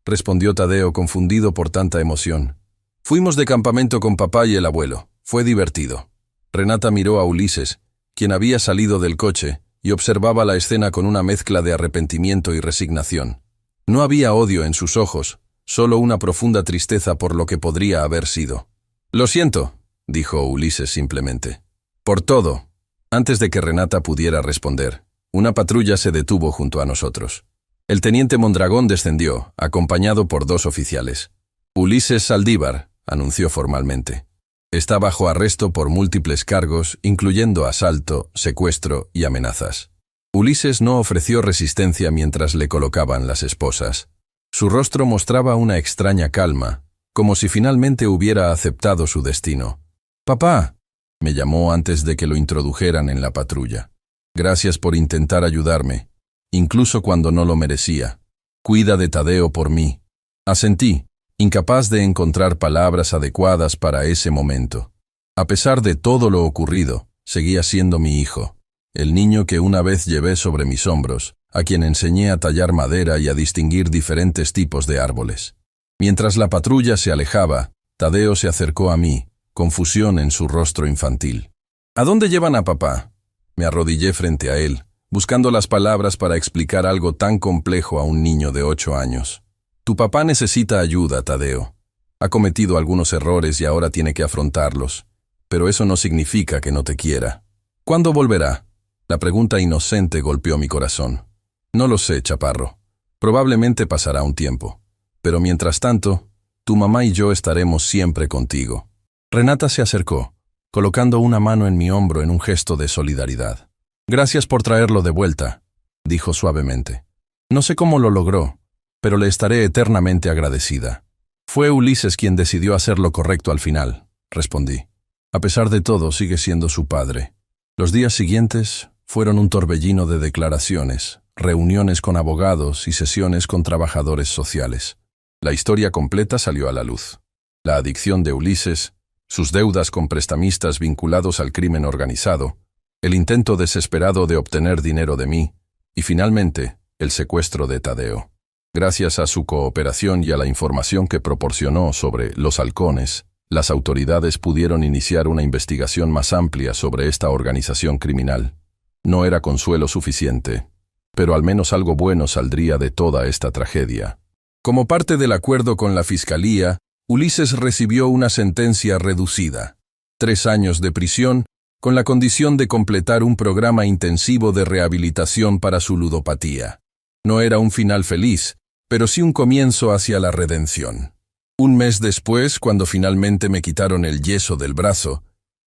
respondió Tadeo confundido por tanta emoción. «Fuimos de campamento con papá y el abuelo. Fue divertido». Renata miró a Ulises, quien había salido del coche, y observaba la escena con una mezcla de arrepentimiento y resignación. No había odio en sus ojos, solo una profunda tristeza por lo que podría haber sido. «Lo siento», dijo Ulises simplemente. «Por todo». Antes de que Renata pudiera responder, una patrulla se detuvo junto a nosotros. El teniente Mondragón descendió, acompañado por dos oficiales. «Ulises Saldívar», anunció formalmente. «Está bajo arresto por múltiples cargos, incluyendo asalto, secuestro y amenazas». Ulises no ofreció resistencia mientras le colocaban las esposas. Su rostro mostraba una extraña calma, como si finalmente hubiera aceptado su destino. «Papá», me llamó antes de que lo introdujeran en la patrulla. «Gracias por intentar ayudarme, incluso cuando no lo merecía. Cuida de Tadeo por mí». Asentí, incapaz de encontrar palabras adecuadas para ese momento. A pesar de todo lo ocurrido, seguía siendo mi hijo, el niño que una vez llevé sobre mis hombros, a quien enseñé a tallar madera y a distinguir diferentes tipos de árboles. Mientras la patrulla se alejaba, Tadeo se acercó a mí, confusión en su rostro infantil. «¿A dónde llevan a papá?». Me arrodillé frente a él, buscando las palabras para explicar algo tan complejo a un niño de 8 años. «Tu papá necesita ayuda, Tadeo. Ha cometido algunos errores y ahora tiene que afrontarlos. Pero eso no significa que no te quiera». «¿Cuándo volverá?». La pregunta inocente golpeó mi corazón. «No lo sé, chaparro. Probablemente pasará un tiempo. Pero mientras tanto, tu mamá y yo estaremos siempre contigo». Renata se acercó, colocando una mano en mi hombro en un gesto de solidaridad. «Gracias por traerlo de vuelta», dijo suavemente. «No sé cómo lo logró, pero le estaré eternamente agradecida». «Fue Ulises quien decidió hacer lo correcto al final», respondí. «A pesar de todo, sigue siendo su padre». Los días siguientes fueron un torbellino de declaraciones, reuniones con abogados y sesiones con trabajadores sociales. La historia completa salió a la luz. La adicción de Ulises, sus deudas con prestamistas vinculados al crimen organizado, el intento desesperado de obtener dinero de mí, y finalmente, el secuestro de Tadeo. Gracias a su cooperación y a la información que proporcionó sobre los halcones, las autoridades pudieron iniciar una investigación más amplia sobre esta organización criminal. No era consuelo suficiente. pero al menos algo bueno saldría de toda esta tragedia. Como parte del acuerdo con la fiscalía, Ulises recibió una sentencia reducida: 3 años de prisión, con la condición de completar un programa intensivo de rehabilitación para su ludopatía. No era un final feliz, pero sí un comienzo hacia la redención. Un mes después, cuando finalmente me quitaron el yeso del brazo,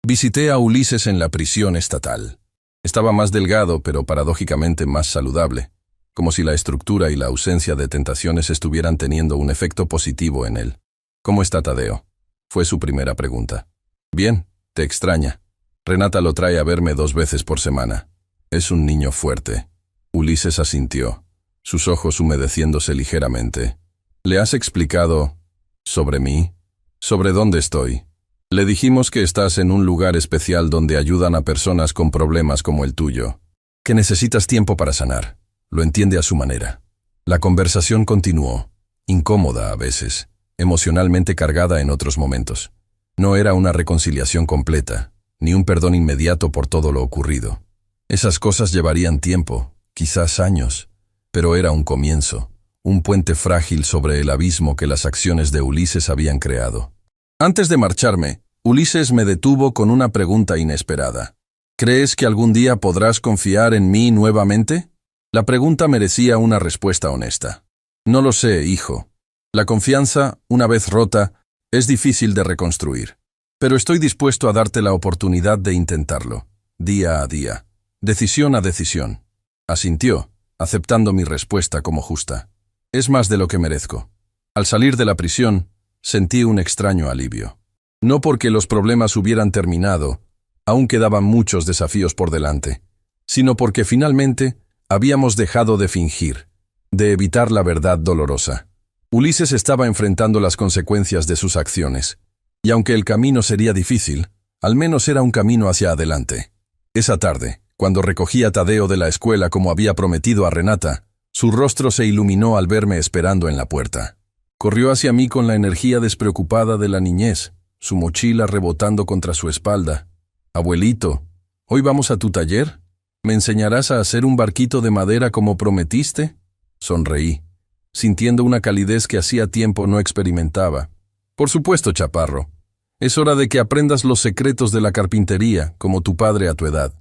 visité a Ulises en la prisión estatal. Estaba más delgado, pero paradójicamente más saludable, como si la estructura y la ausencia de tentaciones estuvieran teniendo un efecto positivo en él. «¿Cómo está Tadeo?», fue su primera pregunta. «Bien, te extraña. Renata lo trae a verme 2 veces por semana. Es un niño fuerte». Ulises asintió, sus ojos humedeciéndose ligeramente. «¿Le has explicado sobre mí? ¿Sobre dónde estoy?» «Le dijimos que estás en un lugar especial donde ayudan a personas con problemas como el tuyo, que necesitas tiempo para sanar». Lo entiende a su manera. La conversación continuó, incómoda a veces, emocionalmente cargada en otros momentos. No era una reconciliación completa, ni un perdón inmediato por todo lo ocurrido. Esas cosas llevarían tiempo, quizás años, pero era un comienzo, un puente frágil sobre el abismo que las acciones de Ulises habían creado. Antes de marcharme, Ulises me detuvo con una pregunta inesperada. «¿Crees que algún día podrás confiar en mí nuevamente?». La pregunta merecía una respuesta honesta. «No lo sé, hijo. La confianza, una vez rota, es difícil de reconstruir. Pero estoy dispuesto a darte la oportunidad de intentarlo, día a día, decisión a decisión». Asintió, aceptando mi respuesta como justa. «Es más de lo que merezco». Al salir de la prisión, sentí un extraño alivio. No porque los problemas hubieran terminado, aún quedaban muchos desafíos por delante, sino porque finalmente habíamos dejado de fingir, de evitar la verdad dolorosa. Ulises estaba enfrentando las consecuencias de sus acciones, y aunque el camino sería difícil, al menos era un camino hacia adelante. Esa tarde, cuando recogí a Tadeo de la escuela como había prometido a Renata, su rostro se iluminó al verme esperando en la puerta. Corrió hacia mí con la energía despreocupada de la niñez, su mochila rebotando contra su espalda. «Abuelito, ¿hoy vamos a tu taller? ¿Me enseñarás a hacer un barquito de madera como prometiste?». Sonreí, sintiendo una calidez que hacía tiempo no experimentaba. «Por supuesto, chaparro. Es hora de que aprendas los secretos de la carpintería, como tu padre a tu edad».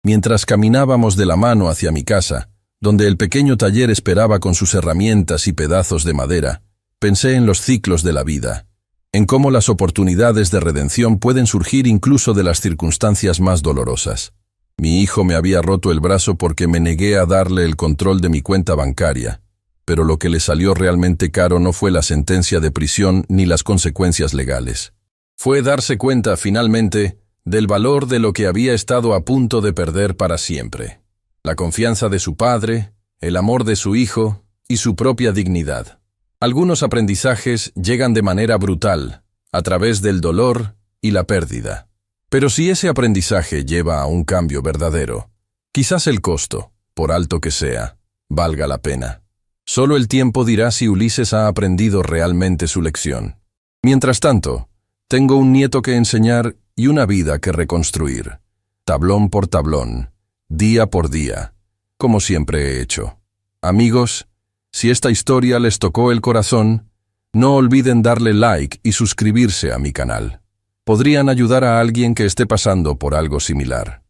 Mientras caminábamos de la mano hacia mi casa, donde el pequeño taller esperaba con sus herramientas y pedazos de madera, pensé en los ciclos de la vida, en cómo las oportunidades de redención pueden surgir incluso de las circunstancias más dolorosas. Mi hijo me había roto el brazo porque me negué a darle el control de mi cuenta bancaria, pero lo que le salió realmente caro no fue la sentencia de prisión ni las consecuencias legales. Fue darse cuenta, finalmente, del valor de lo que había estado a punto de perder para siempre: la confianza de su padre, el amor de su hijo y su propia dignidad. Algunos aprendizajes llegan de manera brutal, a través del dolor y la pérdida. Pero si ese aprendizaje lleva a un cambio verdadero, quizás el costo, por alto que sea, valga la pena. Solo el tiempo dirá si Ulises ha aprendido realmente su lección. Mientras tanto, tengo un nieto que enseñar y una vida que reconstruir, tablón por tablón, día por día, como siempre he hecho. Amigos, si esta historia les tocó el corazón, no olviden darle like y suscribirse a mi canal. Podrían ayudar a alguien que esté pasando por algo similar.